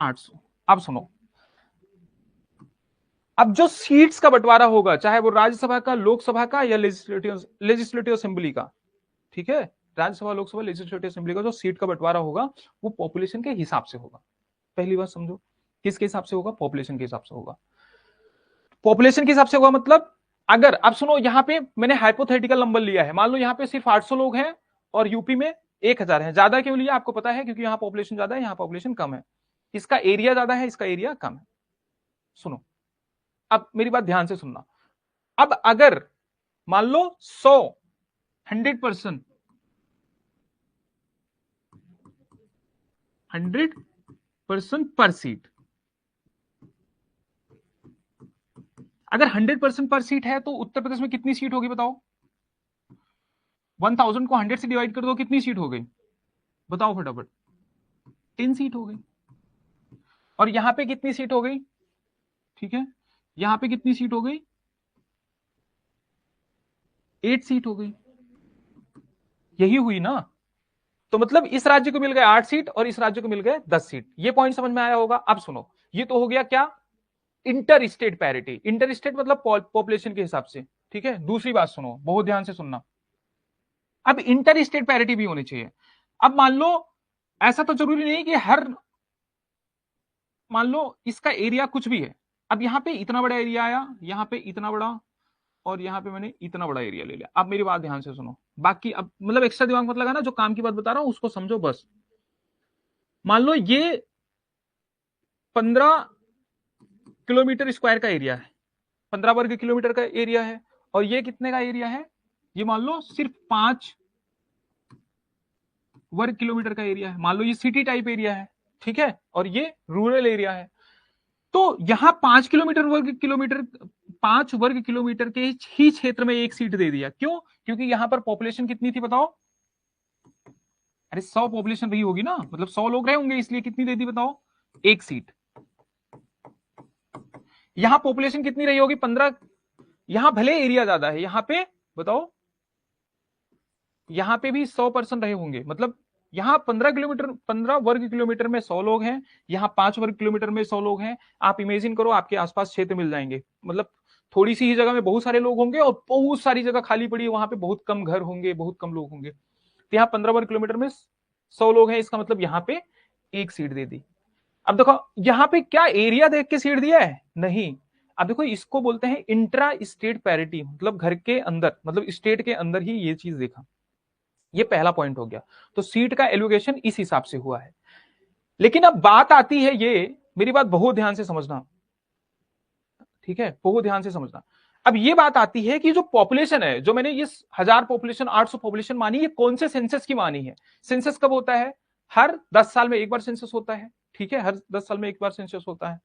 800। अब सुनो, अब जो सीट्स का बंटवारा होगा, चाहे वो राज्यसभा का, लोकसभा का, या लेजिस्लेटिव असेंबली का, ठीक है, राज्यसभा, लोकसभा, लेजिस्लेटिव असेंबली का जो सीट का बंटवारा होगा वो पॉपुलेशन के हिसाब से होगा। पहली बात समझो, किसके हिसाब से होगा, पॉपुलेशन के हिसाब से होगा। पॉपुलेशन के हिसाब से होगा मतलब, अगर अब सुनो, यहां पे मैंने हाइपोथेटिकल नंबर लिया है, मान लो यहां पे सिर्फ 800 लोग हैं और यूपी में 1000 है। ज्यादा क्यों लिया आपको पता है, क्योंकि यहां पॉपुलेशन ज्यादा है, यहां पॉपुलेशन कम है, इसका एरिया ज्यादा है, इसका एरिया कम है। सुनो, अब मेरी बात ध्यान से सुनना। अब अगर मान लो 100% 100% पर सीट, अगर 100% पर सीट है तो उत्तर प्रदेश में कितनी सीट होगी बताओ, 1000 को 100 से डिवाइड कर दो, कितनी सीट हो गई बताओ फटाफट, 10 सीट हो गई। और यहां पे कितनी सीट हो गई, ठीक है, यहां पे कितनी सीट हो गई, 8 सीट हो गई, यही हुई ना। तो मतलब इस राज्य को मिल गए 8 सीट और इस राज्य को मिल गए 10 सीट। ये पॉइंट समझ में आया होगा। अब सुनो, ये तो हो गया क्या, inter state parity. Inter state मतलब पॉपुलेशन के हिसाब से, ठीक है। दूसरी बात सुनो, बहुत ध्यान से सुनना, अब इंटर स्टेट पैरिटी भी होनी चाहिए। अब मान लो, ऐसा तो जरूरी नहीं कि हर, मान लो इसका एरिया कुछ भी है, अब यहां पे इतना बड़ा एरिया आया, यहां पे इतना बड़ा, और यहां पे मैंने इतना बड़ा एरिया ले लिया। अब मेरी बात ध्यान से सुनो, बाकी अब मतलब एक्स्ट्रा दिमाग मत लगाना, जो काम की बात बता रहा हूं उसको समझो बस। मान लो ये 15 किलोमीटर स्क्वायर का एरिया है, 15 वर्ग किलोमीटर का एरिया है, और ये कितने का एरिया है, ये मान लो सिर्फ 5 वर्ग किलोमीटर का एरिया है। मान लो ये सिटी टाइप एरिया है, ठीक है, और ये रूरल एरिया है। तो यहां 5 वर्ग किलोमीटर के ही क्षेत्र में एक सीट दे दिया। क्यों? क्योंकि यहां पर पॉपुलेशन कितनी थी बताओ? अरे 100 पॉपुलेशन रही होगी ना, मतलब 100 लोग रहे होंगे, इसलिए कितनी दे दी बताओ? एक सीट। यहां पॉपुलेशन कितनी रही होगी? 15। यहां भले एरिया ज्यादा है, यहां पे बताओ, यहां पे भी 100 पर्सन रहे होंगे, मतलब यहां 15 किलोमीटर, 15 वर्ग किलोमीटर में 100 लोग हैं, यहां 5 वर्ग किलोमीटर में 100 लोग हैं। आप इमेजिन करो आपके आसपास क्षेत्र मिल जाएंगे, मतलब थोड़ी सी ही जगह में बहुत सारे लोग होंगे और बहुत सारी जगह खाली पड़ी है, वहां पे बहुत कम घर होंगे, बहुत कम लोग होंगे। तो यहाँ 15 वर्ग किलोमीटर में 100 लोग हैं, इसका मतलब यहाँ पे एक सीट दे दी। अब देखो यहाँ पे क्या एरिया देख के सीट दिया है? नहीं। अब देखो इसको बोलते हैं इंट्रा स्टेट पैरिटी, मतलब घर के अंदर, मतलब स्टेट के अंदर ही ये चीज देखा। ये पहला पॉइंट हो गया। तो सीट का एलोकेशन इस हिसाब से हुआ है। लेकिन अब बात आती है, ये मेरी बात बहुत ध्यान से समझना, ठीक है, बहुत ध्यान से समझना। अब ये बात आती है कि जो पॉपुलेशन है, जो मैंने ये 1000 पॉपुलेशन, 800 पॉपुलेशन मानी, ये कौन से सेंसस की मानी है? सेंसस कब होता है? हर 10 साल में एक बार सेंसस होता है, ठीक है, हर 10 साल में एक बार सेंसस होता है।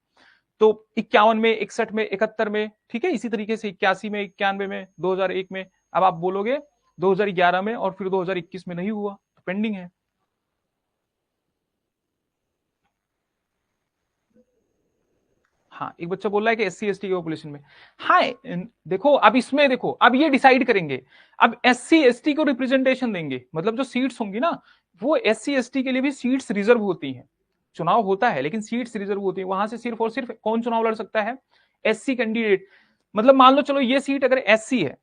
तो 51 में, 61 में, 71 में, ठीक है, इसी तरीके से 81 में, 91 में, 2001 में। अब आप बोलोगे 2011 में और फिर 2021 में नहीं हुआ, तो पेंडिंग है। हाँ, एक बच्चा बोल रहा है कि एससी एसटी के पॉपुलेशन में। हाँ, देखो अब इसमें देखो, अब ये डिसाइड करेंगे। अब एससी एसटी को रिप्रेजेंटेशन देंगे, मतलब जो सीट्स होंगी ना, वो एससी एसटी के लिए भी सीट्स रिजर्व होती हैं। चुनाव होता है लेकिन सीट्स रिजर्व होती है, वहां से सिर्फ और सिर्फ कौन चुनाव लड़ सकता है? SC candidate. मतलब मान लो चलो ये सीट अगर एससी है,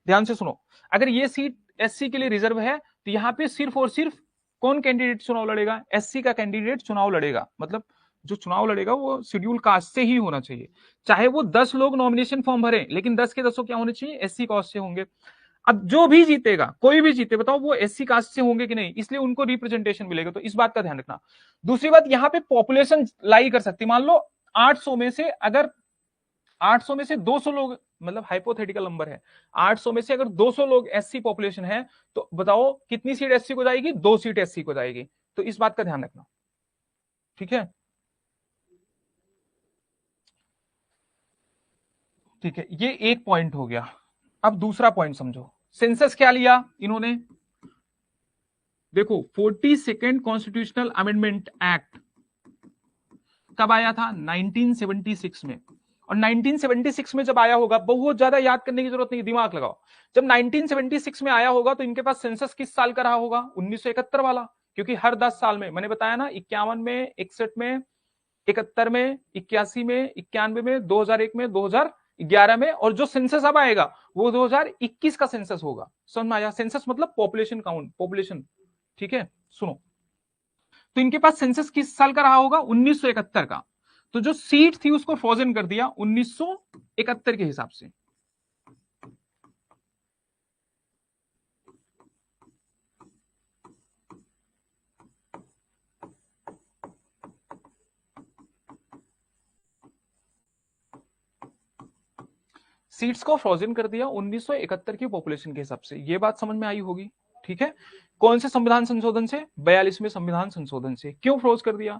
ध्यान से सुनो, अगर ये सीट एससी के लिए रिजर्व है, तो यहाँ पे सिर्फ और सिर्फ कौन कैंडिडेट चुनाव लड़ेगा? एससी का कैंडिडेट चुनाव लड़ेगा। मतलब जो चुनाव लड़ेगा वो शेड्यूल कास्ट से ही होना चाहिए। चाहे वो 10 लोग नॉमिनेशन फॉर्म भरे, लेकिन 10 के 10 क्या होने चाहिए? एससी कास्ट से होंगे। अब जो भी जीतेगा, कोई भी जीते, बताओ वो एससी कास्ट से होंगे कि नहीं, इसलिए उनको रिप्रेजेंटेशन मिलेगा। तो इस बात का ध्यान रखना। दूसरी बात, यहाँ पे पॉपुलेशन लाई कर सकती, मान लो 800 में से अगर 800 में से 200 लोग, मतलब हाइपोथेटिकल नंबर है, 800 में से अगर 200 लोग एससी पॉपुलेशन है, तो बताओ कितनी सीट एससी को जाएगी? 2 सीट एससी को जाएगी। तो इस बात का ध्यान रखना, ठीक है, ठीक है, ये एक पॉइंट हो गया। अब दूसरा पॉइंट समझो। सेंसस क्या लिया इन्होंने? देखो 42nd कॉन्स्टिट्यूशनल अमेंडमेंट एक्ट कब आया था? 1976 में। और 1976 में जब आया होगा, बहुत ज्यादा याद करने की जरूरत नहीं, दिमाग लगाओ। जब 1976 में आया होगा तो इनके पास सेंसस किस साल का रहा होगा? 1971 वाला। क्योंकि हर 10 साल में, मैंने बताया ना, 51 में, 61 में, 71 में, 81 में, 91 में, 2001 में, 2011 में, और जो सेंसस अब आएगा वो 2021 का सेंसस होगा। समझ में आया? सेंसस मतलब पॉपुलेशन काउंट, पॉपुलेशन, ठीक है। सुनो, तो इनके पास सेंसस किस साल का रहा होगा? 1971 का। तो जो सीट थी उसको फ्रोजन कर दिया 1971 के हिसाब से। सीट्स को फ्रोजन कर दिया 1971 की पॉपुलेशन के हिसाब से। ये बात समझ में आई होगी, ठीक है। कौन से संविधान संशोधन से? 42वें संविधान संशोधन से। क्यों फ्रोज कर दिया?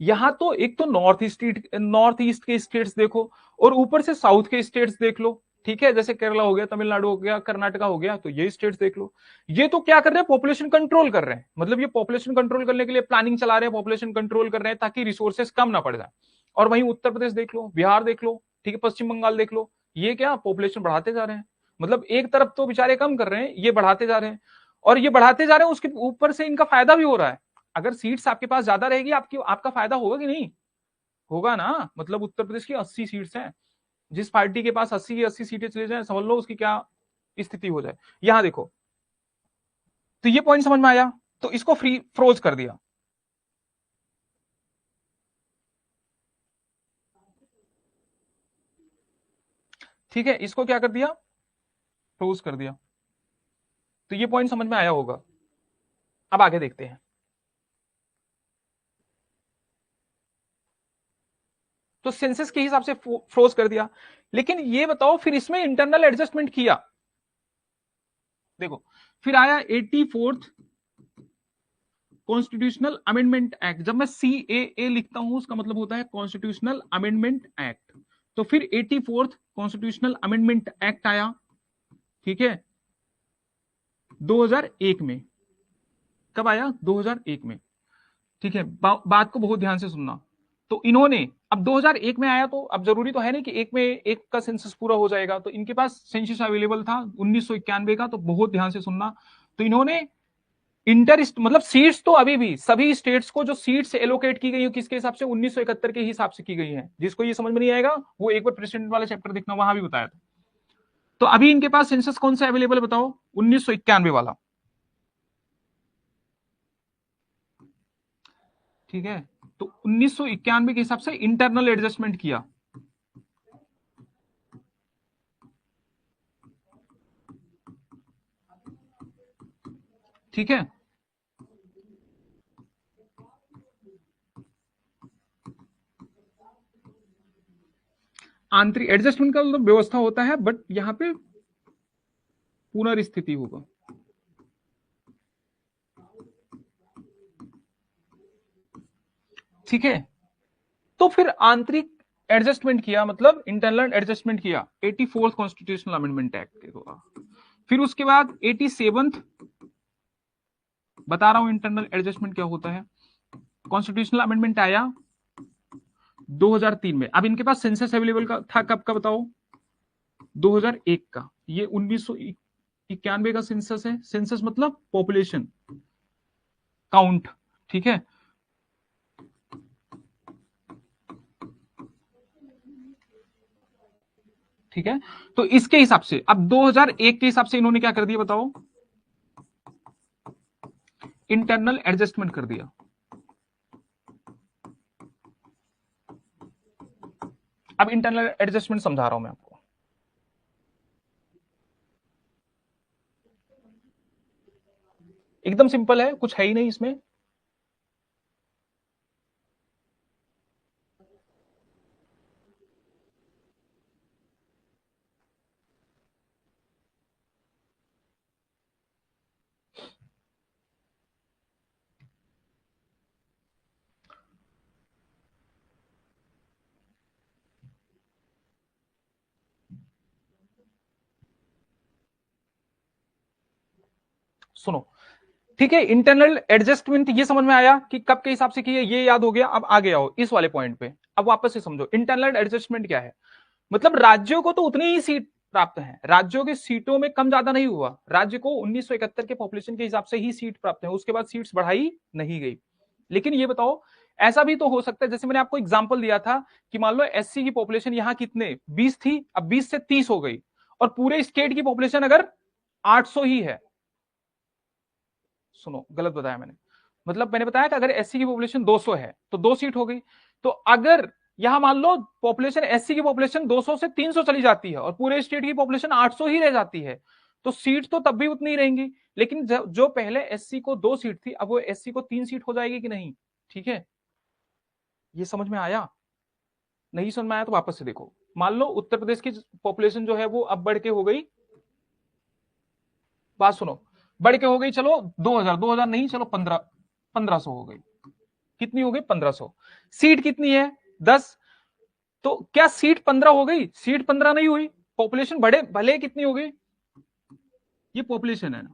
यहां तो एक तो नॉर्थ ईस्ट के स्टेट्स देखो, और ऊपर से साउथ के स्टेट्स देख लो, ठीक है, जैसे केरला हो गया, तमिलनाडु हो गया, कर्नाटका हो गया, तो ये स्टेट्स देख लो। ये तो क्या कर रहे हैं? पॉपुलेशन कंट्रोल कर रहे हैं। मतलब ये पॉपुलेशन कंट्रोल करने के लिए प्लानिंग चला रहे हैं, पॉपुलेशन कंट्रोल कर रहे हैं ताकि रिसोर्सेस कम ना पड़ जाए। और वहीं उत्तर प्रदेश देख लो, बिहार देख लो, ठीक है, पश्चिम बंगाल देख लो, ये क्या पॉपुलेशन बढ़ाते जा रहे हैं। मतलब एक तरफ तो बेचारे कम कर रहे हैं, ये बढ़ाते जा रहे हैं, और ये बढ़ाते जा रहे हैं, उसके ऊपर से इनका फायदा भी हो रहा है। अगर सीट्स आपके पास ज्यादा रहेगी, आपका फायदा होगा कि नहीं? होगा ना। मतलब उत्तर प्रदेश की 80 सीट्स हैं, जिस पार्टी के पास 80 की 80 सीटें चले जाए, समझ लो उसकी क्या स्थिति हो जाए। यहां देखो, तो ये पॉइंट समझ में आया। तो इसको फ्रोज कर दिया, ठीक है, इसको क्या कर दिया? फ्रोज कर दिया। तो ये पॉइंट समझ में आया होगा। अब आगे देखते हैं। तो सेंसस के हिसाब से फ्रोज कर दिया। लेकिन ये बताओ फिर इसमें इंटरनल एडजस्टमेंट किया, देखो फिर आया 84th कॉन्स्टिट्यूशनल अमेंडमेंट एक्ट। जब मैं CAA लिखता हूं उसका मतलब होता है कॉन्स्टिट्यूशनल अमेंडमेंट एक्ट। तो फिर 84th कॉन्स्टिट्यूशनल अमेंडमेंट एक्ट आया, ठीक है, 2001 में। कब आया? 2001 में, ठीक है। बात को बहुत ध्यान से सुनना। तो इन्होंने अब 2001 में आया, तो अब जरूरी तो है नहीं कि एक में एक का सेंसस पूरा हो जाएगा, तो इनके पास सेंसस अवेलेबल था 1991 का, तो बहुत ध्यान से सुनना। तो इन्होंने इंटर मतलब सीट्स तो अभी भी सभी स्टेट्स को जो सीट्स एलोकेट की गई है किसके हिसाब से? 1971 के हिसाब से की गई है। जिसको ये समझ में नहीं आएगा वो एक बार प्रेसिडेंट वाला चैप्टर देखना, वहां भी बताया था। तो अभी इनके पास सेंसस कौन सा अवेलेबल बताओ? 1991 वाला, ठीक है। तो 1991 के हिसाब से इंटरनल एडजस्टमेंट किया, ठीक है। आंतरिक एडजस्टमेंट का मतलब व्यवस्था होता है, बट यहां पे पुनर्स्थिति होगा, ठीक है। तो फिर आंतरिक एडजस्टमेंट किया, मतलब इंटरनल एडजस्टमेंट किया 84th कॉन्स्टिट्यूशनल अमेंडमेंट एक्ट के द्वारा। फिर उसके बाद 87th, बता रहा हूं इंटरनल एडजस्टमेंट क्या होता है। कॉन्स्टिट्यूशनल अमेंडमेंट आया 2003 में। अब इनके पास सेंसस अवेलेबल का था कब का बताओ? 2001 का। ये 1991 का सेंसस है। सेंसस मतलब पॉपुलेशन काउंट, ठीक है। ठीक है, तो इसके हिसाब से अब 2001 के हिसाब से इन्होंने क्या कर दिया बताओ? इंटरनल एडजस्टमेंट कर दिया। अब इंटरनल एडजस्टमेंट समझा रहा हूं मैं आपको। एकदम सिंपल है, कुछ है ही नहीं इसमें। सुनो, ठीक है। इंटरनल एडजस्टमेंट ये समझ में आया कि कब के हिसाब से की है, ये याद हो गया। अब आगे आओ इस वाले पॉइंट पे, अब वापस से समझो इंटरनल एडजस्टमेंट क्या है। मतलब राज्यों को तो उतनी ही सीट प्राप्त है, राज्यों की सीटों में कम ज्यादा नहीं हुआ। राज्य को 1971 के पॉपुलेशन के हिसाब से ही सीट प्राप्त है, उसके बाद सीट्स बढ़ाई नहीं गई। लेकिन ये बताओ, ऐसा भी तो हो सकता है, जैसे मैंने आपको एग्जांपल दिया था कि मान लो एससी की पॉपुलेशन यहां कितने 20 थी, अब 20 से 30 हो गई, और पूरे स्टेट की पॉपुलेशन अगर 800 ही है। सुनो, गलत बताया मैंने। मतलब मैंने बताया कि अगर एससी की पॉपुलेशन 200 है तो 2 सीट हो गई। तो अगर यहां मान लो पॉपुलेशन एससी की पॉपुलेशन 200 से 300 चली जाती है और पूरे स्टेट की पॉपुलेशन 800 ही रह जाती है, तो सीट तो तब भी उतनी ही रहेंगी। लेकिन जो पहले एससी को 2 सीट थी, अब वो एससी को 3 सीट हो जाएगी कि नहीं? ठीक है, ये समझ में आया? नहीं समझ में आया तो वापस से देखो। मान लो उत्तर प्रदेश की पॉपुलेशन जो है वो अब बढ़ के हो गई, बात सुनो, बढ़ के हो गई, चलो 2000 नहीं, चलो 1500 हो गई। कितनी हो गई? 1500। सीट कितनी है? 10। तो क्या सीट 15 हो गई? सीट 15 नहीं हुई, पॉपुलेशन बढ़े भले कितनी हो गई, ये पॉपुलेशन है ना।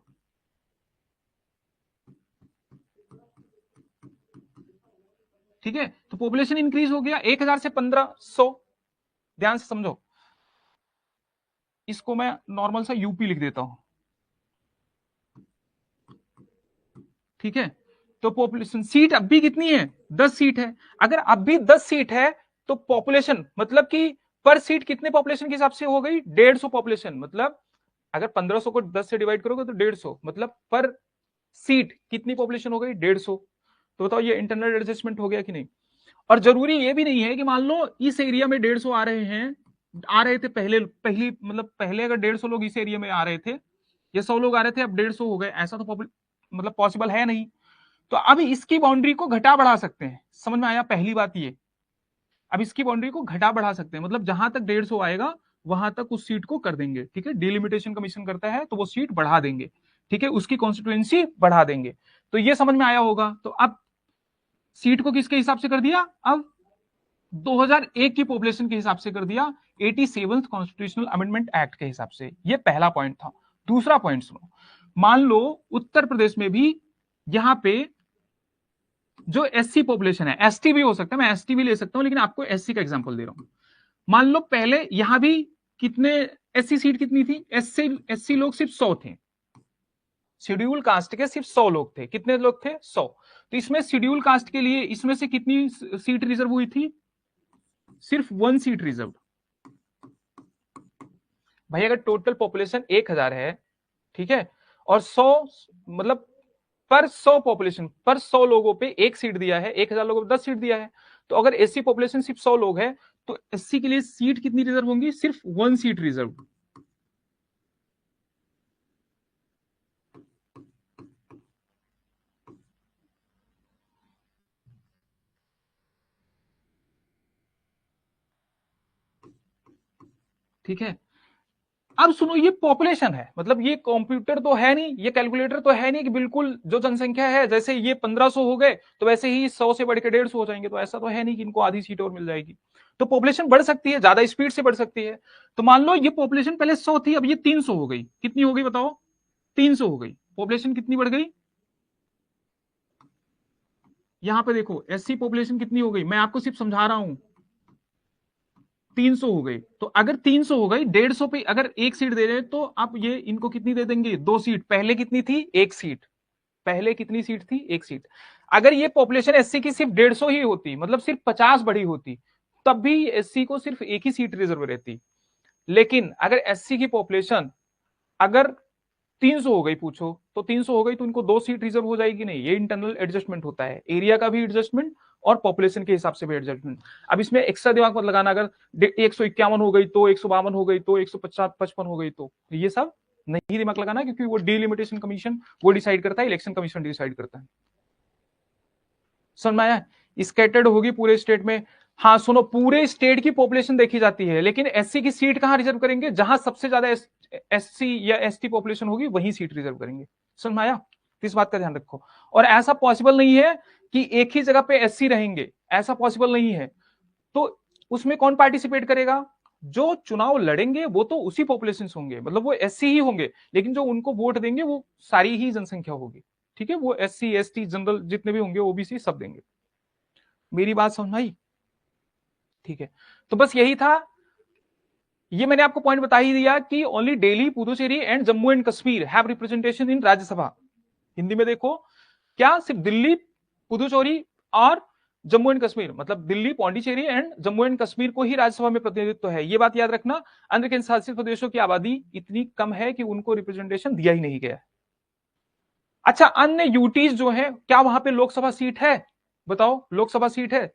ठीक है, तो पॉपुलेशन इंक्रीज हो गया 1000 से 1500। ध्यान से समझो, इसको मैं नॉर्मल सा यूपी लिख देता हूं, ठीक है। तो पॉपुलेशन सीट अब भी कितनी है? 10 सीट है। अगर अब भी 10 सीट है तो पॉपुलेशन मतलब कि पर सीट कितने पॉपुलेशन के हिसाब से हो गई? 150 पॉपुलेशन। मतलब अगर 1500 को 10 से डिवाइड करोगे तो 150, मतलब पर सीट कितनी पॉपुलेशन हो गई? 150। तो बताओ ये इंटरनल एडजस्टमेंट हो गया कि नहीं? और जरूरी ये भी नहीं है कि मान लो इस एरिया में 150 आ रहे हैं, आ रहे थे पहले, पहली मतलब पहले अगर 150 लोग इस एरिया में आ रहे थे, ये 100 लोग आ रहे थे, अब 150 हो गए, ऐसा तो मतलब पॉसिबल है नहीं। तो अब इसकी बाउंड्री को घटा बढ़ा सकते हैं। समझ में आया? पहली बात ये। अब इसकी बाउंड्री को घटा बढ़ा सकते हैं, मतलब जहां तक 150 आएगा वहां तक उस सीट को कर देंगे, ठीक है। डिलिमिटेशन कमीशन करता है तो वो सीट बढ़ा देंगे, ठीक है, उसकी कॉन्स्टिट्यूएंसी बढ़ा देंगे। तो ये समझ में आया होगा। तो अब सीट को किसके हिसाब से कर दिया, अब 2001 की पॉपुलेशन के हिसाब से कर दिया, 87th कॉन्स्टिट्यूशनल अमेंडमेंट एक्ट के हिसाब से। ये पहला पॉइंट था। दूसरा पॉइंट सुनो, मान लो उत्तर प्रदेश में भी यहां पे जो एससी पॉपुलेशन है, एसटी भी हो सकता है, मैं एसटी भी ले सकता हूं, लेकिन आपको एससी का एग्जांपल दे रहा हूं। मान लो पहले यहां भी कितने एससी सीट कितनी थी, एससी लोग सिर्फ 100 थे, शेड्यूल कास्ट के सिर्फ 100 लोग थे। कितने लोग थे, 100। तो इसमें शेड्यूल कास्ट के लिए इसमें से कितनी सीट रिजर्व हुई थी, सिर्फ 1 सीट रिजर्व। भाई अगर टोटल पॉपुलेशन 1000 है, ठीक है, और 100 मतलब पर 100 पॉपुलेशन पर 100 लोगों पे 1 सीट दिया है, 1000 लोगों पे 10 सीट दिया है, तो अगर एससी पॉपुलेशन सिर्फ 100 लोग है तो एससी के लिए सीट कितनी रिजर्व होंगी, सिर्फ 1 सीट रिजर्व। ठीक है। अब सुनो, ये पॉपुलेशन है, मतलब ये कंप्यूटर तो है नहीं, ये कैलकुलेटर तो है नहीं कि बिल्कुल जो जनसंख्या है जैसे ये 1500 हो गए तो वैसे ही 100 से बढ़ के 150 हो जाएंगे, तो ऐसा तो है नहीं कि इनको आधी सीट और मिल जाएगी। तो पॉपुलेशन बढ़ सकती है, ज्यादा स्पीड से बढ़ सकती है। तो मान लो ये पॉपुलेशन पहले 100 थी, अब ये 300 हो गई। कितनी हो गई बताओ, 300 हो गई। पॉपुलेशन कितनी बढ़ गई, यहां पे देखो एससी पॉपुलेशन कितनी हो गई, मैं आपको सिर्फ समझा रहा हूं। 300 हो गई। तो अगर 300 हो गई, 150 पे अगर 1 सीट दे रहे हैं तो आप ये इनको कितनी दे देंगे, 2 सीट। पहले कितनी थी, 1 सीट। पहले कितनी सीट थी, 1 सीट। अगर ये पॉपुलेशन एससी की सिर्फ 150 ही होती, मतलब सिर्फ 50 बढ़ी होती, तब भी एससी को सिर्फ 1 ही सीट रिजर्व रहती। लेकिन अगर एससी की पॉपुलेशन अगर 300 हो गई, पूछो तो 300 हो गई तो इनको 2 सीट रिजर्व हो जाएगी नहीं। ये इंटरनल एडजस्टमेंट होता है, एरिया का भी एडजस्टमेंट और पॉपुलेशन के हिसाब से भी एडजस्टमेंट। अब इसमें एक्स्ट्रा दिमाग मत लगाना, अगर 151 हो गई तो 152 हो गई तो 155 हो गई, तो ये सब नहीं दिमाग लगाना, क्योंकि वो डिलिमिटेशन कमीशन वो डिसाइड करता है, इलेक्शन कमीशन डिसाइड करता है। समझ में आया। स्कैटर्ड होगी पूरे स्टेट में। हाँ सुनो, पूरे स्टेट की पॉपुलेशन देखी जाती है, लेकिन एससी की सीट कहां रिजर्व करेंगे, जहां सबसे ज्यादा एससी या एसटी पॉपुलेशन होगी वहीं सीट रिजर्व करेंगे। समझ में आया। इस बात का ध्यान रखो। और ऐसा पॉसिबल नहीं है कि एक ही जगह पे एससी रहेंगे, ऐसा पॉसिबल नहीं है। तो उसमें कौन पार्टिसिपेट करेगा, जो चुनाव लड़ेंगे वो तो उसी पॉपुलेशन से होंगे, मतलब वो एससी ही होंगे, लेकिन जो उनको वोट देंगे वो सारी ही जनसंख्या होगी। ठीक है, वो एससी एसटी जनरल जितने भी होंगे, ओबीसी सब देंगे। मेरी बात समझ में आई। ठीक है, तो बस यही था। ये मैंने आपको पॉइंट बता ही दिया कि only Delhi, Puducherry and Jammu and Kashmir have representation in Rajya Sabha. Hindi में देखो, क्या सिर्फ दिल्ली, पुदुचेरी और जम्मू एंड कश्मीर, मतलब दिल्ली, पौंडीचेरी एंड जम्मू एंड कश्मीर को ही राज्यसभा में प्रतिनिधित्व है। ये बात याद रखना। अन्य केंद्र शासित प्रदेशों की आबादी इतनी कम है कि उनको रिप्रेजेंटेशन दिया ही नहीं गया है। अच्छा, अन्य यूटीज जो है, क्या वहां पे लोकसभा सीट है, बताओ, लोकसभा सीट है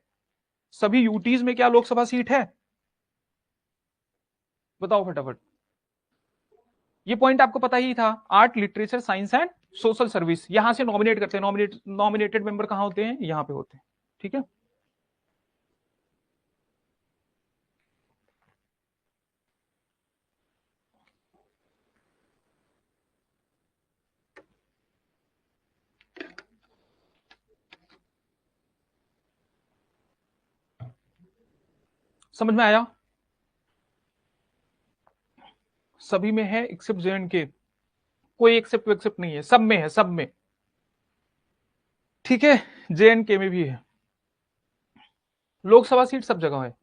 सभी यूटीज में, क्या लोकसभा सीट है, बताओ फटाफट। ये पॉइंट आपको पता ही था। Art, literature, science and social service, यहां से नॉमिनेट करते हैं। नॉमिनेटेड मेंबर कहां होते हैं, यहां पे होते हैं। ठीक है, समझ में आया। सभी में है एक्सेप्ट जे, कोई एक्सेप्ट एक्सेप्ट नहीं है, सब में है, सब में। ठीक है, जे में भी है। लोकसभा सीट सब जगह है,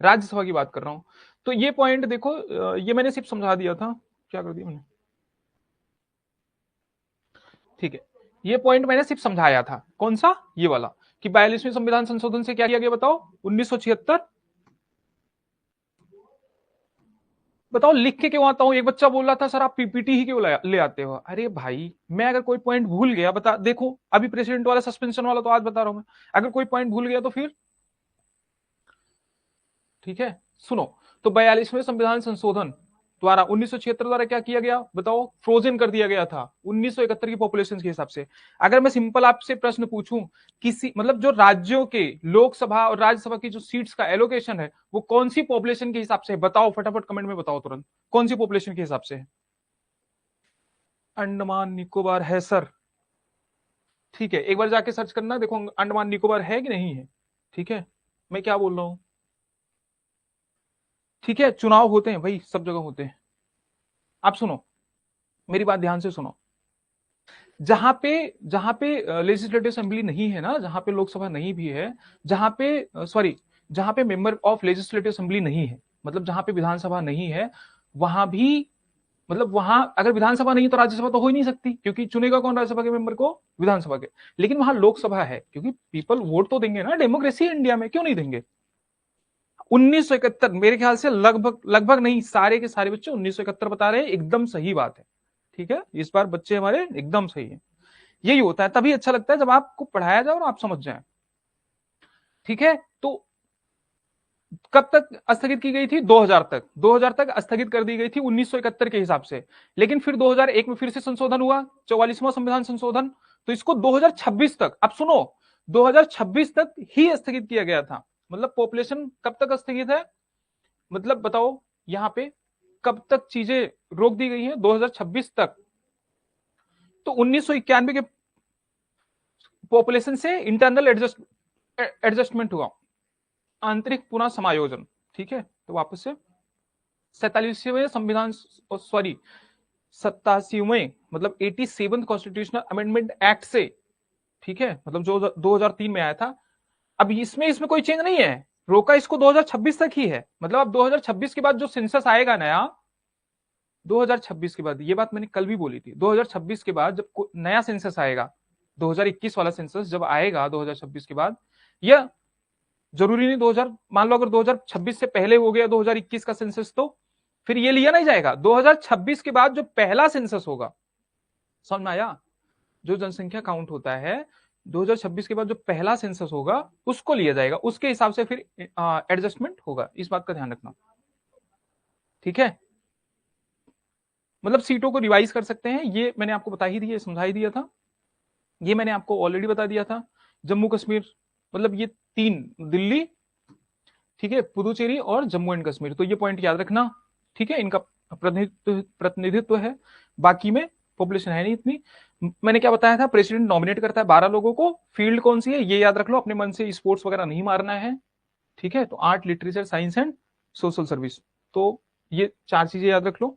राज्यसभा की बात कर रहा हूं। तो ये पॉइंट देखो, ये मैंने सिर्फ समझा दिया था, क्या कर दिया मैंने। ठीक है, ये पॉइंट मैंने सिर्फ समझाया था, कौन सा, ये वाला, कि 42वें संविधान संशोधन से क्या किया गया, बताओ 1976। बताओ लिख के क्यों आता हूं। एक बच्चा बोल रहा था सर आप पीपीटी ही क्यों ले आते हो। अरे भाई, मैं अगर कोई पॉइंट भूल गया, बता, देखो अभी प्रेसिडेंट वाला, सस्पेंशन वाला तो आज बता रहा हूं मैं, अगर कोई पॉइंट भूल गया तो फिर। ठीक है, सुनो, तो 42वें संविधान संशोधन, द्वारा 1976 द्वारा क्या किया गया बताओ, फ्रोजन कर दिया गया था 1971 की पॉपुलेशन के हिसाब से। अगर मैं सिंपल आपसे प्रश्न पूछूं, किसी मतलब जो राज्यों के लोकसभा और राज्यसभा की जो सीट्स का एलोकेशन है वो कौन सी पॉपुलेशन के हिसाब से है, बताओ फटाफट कमेंट में बताओ तुरंत, कौन सी पॉपुलेशन के हिसाब से है? अंडमान निकोबार है सर, ठीक है, एक बार जाके सर्च करना, देखो अंडमान निकोबार है कि नहीं है। ठीक है, मैं क्या बोल रहा हूं, ठीक है, चुनाव होते हैं भाई, सब जगह होते हैं। आप सुनो, मेरी बात ध्यान से सुनो, जहां पे लेजिस्लेटिव असेंबली नहीं है ना, जहां पे लोकसभा नहीं भी है, जहां पे सॉरी जहां पे मेंबर ऑफ लेजिस्लेटिव असेंबली नहीं है, मतलब जहां पे विधानसभा नहीं है, वहां भी मतलब वहां अगर विधानसभा नहीं तो राज्यसभा तो हो ही नहीं सकती, क्योंकि चुनेगा कौन राज्यसभा के मेंबर को, विधानसभा के। लेकिन वहां लोकसभा है, क्योंकि पीपल वोट तो देंगे ना, डेमोक्रेसी है इंडिया में, क्यों नहीं देंगे। 1971 मेरे ख्याल से लगभग लगभग नहीं, सारे के सारे बच्चे 1971 बता रहे हैं, एकदम सही बात है। ठीक है, इस बार बच्चे हमारे एकदम सही है। यही होता है, तभी अच्छा लगता है जब आपको पढ़ाया जाए और आप समझ जाए। ठीक है, तो कब तक स्थगित की गई थी, 2000 तक, 2000 तक स्थगित कर दी गई थी 1971 के हिसाब से। लेकिन फिर 2001 में फिर से संशोधन हुआ, 44वां संविधान संशोधन, तो इसको 2026 तक, अब सुनो, 2026 तक ही स्थगित किया गया था। मतलब पॉपुलेशन कब तक स्थगित है, मतलब बताओ यहां पे कब तक चीजें रोक दी गई हैं, 2026 तक। तो 1991 के पॉपुलेशन से इंटरनल एडजस्टमेंट हुआ, आंतरिक पुनः समायोजन। ठीक है, तो वापस से 47वें संविधान, सॉरी 87वें मतलब 87th कॉन्स्टिट्यूशनल अमेंडमेंट एक्ट से, ठीक है, मतलब जो 2003 में आया था। अब इसमें कोई चेंज नहीं है, रोका इसको 2026 तक ही है। मतलब अब 2026 के बाद जो सेंसस आएगा नया, 2026 के बाद, ये बात मैंने कल भी बोली थी, 2026 के बाद जब नया सेंसस आएगा, 2021 वाला सेंसस जब आएगा 2026 के बाद, या जरूरी नहीं 2000, मान लो अगर 2026 से पहले हो गया 2021 का सेंसस, तो फिर ये लिया नहीं जाएगा। 2026 के बाद जो पहला सेंसस होगा, समझ में आया, जो जनसंख्या काउंट होता है 2026 के बाद जो पहला सेंसस होगा उसको लिया जाएगा, उसके हिसाब से फिर एडजस्टमेंट होगा, इस बात का ध्यान रखना। ठीक है, मतलब सीटों को रिवाइज कर सकते हैं, ये मैंने आपको बता ही दिया, समझा ही दिया था, ये मैंने आपको ऑलरेडी बता दिया था। जम्मू कश्मीर, मतलब ये तीन, दिल्ली, ठीक है, पुदुचेरी और जम्मू एंड कश्मीर, तो ये पॉइंट याद रखना। ठीक है, इनका प्रतिनिधित्व है, बाकी में पॉपुलेशन है नहीं इतनी। मैंने क्या बताया था, प्रेसिडेंट नॉमिनेट करता है 12 लोगों को, फील्ड कौन सी है ये याद रख लो, अपने मन से स्पोर्ट्स वगैरह नहीं मारना है। ठीक है, तो art, literature, science and social service, तो ये 4 चीजें याद रख लो।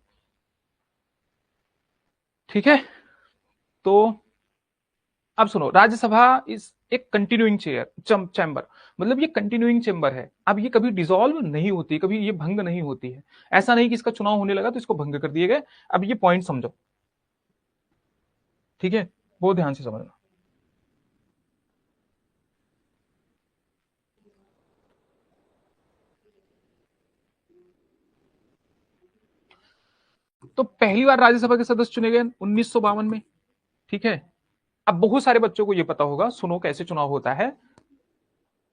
ठीक है, तो अब सुनो, राज्यसभा इस एक कंटिन्यूइंग चैम्बर, मतलब ये कंटिन्यूइंग चैम्बर है, अब ये कभी डिसॉल्व नहीं होती, कभी ये भंग नहीं होती है। ऐसा नहीं कि इसका चुनाव होने लगा तो इसको भंग कर दिए गए। अब ये पॉइंट समझो, ठीक है, बहुत ध्यान से समझना। तो पहली बार राज्यसभा के सदस्य चुने गए 1952 में। ठीक है, अब बहुत सारे बच्चों को यह पता होगा, सुनो कैसे चुनाव होता है।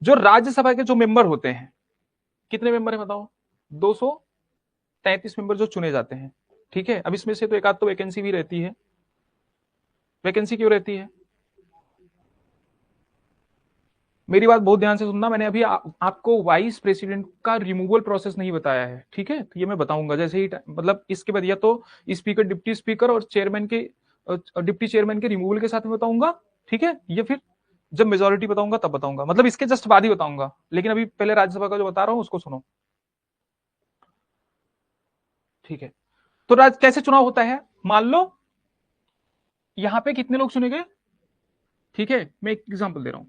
जो राज्यसभा के जो मेंबर होते हैं, कितने मेंबर है बताओ, 233 मेंबर जो चुने जाते हैं। ठीक है, अब इसमें से तो एक आध तो वैकेंसी भी रहती है। वैकेंसी क्यों रहती है, मेरी बात बहुत ध्यान से सुनना, मैंने अभी आपको वाइस प्रेसिडेंट का रिमूवल प्रोसेस नहीं बताया है। ठीक है, तो ये मैं बताऊंगा जैसे ही, मतलब इसके बाद या तो स्पीकर, डिप्टी स्पीकर और चेयरमैन के, डिप्टी चेयरमैन के रिमूवल के साथ में बताऊंगा। ठीक है, ये फिर जब मेजोरिटी बताऊंगा तब बताऊंगा, मतलब इसके जस्ट बाद ही बताऊंगा, लेकिन अभी पहले राज्यसभा का जो बता रहा हूं उसको सुनो। ठीक है, तो कैसे चुनाव होता है, मान लो यहां पे कितने लोग चुने गए। ठीक है, मैं एक एग्जांपल दे रहा हूं,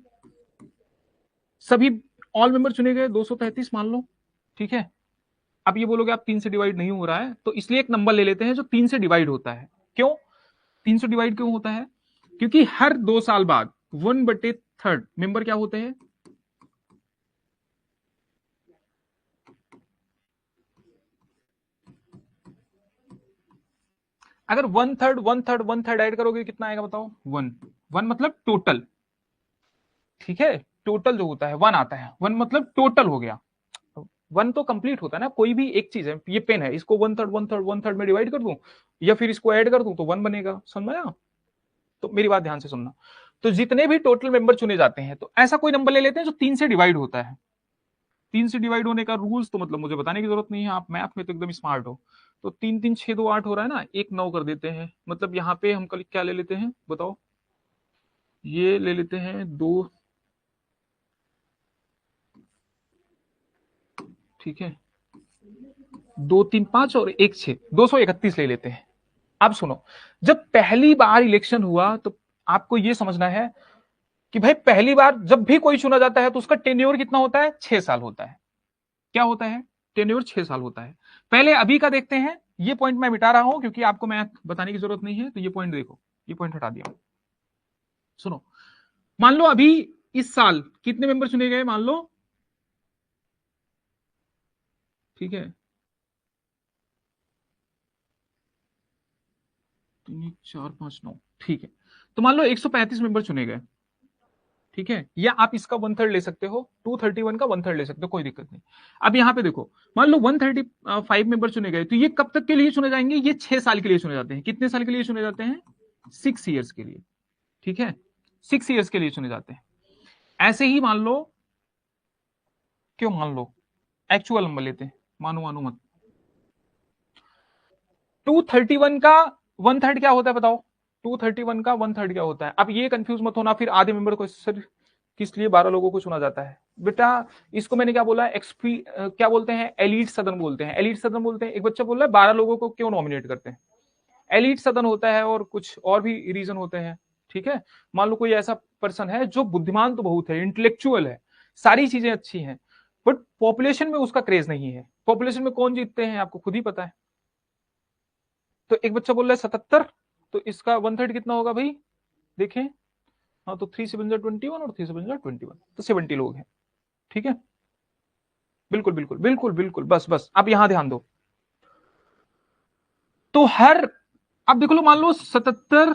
सभी ऑल मेंबर चुने गए 233 मान लो। ठीक है, अब ये बोलोगे आप 3 से डिवाइड नहीं हो रहा है, तो इसलिए एक नंबर ले लेते हैं जो 3 से डिवाइड होता है। क्यों 3 से डिवाइड क्यों होता है, क्योंकि हर 2 साल बाद 1/3 मेंबर क्या होते हैं, अगर 1/3 1/3 1/3 ऐड करोगे कितना आएगा बताओ, 1 1 मतलब टोटल। ठीक है, टोटल जो होता है 1 आता है, 1 मतलब टोटल हो गया, वन तो कंप्लीट होता है ना, कोई भी एक चीज है, ये पेन है, इसको one third one third one third में डिवाइड कर दूं या फिर इसको ऐड कर दूं तो वन बनेगा, समझ में आया? तो मेरी बात ध्यान से सुनना। तो जितने भी टोटल मेंबर चुने जाते हैं तो ऐसा कोई नंबर ले लेते हैं जो 3 से डिवाइड होता है। 3 से डिवाइड होने का रूल्स तो मतलब मुझे बताने की जरूरत नहीं है, आप मैथ में तो एकदम स्मार्ट हो। तो 3 3 6 2 8 हो रहा है ना, एक 9 कर देते हैं, मतलब यहाँ पे हम कल क्या ले लेते हैं बताओ, ये ले लेते हैं 2, ठीक है, 2 3 5 और 1 6, 231 ले लेते हैं। अब सुनो, जब पहली बार इलेक्शन हुआ तो आपको यह समझना है कि भाई पहली बार जब भी कोई चुना जाता है तो उसका टेन्योर कितना होता है, 6 साल होता है। क्या होता है, टेन्योर 6 साल होता है। पहले अभी का देखते हैं, ये पॉइंट मैं मिटा रहा हूं क्योंकि आपको मैं बताने की जरूरत नहीं है, तो ये पॉइंट देखो, ये पॉइंट हटा दिया। सुनो, मान लो अभी इस साल कितने मेंबर चुने गए, मान लो, ठीक है, 3 4 5 9, ठीक है, तो मान लो 135 मेंबर चुने गए, ठीक है, या आप इसका वन थर्ड ले सकते हो, 231 का वन थर्ड ले सकते हो, कोई दिक्कत नहीं। अब यहां पे देखो, मान लो 135 मेंबर चुने गए, तो ये कब तक के लिए चुने जाएंगे, ये 6 साल के लिए चुने जाते हैं। कितने साल के लिए चुने जाते हैं, 6 ईयर्स के लिए, ठीक है, 6 ईयर्स के लिए चुने जाते हैं। ऐसे ही मान लो, क्यों मान लो, एक्चुअल नंबर लेते हैं, मानो मानो मत। 231 का वन थर्ड क्या होता है बताओ, 231 का वन थर्ड क्या होता है? अब ये कंफ्यूज मत होना फिर आधे मेंबर को, सर किस लिए 12 लोगों को चुना जाता है बेटा, इसको मैंने क्या बोला, एक्सपी क्या बोलते हैं, एलीट सदन बोलते हैं, एलीट सदन बोलते हैं। एक बच्चा बोल रहा है 12 लोगों को क्यों नॉमिनेट करते हैं, एलीट सदन होता है और कुछ और भी रीजन होते हैं, ठीक है। मान लो कोई ऐसा पर्सन है जो बुद्धिमान तो बहुत है, इंटेलेक्चुअल है, सारी चीजें अच्छी हैं, बट पॉपुलेशन में उसका क्रेज नहीं है। पॉपुलेशन में कौन जीतते हैं आपको खुद ही पता है। तो एक बच्चा बोल रहा है 77, तो इसका वन थर्ड कितना होगा भाई, देखें, हाँ, तो 3 से बन जाए 21 और 3 से बन जाए 21, तो 70 लोग हैं, ठीक है, बिल्कुल बिल्कुल बिल्कुल बिल्कुल, बस बस अब यहां ध्यान दो। तो हर, अब देख लो, मान लो 77,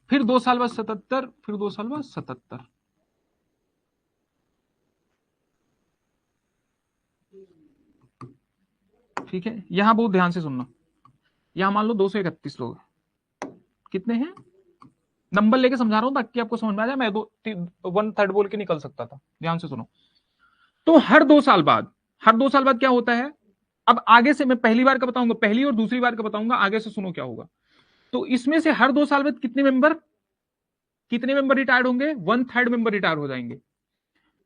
फिर 2 साल बाद 77, फिर 2 साल बाद 77, ठीक है। यहां बहुत ध्यान से सुनना, यहां मान लो 231 लोग, कितने हैं, नंबर लेके समझा रहा हूं ताकि आपको समझ में आ जाए, मैं वन थर्ड बोल के निकल सकता था। ध्यान से सुनो, तो हर 2 साल बाद, हर 2 साल बाद क्या होता है, अब आगे से मैं पहली बार का बताऊंगा, पहली और दूसरी बार का बताऊंगा, आगे से सुनो क्या होगा। तो इसमें से हर 2 साल बाद कितने मेंबर रिटायर्ड होंगे, वन थर्ड मेंबर रिटायर हो जाएंगे।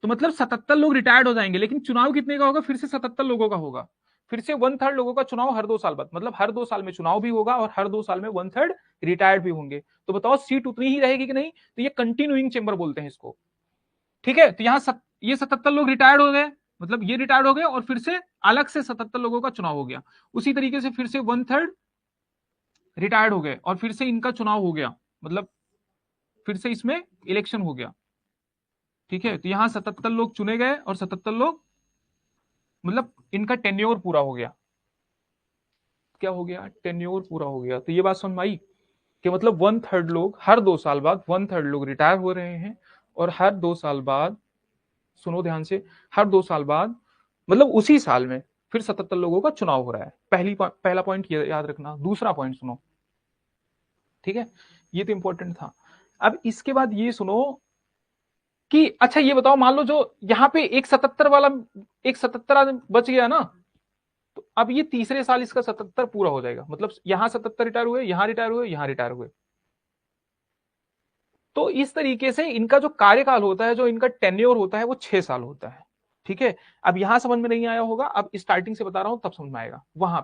तो मतलब 77 लोग रिटायर्ड हो जाएंगे, लेकिन चुनाव कितने का होगा, फिर से 77 लोगों का होगा, फिर से वन थर्ड लोगों का चुनाव हर 2 साल बाद, मतलब हर 2 साल में चुनाव भी होगा और हर 2 साल में वन थर्ड रिटायर्ड भी होंगे। तो बताओ सीट उतनी ही रहेगी कि नहीं, तो ये कंटिन्यूइंग चेंबर बोलते हैं इसको, ठीक है। तो यहाँ ये 77 लोग रिटायर्ड हो गए, मतलब ये रिटायर्ड हो गए और फिर से अलग से 77 लोगों का चुनाव हो गया। उसी तरीके से फिर से वन थर्ड रिटायर्ड हो गए और फिर से इनका चुनाव हो गया, मतलब फिर से इसमें इलेक्शन हो गया, ठीक है। तो यहां 77 लोग चुने गए और 77 लोग, मतलब इनका टेन्योर पूरा हो गया। क्या हो गया, टेन्योर पूरा हो गया। तो ये बात समझ में आई कि मतलब वन थर्ड लोग, हर 2 साल बाद वन थर्ड लोग रिटायर हो रहे हैं और हर 2 साल बाद, सुनो ध्यान से, हर 2 साल बाद मतलब उसी साल में फिर 77 लोगों का चुनाव हो रहा है। पहला पॉइंट याद रखना। दूसरा पॉइंट सुनो, ठीक है, ये तो इंपॉर्टेंट था। अब इसके बाद ये सुनो कि अच्छा ये बताओ, मान लो जो यहाँ पे एक 77 वाला, एक 77 बच गया ना, तो अब ये तीसरे साल इसका 77 पूरा हो जाएगा, मतलब यहां 77 रिटायर हुए, यहां रिटायर हुए, यहां रिटायर हुए। तो इस तरीके से इनका जो कार्यकाल होता है, जो इनका टेन्योर होता है, वो 6 साल होता है, ठीक है। अब यहां समझ में नहीं आया होगा, अब स्टार्टिंग से बता रहा हूं तब समझ में आएगा। वहां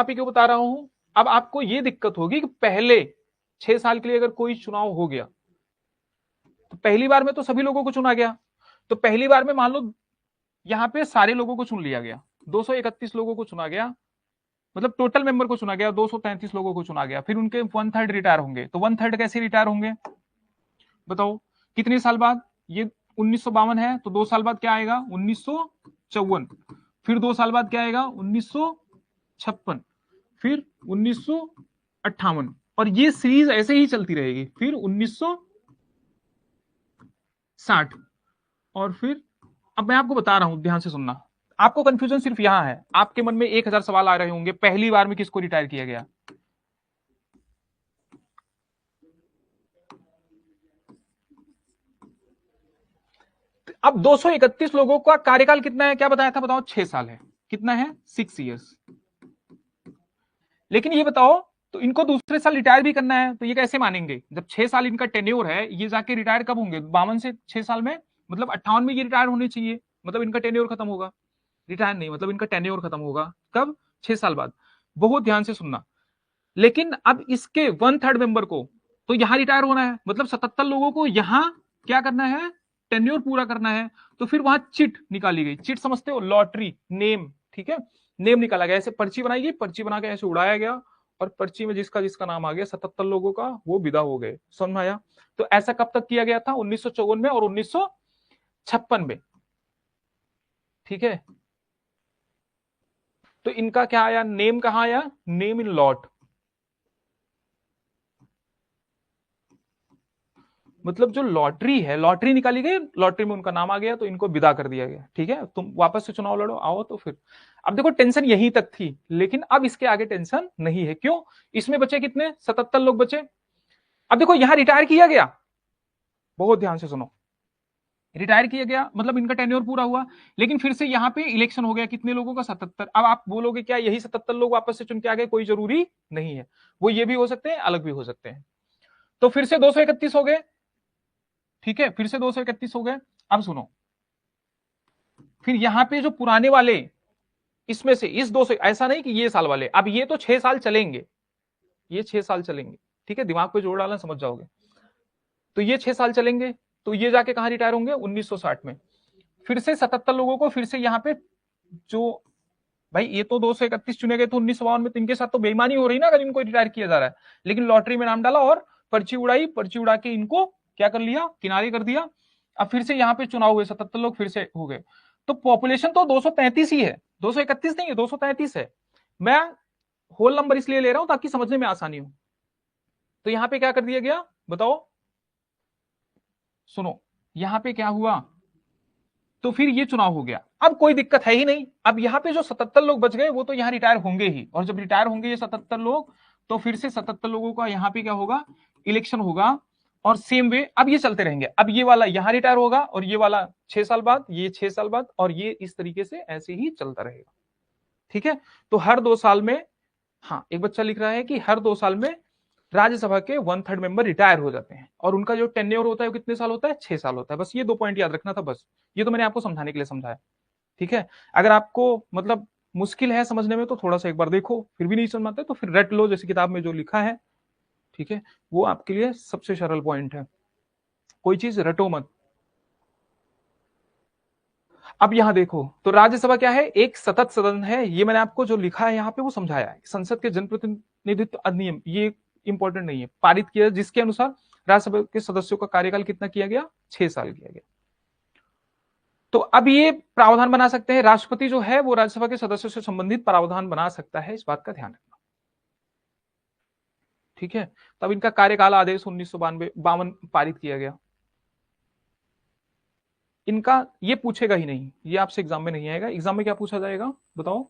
पे क्यों बता रहा हूं, अब आपको यह दिक्कत होगी कि पहले 6 साल के लिए अगर कोई चुनाव हो गया, तो पहली बार में तो सभी लोगों को चुना गया, तो पहली बार में मान लो यहां पे सारे लोगों को चुन लिया गया, 231 लोगों को चुना गया, मतलब टोटल मेंबर को चुना गया, 233 लोगों को चुना गया, फिर उनके वन थर्ड रिटायर होंगे। तो वन थर्ड कैसे रिटायर होंगे बताओ, कितने साल बाद, ये 1952 है, तो 2 साल बाद क्या आएगा, 1954, फिर 2 साल बाद क्या आएगा, 1956, फिर 1958, और ये सीरीज ऐसे ही चलती रहेगी। फिर 1900, 60। और फिर अब मैं आपको बता रहा हूं, ध्यान से सुनना। आपको कंफ्यूजन सिर्फ यहां है, आपके मन में 1000 सवाल आ रहे होंगे, पहली बार में किसको रिटायर किया गया। अब 231 लोगों का कार्यकाल कितना है, क्या बताया था, बताओ 6 साल है। कितना है, 6 ईयर्स। लेकिन ये बताओ, तो इनको दूसरे साल रिटायर भी करना है, तो ये कैसे मानेंगे, जब 6 साल इनका टेन्योर है, ये जाके रिटायर कब होंगे, 52 से 6 साल में, मतलब 58 में ये रिटायर होने चाहिए, मतलब इनका टेन्योर खत्म होगा। रिटायर नहीं, मतलब इनका टेन्योर खत्म होगा कब, 6 साल बाद। बहुत ध्यान से सुनना। लेकिन अब इसके 1/3 मेंबर को तो यहां रिटायर होना है, मतलब 77 लोगों को यहां क्या करना है, टेन्योर पूरा करना है। तो फिर वहां चिट निकाली गई, चिट समझते हो, लॉटरी नेम, ठीक है, नेम निकाला गया, ऐसे पर्ची बनाई गई, पर्ची बना के ऐसे उड़ाया गया, और पर्ची में जिसका जिसका नाम आ गया 77 लोगों का, वो विदा हो गए। समझ में आया। तो ऐसा कब तक किया गया था, 1954 में और 1956 में। ठीक है, तो इनका क्या आया, नेम कहां आया, नेम इन लॉट, मतलब जो लॉटरी है, लॉटरी निकाली गई, लॉटरी में उनका नाम आ गया, तो इनको विदा कर दिया गया। ठीक है, तुम वापस से चुनाव लड़ो, आओ। तो फिर अब देखो, टेंशन यहीं तक थी, लेकिन अब इसके आगे टेंशन नहीं है। क्यों, इसमें बचे कितने, 77 लोग बचे। अब देखो, यहां रिटायर किया गया, बहुत ध्यान से सुनो, रिटायर किया गया, मतलब इनका टेन्योर पूरा हुआ। लेकिन फिर से यहां पे इलेक्शन हो गया, कितने लोगों का, 77। अब आप बोलोगे क्या यही 77 लोग वापस से चुन के आ गए, कोई जरूरी नहीं है, वो ये भी हो सकते हैं, अलग भी हो सकते हैं। तो फिर से 231 हो गए। ठीक है, फिर से 231 हो गए। अब सुनो, फिर यहां पे जो पुराने वाले, इसमें से इस 200, ऐसा नहीं कि ये साल वाले, अब ये तो 6 साल चलेंगे, ये 6 साल चलेंगे। ठीक है, दिमाग पे जोर डालना, समझ जाओगे। तो ये 6 साल चलेंगे, तो ये जाके कहां रिटायर होंगे, 1960 में। फिर से 77 लोगों को फिर से यहाँ पे, जो भाई ये तो 231 चुने गए थे 1952 में, तो इनके साथ तो बेईमानी हो रही ना, अगर इनको रिटायर किया जा रहा है। लेकिन लॉटरी में नाम डाला और पर्ची उड़ाई, पर्ची उड़ा के इनको क्या कर लिया, किनारे कर दिया। अब फिर से यहाँ पे चुनाव हुए, 77 लोग फिर से हो गए। तो पॉपुलेशन तो 233 ही है, 231 नहीं है, 233 है। मैं होल नंबर इसलिए ले रहा हूं ताकि समझने में आसानी हो। तो यहाँ पे क्या कर दिया गया, बताओ, सुनो, यहाँ पे क्या हुआ, तो फिर ये चुनाव हो गया। अब कोई दिक्कत है ही नहीं, अब यहाँ पे जो 77 लोग बच गए वो तो यहाँ रिटायर होंगे ही, और जब रिटायर होंगे ये 77 लोग, तो फिर से 77 लोगों का यहाँ पे क्या होगा, इलेक्शन होगा। और सेम वे अब ये चलते रहेंगे, अब ये वाला यहाँ रिटायर होगा, और ये वाला 6 साल बाद, ये 6 साल बाद, और ये इस तरीके से ऐसे ही चलता रहेगा। ठीक है, तो हर 2 साल में, हाँ एक बच्चा लिख रहा है कि हर 2 साल में राज्यसभा के 1/3 मेंबर रिटायर हो जाते हैं, और उनका जो टेन्योर होता है वो कितने साल होता है, 6 साल होता है। बस ये 2 पॉइंट याद रखना था, बस ये तो मैंने आपको समझाने के लिए समझाया। ठीक है, अगर आपको मतलब मुश्किल है समझने में, तो थोड़ा सा एक बार देखो, फिर भी नहीं समझ आते तो फिर रट लो, जैसे किताब में जो लिखा है। ठीक है, वो आपके लिए सबसे सरल पॉइंट है, कोई चीज रटो मत। अब यहां देखो, तो राज्यसभा क्या है, एक सतत सदन है, ये मैंने आपको जो लिखा है यहाँ पे वो समझाया है। संसद के जनप्रतिनिधित्व अधिनियम, ये इंपॉर्टेंट नहीं है, पारित किया, जिसके अनुसार राज्यसभा के सदस्यों का कार्यकाल कितना किया गया, 6 साल किया गया। तो अब ये प्रावधान बना सकते हैं, राष्ट्रपति जो है वो राज्यसभा के सदस्यों से संबंधित प्रावधान बना सकता है, इस बात का ध्यान रखना। ठीक है, तब इनका कार्यकाल आदेश 1952 पारित किया गया। इनका ये पूछेगा ही नहीं, ये आपसे एग्जाम में नहीं आएगा। एग्जाम में क्या पूछा जाएगा, बताओ,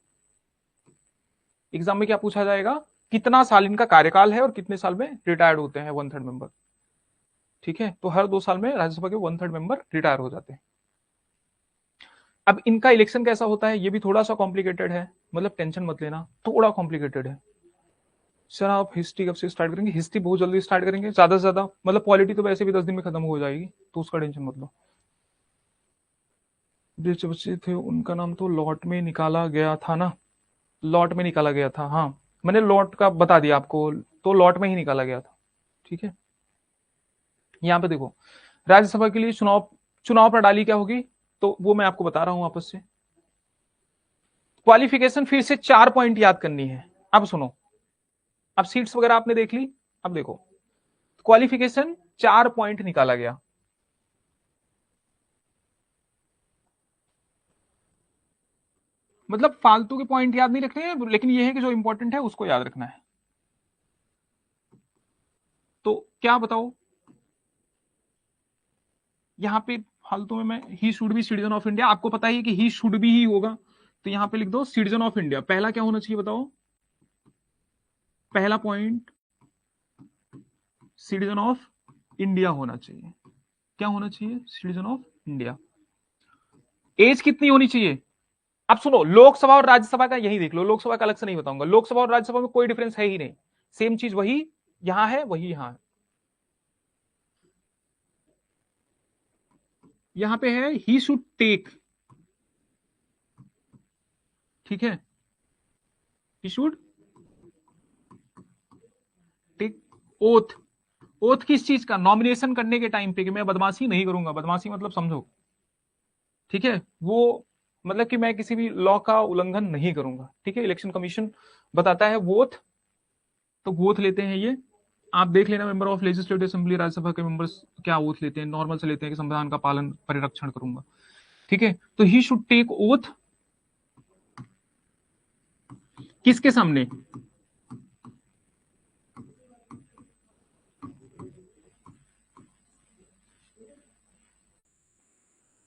एग्जाम में क्या पूछा जाएगा, कितना साल इनका कार्यकाल है और कितने साल में रिटायर्ड होते हैं 1/3 मेंबर। ठीक है, तो हर 2 साल में राज्यसभा के 1/3 मेंबर रिटायर हो जाते हैं। अब इनका इलेक्शन कैसा होता है, ये भी थोड़ा सा कॉम्प्लिकेटेड है, मतलब टेंशन मत लेना, थोड़ा कॉम्प्लिकेटेड है। सर आप हिस्ट्री कब से स्टार्ट करेंगे, हिस्ट्री बहुत जल्दी स्टार्ट करेंगे, ज्यादा से ज्यादा, मतलब पॉलिटी तो वैसे भी 10 दिन में खत्म हो जाएगी, तो उसका टेंशन मत लो। जो बच्चे थे उनका नाम तो लॉट में निकाला गया था ना, लॉट में निकाला गया था, हाँ मैंने लॉट का बता दिया आपको, तो लॉट में ही निकाला गया था। ठीक है, यहाँ पे देखो, राज्यसभा के लिए चुनाव, चुनाव प्रणाली क्या होगी, तो वो मैं आपको बता रहा हूं आपस से। क्वालिफिकेशन फिर से 4 पॉइंट याद करनी है। अब सुनो, अब सीट्स वगैरह आपने देख ली, अब देखो, क्वालिफिकेशन 4 पॉइंट निकाला गया। मतलब फालतू के पॉइंट याद नहीं रखने हैं, लेकिन ये है कि जो इंपॉर्टेंट है उसको याद रखना है। तो क्या बताओ, यहाँ पे फालतू में मैं he should be citizen of India, आपको पता है कि ही शुड बी ही होगा, तो यहाँ पे लिख दो सिटीजन ऑफ इंडिया। पहला क्या होना चाहिए बताओ, पहला पॉइंट सिटीजन ऑफ इंडिया होना चाहिए। क्या होना चाहिए, सिटीजन ऑफ इंडिया। एज कितनी होनी चाहिए, अब सुनो, लोकसभा और राज्यसभा का यही देख लो, लोकसभा का अलग से नहीं बताऊंगा, लोकसभा और राज्यसभा में कोई डिफरेंस है ही नहीं, सेम चीज वही यहां है वही यहां है। यहां पे है ही शुड टेक, ठीक है, he should take oath. Oath किस चीज का, नॉमिनेशन करने के टाइम पे कि मैं बदमाशी नहीं करूंगा, बदमाशी मतलब समझो, ठीक है, वो मतलब कि मैं किसी भी लॉ का उल्लंघन नहीं करूंगा, ठीक है, इलेक्शन कमीशन बताता है वोथ, तो वोथ लेते हैं ये, आप देख लेना member of legislative assembly Rajya Sabha के मेंबर्स क्या ओथ लेते हैं, नॉर्मल से लेते हैं कि संविधान का पालन परिरक्षण करूंगा, ठीक है, तो ही शुड टेक ओथ किसके सामने,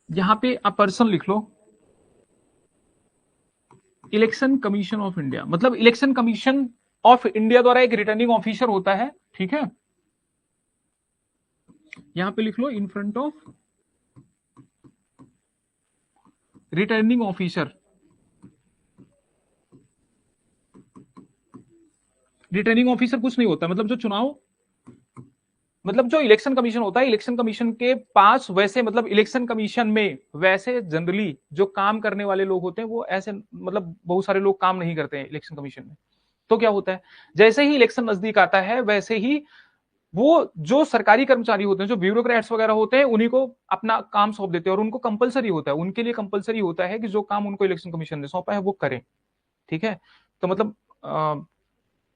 यहां पे आप पर्सन लिख लो, इलेक्शन कमीशन ऑफ इंडिया, मतलब इलेक्शन कमीशन ऑफ इंडिया द्वारा एक रिटर्निंग ऑफिसर होता है, ठीक है, यहां पे लिख लो in front of returning officer. Returning officer कुछ नहीं होता, मतलब जो चुनाव, मतलब जो इलेक्शन कमीशन होता है, इलेक्शन कमीशन के पास वैसे, मतलब इलेक्शन कमीशन में वैसे जनरली जो काम करने वाले लोग होते हैं वो ऐसे, मतलब बहुत सारे लोग काम नहीं करते हैं इलेक्शन कमीशन में, तो क्या होता है, जैसे ही इलेक्शन नजदीक आता है वैसे ही वो जो सरकारी कर्मचारी होते हैं, जो ब्यूरोक्रेट्स वगैरह होते हैं, उन्हीं को अपना काम सौंप देते हैं, और उनको कंपलसरी होता है, उनके लिए कंपलसरी होता है कि जो काम उनको इलेक्शन कमीशन ने सौंपा है वो करें, ठीक है, तो मतलब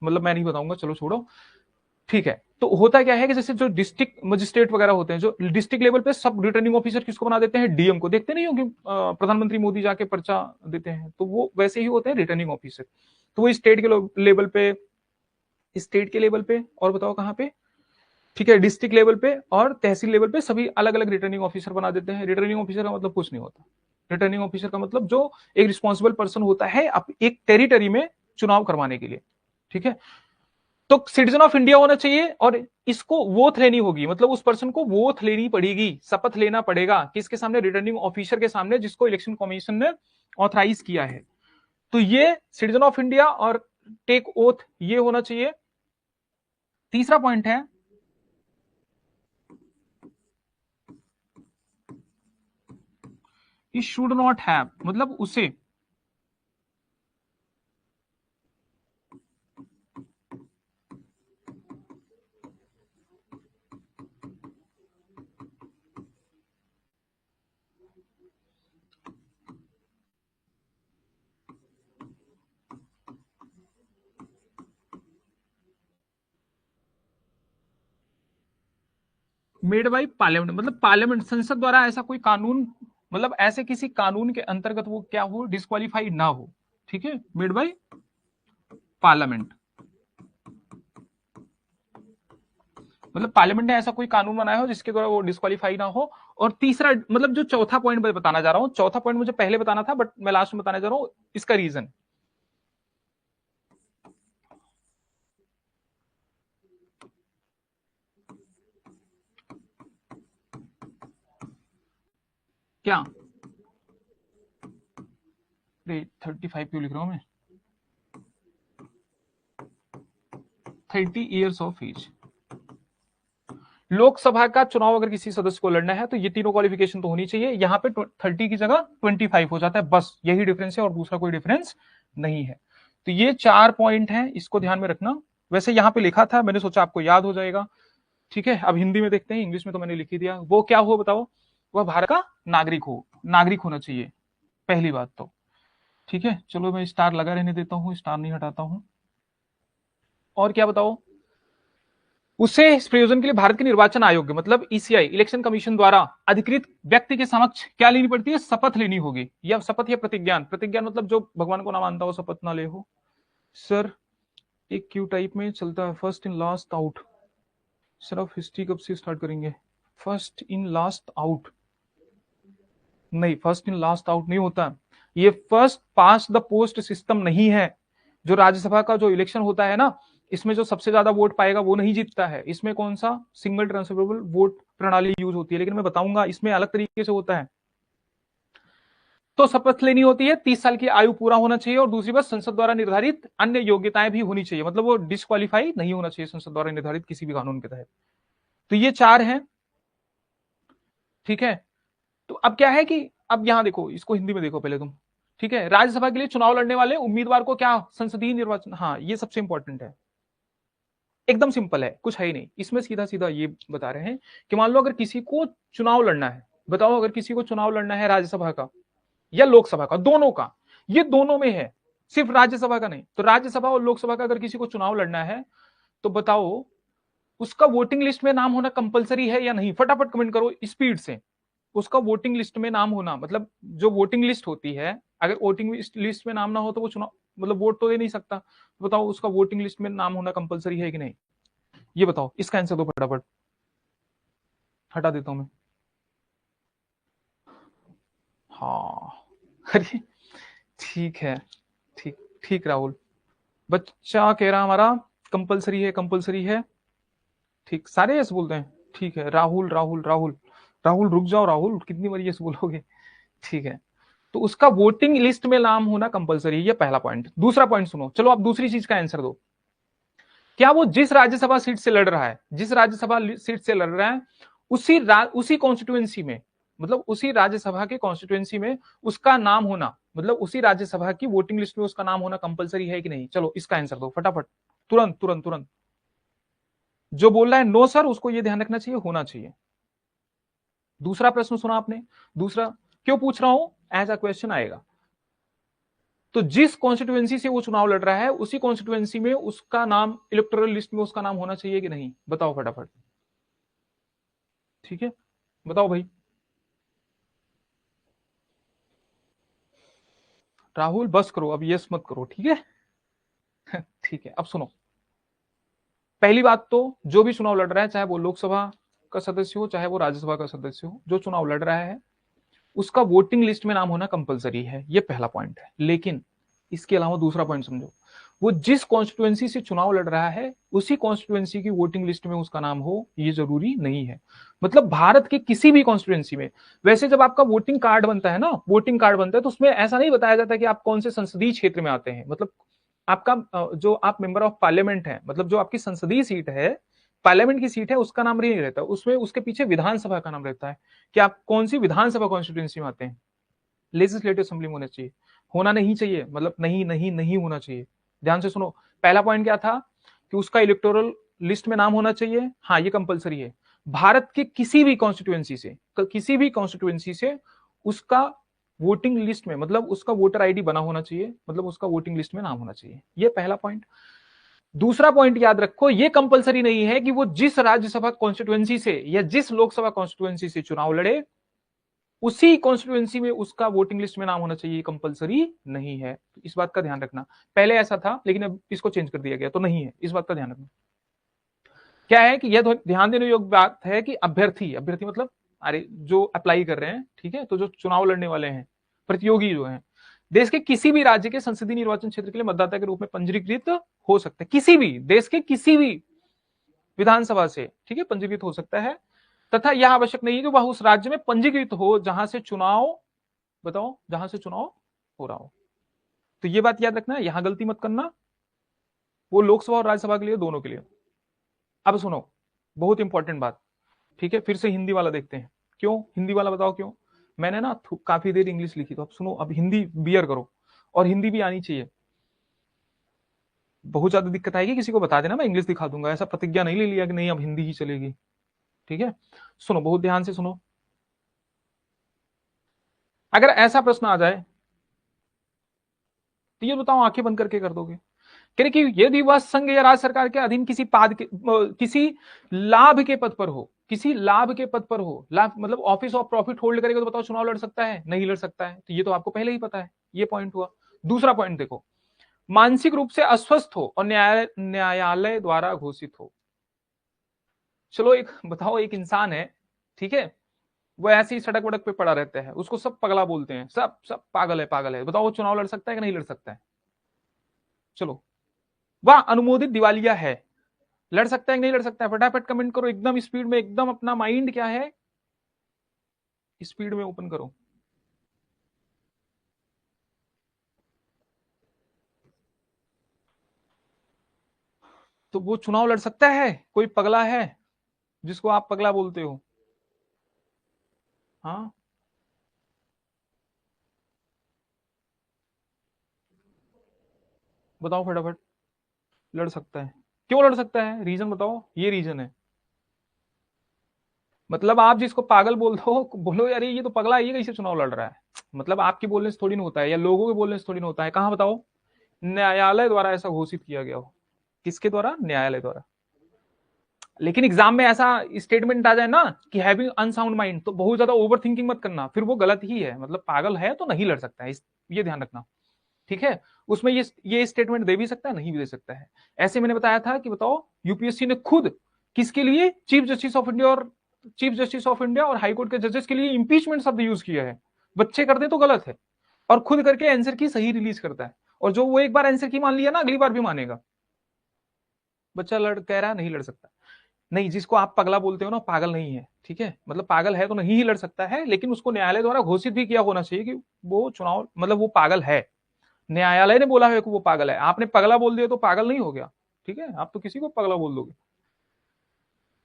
मतलब मैं नहीं बताऊंगा, चलो छोड़ो, ठीक है, तो होता क्या है कि जैसे जो डिस्ट्रिक्ट मजिस्ट्रेट वगैरह होते हैं, जो डिस्ट्रिक्ट लेवल पे सब रिटर्निंग ऑफिसर किसको बना देते हैं, डीएम को, देखते नहीं हो कि प्रधानमंत्री मोदी जाके पर्चा देते हैं, तो वो वैसे ही होते हैं रिटर्निंग ऑफिसर, तो वो स्टेट के लेवल पे, स्टेट के लेवल पे, और बताओ कहां पे, ठीक है, डिस्ट्रिक्ट लेवल पे और तहसील लेवल पे सभी अलग अलग रिटर्निंग ऑफिसर बना देते हैं। रिटर्निंग ऑफिसर का मतलब कुछ नहीं होता, रिटर्निंग ऑफिसर का मतलब जो एक रिस्पॉन्सिबल पर्सन होता है एक टेरिटरी में चुनाव करवाने के लिए, ठीक है, तो सिटीजन ऑफ इंडिया होना चाहिए, और इसको वोथ लेनी होगी, मतलब उस पर्सन को वोथ लेनी पड़ेगी, शपथ लेना पड़ेगा किसके सामने, रिटर्निंग ऑफिसर के सामने, जिसको इलेक्शन कमीशन ने ऑथराइज किया है, तो ये सिटीजन ऑफ इंडिया और टेक ओथ ये होना चाहिए। तीसरा पॉइंट है ही शुड नॉट हैव, मतलब उसे, मेड बाई पार्लियामेंट, मतलब पार्लियामेंट संसद द्वारा ऐसा कोई कानून, मतलब ऐसे किसी कानून के अंतर्गत वो क्या हो, डिस्क्वालीफाई ना हो, ठीक है, मेड बाई पार्लियामेंट, मतलब पार्लियामेंट ने ऐसा कोई कानून बनाया हो जिसके द्वारा वो डिस्क्वालीफाई ना हो। और तीसरा, मतलब जो चौथा पॉइंट मैं बताना जा रहा हूं, चौथा पॉइंट मुझे पहले बताना था बट मैं लास्ट में बताने जा रहा हूं इसका रीजन, क्या, 35 क्यों लिख रहा हूं मैं, 30 ईयर्स ऑफ एज, लोकसभा का चुनाव अगर किसी सदस्य को लड़ना है तो ये तीनों क्वालिफिकेशन तो होनी चाहिए, यहां पे 30 की जगह 25 हो जाता है, बस यही डिफरेंस है और दूसरा कोई डिफरेंस नहीं है। तो ये 4 पॉइंट हैं, इसको ध्यान में रखना। वैसे यहां पे लिखा था, मैंने सोचा आपको याद हो जाएगा, ठीक है, अब हिंदी में देखते हैं, इंग्लिश में तो मैंने लिख ही दिया। वो क्या हो बताओ, वह भारत का नागरिक हो, नागरिक होना चाहिए, पहली बात तो, ठीक है, चलो मैं स्टार लगा रहने देता हूं, स्टार नहीं हटाता हूं। और क्या बताओ, उसे इस प्रयोजन के लिए भारत के निर्वाचन आयोग मतलब ईसीआई इलेक्शन कमीशन द्वारा अधिकृत व्यक्ति के समक्ष क्या लेनी पड़ती है, शपथ लेनी होगी, या शपथ या प्रतिज्ञान, प्रतिज्ञान मतलब जो भगवान को ना मानता हो शपथ ना ले हो। सर एक क्यू टाइप में चलता है, first in last out, sir आप हिस्ट्री कब से स्टार्ट करेंगे, फर्स्ट इन लास्ट आउट, नहीं फर्स्ट इन लास्ट आउट नहीं होता, ये first past the post system नहीं है। जो राज्यसभा का जो इलेक्शन होता है ना, इसमें जो सबसे ज्यादा वोट पाएगा वो नहीं जीतता है। इसमें कौन सा सिंगल ट्रांसफरेबल वोट प्रणाली यूज होती है, लेकिन मैं बताऊंगा इसमें अलग तरीके से होता है। तो शपथ लेनी होती है, 30 साल की आयु पूरा होना चाहिए, और दूसरी बात संसद द्वारा निर्धारित अन्य योग्यताएं भी होनी चाहिए, मतलब वो डिस्क्वालीफाई नहीं होना चाहिए संसद द्वारा निर्धारित किसी भी कानून के तहत। तो ये 4 हैं, ठीक है। तो अब क्या है कि अब यहां देखो, इसको हिंदी में देखो पहले तुम, ठीक है। राज्यसभा के लिए चुनाव लड़ने वाले उम्मीदवार को क्या संसदीय निर्वाचन, हाँ ये सबसे इंपॉर्टेंट है। एकदम सिंपल है, कुछ है ही नहीं इसमें, सीधा सीधा ये बता रहे हैं कि मान लो अगर किसी को चुनाव लड़ना है, बताओ अगर किसी को चुनाव लड़ना है राज्यसभा का या लोकसभा का, दोनों का, ये दोनों में है, सिर्फ राज्यसभा का नहीं। तो राज्यसभा और लोकसभा का अगर किसी को चुनाव लड़ना है तो बताओ उसका वोटिंग लिस्ट में नाम होना कंपलसरी है या नहीं, फटाफट कमेंट करो स्पीड से। उसका वोटिंग लिस्ट में नाम होना, मतलब जो वोटिंग लिस्ट होती है, अगर वोटिंग लिस्ट में नाम ना हो तो वो चुनाव मतलब वोट तो दे नहीं सकता। तो बताओ उसका वोटिंग लिस्ट में नाम होना कंपलसरी है कि नहीं, ये बताओ, इसका आंसर दो फटाफट, हटा देता हूं मैं। हाँ अरे ठीक है, ठीक ठीक राहुल, बच्चा कह रहा हमारा कंपलसरी है, कंपलसरी है, ठीक सारे यस बोलते हैं, ठीक है। राहुल राहुल राहुल राहुल रुक जाओ, राहुल कितनी बार यस बोलोगे, ठीक है। तो उसका वोटिंग लिस्ट में नाम होना कंपलसरी है, ये पहला पॉइंट। दूसरा पॉइंट सुनो, चलो आप दूसरी चीज का आंसर दो। क्या वो जिस राज्यसभा सीट से लड़ रहा है, जिस राज्यसभा सीट से लड़ रहा है उसी कॉन्स्टिट्यूएंसी में, मतलब उसी राज्यसभा के कॉन्स्टिट्यूएंसी में उसका नाम होना, मतलब उसी राज्यसभा की वोटिंग लिस्ट में उसका नाम होना कंपलसरी है कि नहीं, चलो इसका आंसर दो फटाफट, तुरंत तुरंत तुरंत। जो बोल रहा है नो सर, उसको ये ध्यान रखना चाहिए होना चाहिए। दूसरा प्रश्न सुना आपने, दूसरा क्यों पूछ रहा हूं, एज अ क्वेश्चन आएगा। तो जिस कॉन्स्टिट्यूएंसी से वो चुनाव लड़ रहा है उसी कॉन्स्टिट्यूएंसी में उसका नाम इलेक्टोरल लिस्ट में उसका नाम होना चाहिए कि नहीं, बताओ फटाफट, ठीक है बताओ भाई। राहुल बस करो अब, यस मत करो, ठीक है ठीक है। अब सुनो, पहली बात तो जो भी चुनाव लड़ रहा है, चाहे वो लोकसभा का सदस्य हो चाहे वो राज्यसभा का सदस्य हो, जो चुनाव लड़ रहा है उसका वोटिंग लिस्ट में नाम होना कंपलसरी है, ये पहला पॉइंट है। लेकिन इसके अलावा दूसरा पॉइंट समझो, वो जिस कॉन्स्टिट्यूएंसी से चुनाव लड़ रहा है उसी कॉन्स्टिट्यूएंसी की वोटिंग लिस्ट में उसका नाम हो, ये जरूरी नहीं है। मतलब भारत के किसी भी कॉन्स्टिट्यूएंसी में, वैसे जब आपका वोटिंग कार्ड बनता है ना, वोटिंग कार्ड बनता है तो उसमें ऐसा नहीं बताया जाता कि आप कौन से संसदीय क्षेत्र में आते हैं, मतलब आपका जो आप मेंबर ऑफ पार्लियामेंट है, मतलब जो आपकी संसदीय सीट है, पार्लियामेंट की सीट है, उसका नाम नहीं रहता उसमें, उसके पीछे विधानसभा का नाम रहता है कि आप कौन सी विधानसभा कॉन्स्टिट्यूएंसी में आते हैं, लेजिस्लेटिव असेंबली में होना चाहिए, होना नहीं चाहिए, मतलब नहीं नहीं नहीं होना चाहिए। ध्यान से सुनो, पहला पॉइंट क्या था कि उसका इलेक्टोरल लिस्ट में नाम होना चाहिए, हाँ ये कंपलसरी है। भारत के किसी भी कॉन्स्टिट्यूएंसी से, किसी भी कॉन्स्टिट्यूएंसी से उसका वोटिंग लिस्ट में, मतलब उसका वोटर आईडी बना होना चाहिए, मतलब उसका वोटिंग लिस्ट में नाम होना चाहिए, ये पहला पॉइंट। दूसरा पॉइंट याद रखो, ये कंपलसरी नहीं है कि वो जिस राज्यसभा कॉन्स्टिट्यूएंसी से या जिस लोकसभा कॉन्स्टिट्यूएंसी से चुनाव लड़े उसी कॉन्स्टिट्यूएंसी में उसका वोटिंग लिस्ट में नाम होना चाहिए, कंपलसरी नहीं है। तो इस बात का ध्यान रखना, पहले ऐसा था लेकिन अब इसको चेंज कर दिया गया, तो नहीं है, इस बात का ध्यान रखना। क्या है कि यह ध्यान देने योग्य बात है कि अभ्यर्थी, अभ्यर्थी मतलब अरे जो अप्लाई कर रहे हैं, ठीक है, तो जो चुनाव लड़ने वाले हैं, प्रतियोगी जो हैं, देश के किसी भी राज्य के संसदीय निर्वाचन क्षेत्र के लिए मतदाता के रूप में पंजीकृत हो सकते हैं, किसी भी देश के किसी भी विधानसभा से, ठीक है, पंजीकृत हो सकता है, तथा यह आवश्यक नहीं है कि वह उस राज्य में पंजीकृत हो जहां से चुनाव, बताओ जहां से चुनाव हो रहा हो। तो ये बात याद रखना है, यहां गलती मत करना, वो लोकसभा और राज्यसभा के लिए, दोनों के लिए। अब सुनो, बहुत इंपॉर्टेंट बात, ठीक है, फिर से हिंदी वाला देखते हैं। क्यों हिंदी वाला, बताओ क्यों, मैंने ना काफी देर इंग्लिश लिखी, तो अब सुनो, अब हिंदी बियर करो, और हिंदी भी आनी चाहिए। बहुत ज्यादा दिक्कत आएगी किसी को बता देना, मैं इंग्लिश दिखा दूंगा, ऐसा प्रतिज्ञा नहीं ले लिया कि नहीं अब हिंदी ही चलेगी, ठीक है। सुनो बहुत ध्यान से सुनो, अगर ऐसा प्रश्न आ जाए तो ये बताओ आंखें बंद करके कर दोगे, कह रहे कि यदि वह संघ या राज्य सरकार के अधीन किसी पद के, किसी लाभ के पद पर हो, किसी लाभ के पद पर हो, लाभ मतलब ऑफिस ऑफ प्रॉफिट होल्ड करेगा, तो बताओ चुनाव लड़ सकता है, नहीं लड़ सकता है, तो ये तो आपको पहले ही पता है, ये पॉइंट हुआ। दूसरा पॉइंट देखो, मानसिक रूप से अस्वस्थ हो और न्यायालय द्वारा घोषित हो। चलो एक बताओ, एक इंसान है, ठीक है, वो ऐसे ही सड़क वड़क पे पड़ा रहता है, उसको सब पगला बोलते हैं, सब सब पागल है पागल है। बताओ वो चुनाव लड़ सकता है कि नहीं लड़ सकता है? चलो, वह अनुमोदित दिवालिया है, लड़ सकता है कि नहीं लड़ सकता है? फटाफट कमेंट करो, एकदम स्पीड में, एकदम अपना माइंड क्या है स्पीड में ओपन करो। तो वो चुनाव लड़ सकता है? कोई पगला है जिसको आप पगला बोलते हो? हाँ, बताओ फटाफट। लड़ सकता है। क्यों लड़ सकता है? रीजन बताओ। ये रीजन है, मतलब आप जिसको पागल बोल दो, बोलो यार ये तो पगला है, ये कैसे चुनाव लड़ रहा है? मतलब आपकी बोलने से थोड़ी ना होता है, या लोगों के बोलने से थोड़ी ना होता है। कहां बताओ न्यायालय द्वारा ऐसा घोषित किया गया हो? किसके द्वारा? न्यायालय द्वारा। लेकिन एग्जाम में ऐसा स्टेटमेंट आ जाए ना कि हैविंग अनसाउंड माइंड, तो बहुत ज्यादा ओवर थिंकिंग मत करना, फिर वो गलत ही है, मतलब पागल है तो नहीं लड़ सकता है, ये ध्यान रखना। ठीक है, उसमें ये स्टेटमेंट दे भी सकता है, नहीं भी दे सकता है। ऐसे मैंने बताया था कि बताओ यूपीएससी ने खुद किसके लिए, चीफ जस्टिस ऑफ इंडिया और हाईकोर्ट के जजेस के लिए इंपीचमेंट शब्द यूज किया है। बच्चे करते तो गलत है, और खुद करके आंसर की सही रिलीज करता है, और जो वो एक बार आंसर की मान लिया ना, अगली बार भी मानेगा। बच्चा लड़ कह रहा है नहीं लड़ सकता। नहीं, जिसको आप पगला बोलते हो ना, पागल नहीं है। ठीक है, मतलब पागल है तो नहीं ही लड़ सकता है, लेकिन उसको न्यायालय द्वारा घोषित भी किया होना चाहिए कि वो चुनाव, मतलब वो पागल है। न्यायालय ने बोला है कि वो पागल है, आपने पगला बोल दिया तो पागल नहीं हो गया। ठीक है, आप तो किसी को पगला बोल दोगे।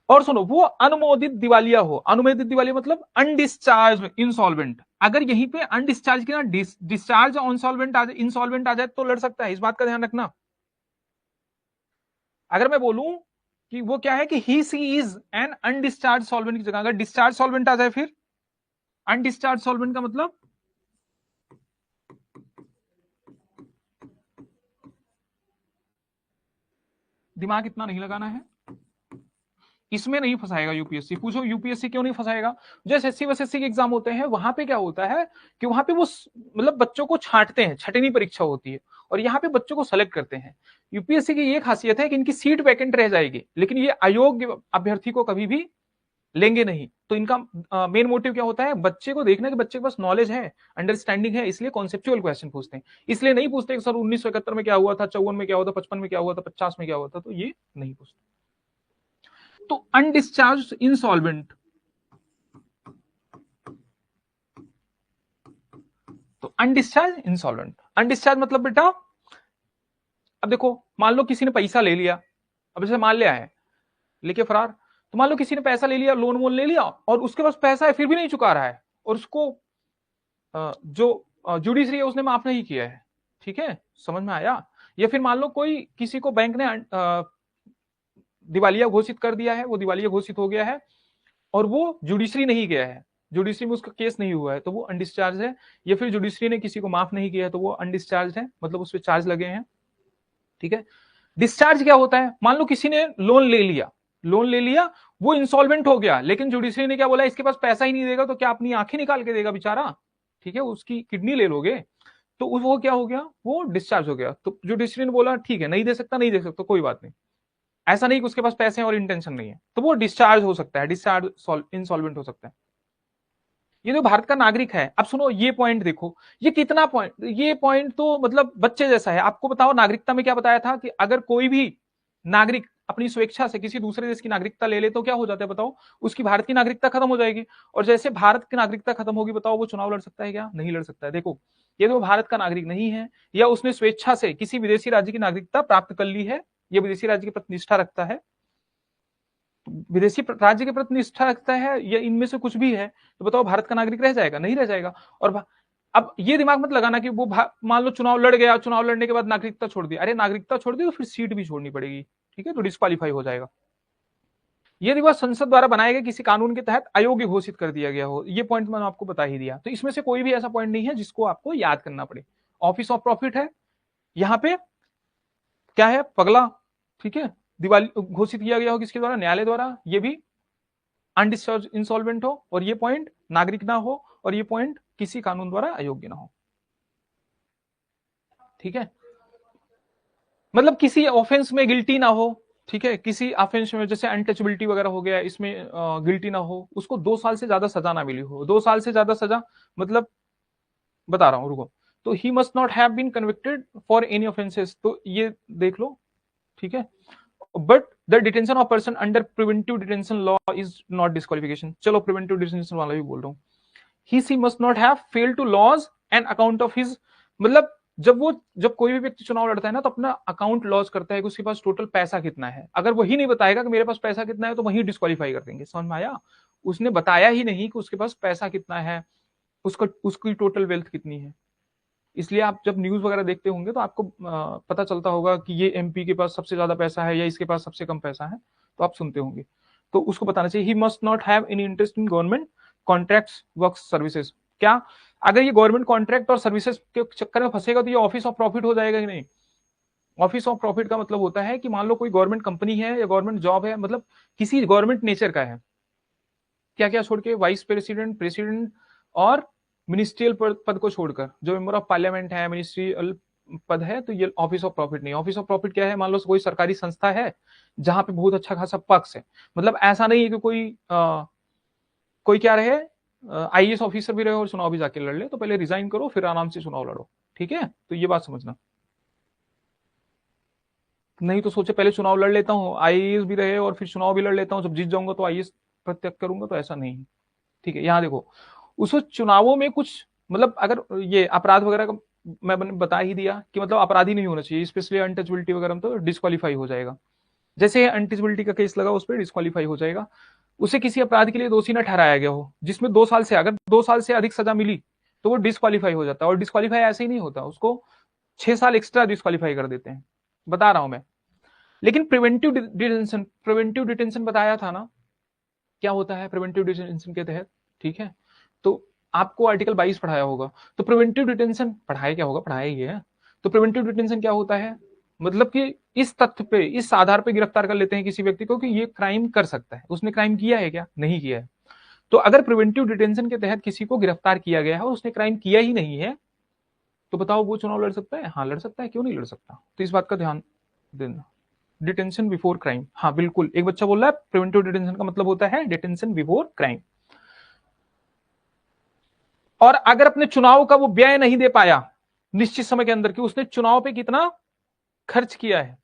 और सुनो, वो अनुमोदित दिवालिया हो, अनुमोदित दिवालिया मतलब अनडिस्चार्ज इंसॉल्वेंट। अगर यहीं पे अनडिस्चार्ज की ना डिस्चार्ज इंसॉल्वेंट आ जाए, इंसॉल्वेंट आ जाए तो लड़ सकता है, इस बात का ध्यान रखना। अगर मैं बोलूं कि वो क्या है कि ही सी इज एन अनडिस्चार्ज सॉल्वेंट की जगह अगर डिस्चार्ज सॉल्वेंट आ जाए, फिर अनडिस्चार्ज सॉल्वेंट का मतलब दिमाग इतना नहीं लगाना है, इसमें नहीं फंसाएगा यूपीएससी। पूछो यूपीएससी क्यों नहीं फंसाएगा? जो एसएससी वसएससी के एग्जाम होते हैं, वहां पे क्या होता है कि वहां पे वो मतलब बच्चों को छांटते हैं, छटनी परीक्षा होती है, और यहाँ पे बच्चों को सेलेक्ट करते हैं। यूपीएससी की ये खासियत है कि इनकी सीट वैकेंट रह जाएगी, लेकिन ये अयोग्य अभ्यर्थी को कभी भी लेंगे नहीं। तो इनका मेन मोटिव क्या होता है? बच्चे को देखना कि बच्चे के पास नॉलेज है, अंडरस्टैंडिंग है, इसलिए कॉन्सेप्चुअल क्वेश्चन पूछते हैं। इसलिए नहीं पूछते कि सर 1971 में क्या हुआ था, 54 में क्या हुआ था, 55 में क्या हुआ था, 50 में क्या हुआ था, तो ये नहीं पूछते। तो अनडिस्चार्ज इंसॉल्वेंट, तो अनडिस्चार्ज इंसॉल्वेंट, अनडिस्चार्ज मतलब बेटा, अब देखो मान लो किसी ने पैसा ले लिया, अब जैसे मान लिया है, लेके फरार। तो मान लो किसी ने पैसा ले लिया, लोन वोन ले लिया, और उसके पास पैसा है फिर भी नहीं चुका रहा है, और उसको जो जुडिशरी है उसने माफ नहीं किया है। ठीक है, समझ में आया? या फिर मान लो कोई किसी को बैंक ने दिवालिया घोषित कर दिया है, वो दिवालिया घोषित हो गया है, और वो जुडिशरी नहीं गया है, जुडिशरी में उसका केस नहीं हुआ है, तो वो अनडिस्चार्ज है। या फिर जुडिशरी ने किसी को माफ नहीं किया है, तो वो अनडिस्चार्ज है, मतलब उस पर चार्ज लगे हैं। ठीक है, डिस्चार्ज क्या होता है? मान लो किसी ने लोन ले लिया, लोन ले लिया, वो इंसॉल्वेंट हो गया, लेकिन जुडिशरी ने क्या बोला, इसके पास पैसा ही नहीं देगा, तो क्या अपनी आंखें निकाल के देगा बेचारा? ठीक है, उसकी किडनी ले लोगे, तो वो क्या हो गया? वो डिस्चार्ज हो गया। तो जुडिशरी ने बोला ठीक है, नहीं दे सकता, नहीं दे सकता, कोई बात नहीं। ऐसा नहीं कि उसके पास पैसे हैं और इंटेंशन नहीं है, तो वो डिस्चार्ज हो सकता है, डिस्चार्ज इंसॉल्वेंट हो सकता है। ये जो भारत का नागरिक है, अब सुनो ये पॉइंट देखो, ये कितना पॉइंट, ये पॉइंट तो मतलब बच्चे जैसा है। आपको बताओ नागरिकता में क्या बताया था कि अगर कोई भी नागरिक अपनी स्वेच्छा से किसी दूसरे देश की नागरिकता ले ले तो क्या हो जाता है बताओ? उसकी भारत की नागरिकता खत्म हो जाएगी। और जैसे भारत की नागरिकता खत्म होगी, बताओ वो चुनाव लड़ सकता है क्या? नहीं लड़ सकता है। देखो, ये तो भारत का नागरिक नहीं है, या उसने स्वेच्छा से किसी विदेशी राज्य की नागरिकता प्राप्त कर ली है, ये विदेशी राज्य के प्रति निष्ठा रखता है, विदेशी राज्य के प्रति निष्ठा रखता है, या इनमें से कुछ भी है, तो बताओ भारत का नागरिक रह जाएगा? नहीं रह जाएगा। और अब ये दिमाग मत लगाना कि वो मान लो चुनाव लड़ गया, चुनाव लड़ने के बाद नागरिकता छोड़ दी, अरे नागरिकता छोड़ दी तो फिर सीट भी छोड़नी पड़ेगी। ठीक है, तो डिस्क्वालीफाई हो जाएगा। यदि वह संसद द्वारा बनाए गए किसी कानून के तहत अयोग्य घोषित कर दिया गया हो, ये पॉइंट मैंने आपको बता ही दिया। तो इसमें से कोई भी ऐसा पॉइंट नहीं है जिसको आपको याद करना पड़े। ऑफिस ऑफ प्रॉफिट है, यहां पे क्या है? पगला। ठीक है, दिवाली घोषित किया गया हो किसके द्वारा? न्यायालय द्वारा। ये भी अनडिस्चार्ज इंसॉल्वेंट हो, और ये पॉइंट नागरिक ना हो, और ये पॉइंट किसी कानून द्वारा अयोग्य ना हो। ठीक है, मतलब किसी ऑफेंस में गिल्टी ना हो। ठीक है, किसी ऑफेंस में जैसे अनटचेबिलिटी वगैरह हो गया, इसमें गिल्टी ना हो, उसको 2 साल से ज्यादा सजा ना मिली हो, 2 साल से ज्यादा सजा, मतलब बता रहा हूं रुको, तो he must not have been convicted for any offences, तो ये देख लो, ठीक है। But the detention of person under preventive detention law is not disqualification, चलो प्रिवेंटिव डिटेंशन वाला भी बोल रहा हूँ। He she must not have fail to lodge and account of his, मतलब जब कोई भी व्यक्ति चुनाव लड़ता है ना, तो अपना अकाउंट लॉज करता है कि उसके पास टोटल पैसा कितना है। अगर वही नहीं बताएगा कि मेरे पास पैसा कितना है, तो वही डिस्क्वालीफाई कर देंगे। समझ में आया? उसने बताया ही नहीं कि उसके पास पैसा कितना है, उसका उसकी टोटल वेल्थ कितनी है। इसलिए आप जब न्यूज वगैरह देखते होंगे तो आपको पता चलता होगा कि ये एमपी के पास सबसे ज्यादा पैसा है या इसके पास सबसे कम पैसा है, तो आप सुनते होंगे। तो उसको बताना चाहिए ही must not have any interest in government contracts work services. क्या अगर ये गवर्नमेंट कॉन्ट्रैक्ट और सर्विसेज के चक्कर में फंसेगा तो ये ऑफिस ऑफ प्रॉफिट हो जाएगा कि नहीं? ऑफिस ऑफ प्रॉफिट का मतलब होता है कि मान लो कोई गवर्नमेंट कंपनी है या गवर्नमेंट जॉब है, मतलब किसी गवर्नमेंट नेचर का है, क्या क्या छोड़ के, वाइस प्रेसिडेंट, प्रेसिडेंट और मिनिस्ट्रियल पद को छोड़कर जो मेंबर ऑफ पार्लियामेंट है, मिनिस्ट्रियल पद है, तो ये ऑफिस ऑफ प्रॉफिट नहीं। ऑफिस ऑफ प्रॉफिट क्या है? मान लो कोई सरकारी संस्था है जहां पे बहुत अच्छा खासा पक्ष है, मतलब ऐसा नहीं है कि कोई क्या रहे, आईएएस ऑफिसर भी रहे और चुनाव भी जाके लड़ ले, तो पहले रिजाइन करो फिर आराम से चुनाव लड़ो। ठीक है, तो ये बात समझना। नहीं तो सोचे पहले चुनाव लड़ लेता हूँ, आईएएस भी रहे और फिर चुनाव भी लड़ लेता हूँ, जब जीत जाऊंगा तो आईएएस प्रत्यक्ष करूंगा, तो ऐसा नहीं है। ठीक है, यहाँ देखो, उस चुनावों में कुछ, मतलब अगर ये अपराध वगैरह का मैंने बता ही दिया कि मतलब अपराधी नहीं होना चाहिए, स्पेशली अनटचबिलिटी वगैरह में तो डिस्क्वालीफाई हो जाएगा। जैसे अनटचबिलिटी का केस लगा, उस पर डिस्क्वालीफाई हो जाएगा। उसे किसी अपराध के लिए दोषी न ठहराया गया हो जिसमें 2 साल से, अगर 2 साल से अधिक सजा मिली तो वो डिस्क्वालीफाई हो जाता है। और डिस्क्वालीफाई ऐसे ही नहीं होता, उसको 6 साल एक्स्ट्रा डिस्क्वालीफाई कर देते हैं, बता रहा हूं मैं। लेकिन प्रिवेंटिव डिटेंशन बताया था ना, क्या होता है प्रिवेंटिव डिटेंशन के तहत? ठीक है, तो आपको आर्टिकल 22 पढ़ाया होगा। तो प्रिवेंटिव डिटेंशन पढ़ाया क्या होगा, पढ़ाया ही है। तो प्रिवेंटिव डिटेंशन क्या होता है? मतलब कि इस तथ्य पे, इस आधार पे गिरफ्तार कर लेते हैं किसी व्यक्ति को कि ये क्राइम कर सकता है। उसने क्राइम किया है क्या? नहीं किया है। तो अगर प्रिवेंटिव डिटेंशन के तहत किसी को गिरफ्तार किया गया है और उसने क्राइम किया ही नहीं है, तो बताओ वो चुनाव लड़ सकता है? हाँ लड़ सकता है, क्यों नहीं लड़ सकता? तो इस बात का ध्यान देना। डिटेंशन बिफोर क्राइम, हाँ बिल्कुल, एक बच्चा बोल रहा है प्रिवेंटिव डिटेंशन का मतलब होता है डिटेंशन बिफोर क्राइम। और अगर अपने चुनाव का वो व्यय नहीं दे पाया निश्चित समय के अंदर, कि उसने चुनाव पे कितना खर्च किया है,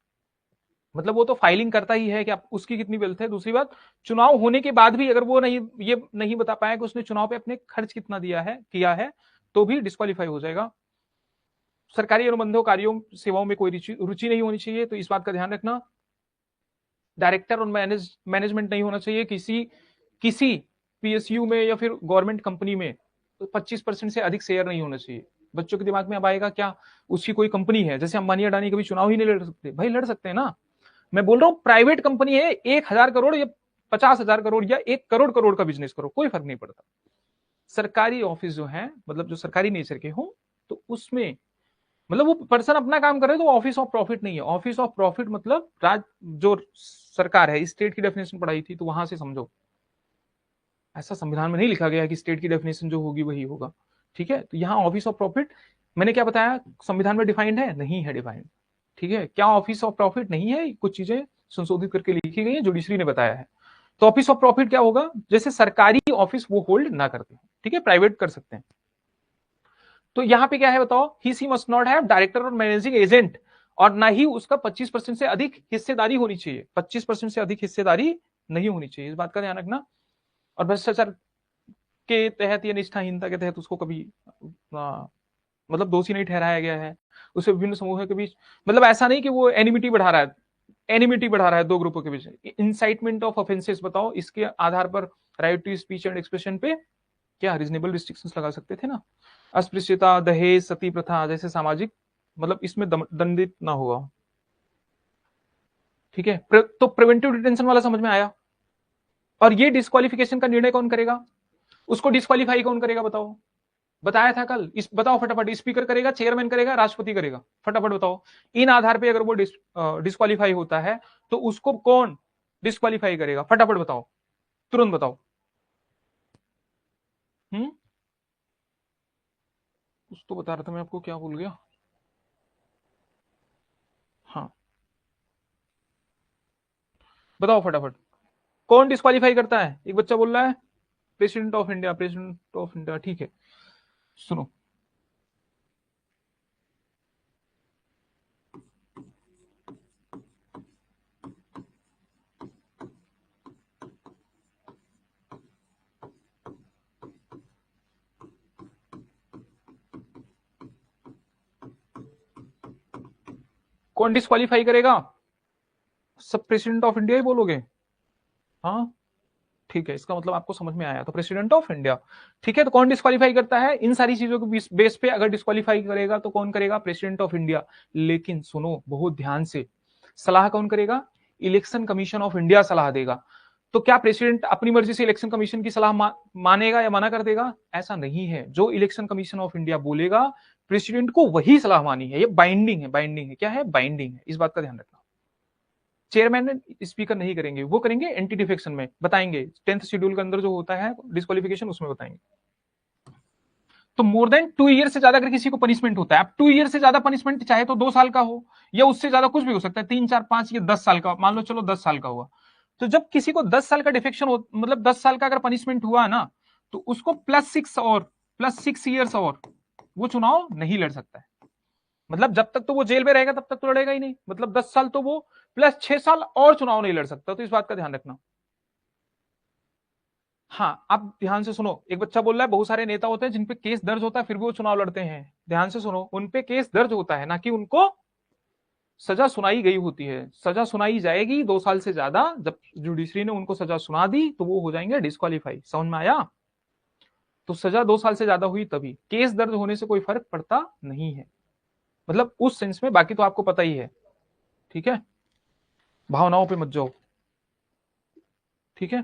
मतलब वो तो फाइलिंग करता ही है कि आप उसकी कितनी वेल्थ है। दूसरी बात, चुनाव होने के बाद भी अगर वो नहीं, ये नहीं बता पाया कि उसने चुनाव पे अपने खर्च कितना दिया है, किया है, तो भी डिस्क्वालीफाई हो जाएगा। सरकारी अनुबंधों कार्यों सेवाओं में कोई रुचि नहीं होनी चाहिए, तो इस बात का ध्यान रखना। डायरेक्टर और मैनेजमेंट नहीं होना चाहिए किसी पीएसयू में या फिर गवर्नमेंट कंपनी में। तो 25% से अधिक शेयर नहीं होना चाहिए। बच्चों के दिमाग में अब आएगा क्या, उसकी कोई कंपनी है, जैसे अंबानी अडानी कभी चुनाव ही नहीं लड़ सकते? भाई लड़ सकते हैं ना। मैं बोल रहा हूँ प्राइवेट कंपनी है, 1,000 करोड़ या 50,000 करोड़ या 1 करोड़ का बिजनेस करो, कोई फर्क नहीं पड़ता। सरकारी ऑफिस जो है, मतलब जो सरकारी नेचर के हो, तो उसमें मतलब वो पर्सन अपना काम कर रहे हैं, तो ऑफिस ऑफ प्रॉफिट नहीं है। ऑफिस ऑफ प्रॉफिट मतलब जो सरकार है, स्टेट की डेफिनेशन पढ़ाई थी तो वहां से समझो, ऐसा संविधान में नहीं लिखा गया है कि स्टेट की डेफिनेशन जो होगी वही होगा। ठीक है, तो यहाँ ऑफिस ऑफ प्रॉफिट मैंने क्या बताया, संविधान में डिफाइंड है? नहीं है डिफाइंड। ठीक है, क्या ऑफिस ऑफ प्रॉफिट नहीं है? कुछ चीजें संशोधित करके लिखी गई है, जुडिशरी ने बताया है। तो ऑफिस ऑफ प्रॉफिट क्या होगा? जैसे सरकारी ऑफिस वो होल्ड ना करते, ठीक है, प्राइवेट कर सकते हैं। तो यहां पे क्या है बताओ, ही she must not have director और मैनेजिंग एजेंट, और ना ही उसका 25% से अधिक हिस्सेदारी होनी चाहिए। 25% से अधिक हिस्सेदारी नहीं होनी चाहिए, इस बात का ध्यान रखना। और भ्रष्टाचार के तहत या निष्ठाहीनता के तहत उसको कभी मतलब दोषी नहीं ठहराया गया है। उसे विभिन्न समूहों के बीच, मतलब ऐसा नहीं कि वो एनिमिटी बढ़ा रहा है, एनिमिटी बढ़ा रहा है दो ग्रुपों के बीच। इंसाइटमेंट ऑफ ऑफेंसेस बताओ, इसके आधार पर right to speech and expression पे क्या रीजनेबल रिस्ट्रिक्शंस लगा सकते थे ना। अस्पृश्यता, दहेज, सती प्रथा जैसे सामाजिक, मतलब इसमें दंडित ना हुआ। ठीक है, तो प्रिवेंटिव डिटेंशन वाला समझ में आया। और ये डिस्क्वालिफिकेशन का निर्णय कौन करेगा? उसको डिस्क्वालीफाई कौन करेगा बताओ? बताया था कल, इस बताओ फटाफट, स्पीकर करेगा, चेयरमैन करेगा, राष्ट्रपति करेगा? फटाफट बताओ। इन आधार पे अगर वो डिस्क्वालीफाई होता है तो उसको कौन डिस्क्वालीफाई करेगा? फटाफट बताओ, तुरंत बताओ। हम्म, कुछ तो बता रहा था मैं आपको, क्या भूल गया। हाँ, बताओ फटाफट, कौन डिस्क्वालीफाई करता है? एक बच्चा बोल रहा है president of India, president of India, ठीक है सुनो। कौन डिस्क्वालीफाई करेगा? सब प्रेसिडेंट ऑफ इंडिया ही बोलोगे? हाँ ठीक है, इसका मतलब आपको समझ में आया, तो प्रेसिडेंट ऑफ इंडिया। ठीक है, तो कौन डिस्क्वालीफाई करता है? इन सारी चीजों के बेस पे अगर डिस्क्वालीफाई करेगा तो कौन करेगा? President of India. लेकिन सुनो बहुत ध्यान से, सलाह कौन करेगा? इलेक्शन कमीशन ऑफ इंडिया सलाह देगा। तो क्या प्रेसिडेंट अपनी मर्जी से इलेक्शन कमीशन की सलाह मानेगा या मना कर देगा? ऐसा नहीं है, जो इलेक्शन कमीशन ऑफ इंडिया बोलेगा प्रेसिडेंट को वही सलाह मानी है। ये बाइंडिंग है, बाइंडिंग है, क्या है? बाइंडिंग है, इस बात का ध्यान रखना। चेयरमैन स्पीकर नहीं करेंगे, वो करेंगे एंटी डिफेक्शन में, बताएंगे 10th शेड्यूल के अंदर जो होता है डिस्क्वालिफिकेशन, उसमें बताएंगे। तो मोर देन 2 ईयर से ज्यादा अगर किसी को पनिशमेंट होता है, अब 2 ईयर से ज्यादा पनिशमेंट चाहे तो 2 साल का हो या उससे ज्यादा कुछ भी हो सकता है, 3 4 5 या 10 साल का, मान लो चलो 10 साल का हुआ। तो जब किसी को 10 साल का डिफेक्शन हो, मतलब 10 साल का अगर पनिशमेंट हुआ ना, तो उसको +6 और वो चुनाव नहीं लड़ सकता है। मतलब जब तक तो वो जेल में रहेगा तब तक तो लड़ेगा ही नहीं, मतलब 10 साल तो वो +6 साल और चुनाव नहीं लड़ सकता। तो इस बात का ध्यान रखना। हाँ अब ध्यान से सुनो, एक बच्चा बोल रहा है बहुत सारे नेता होते हैं जिनपे केस दर्ज होता है फिर भी वो चुनाव लड़ते हैं। ध्यान से सुनो, उनपे केस दर्ज होता है ना कि उनको सजा सुनाई गई होती है। सजा सुनाई जाएगी 2 साल से ज्यादा, जब जुडिशरी ने उनको सजा सुना दी तो वो हो जाएंगे डिस्क्वालीफाई। समझ में आया? तो सजा 2 साल से ज्यादा हुई तभी, केस दर्ज होने से कोई फर्क पड़ता नहीं है, मतलब उस सेंस में। बाकी तो आपको पता ही है, ठीक है, भावनाओं पे मत जाओ, ठीक है।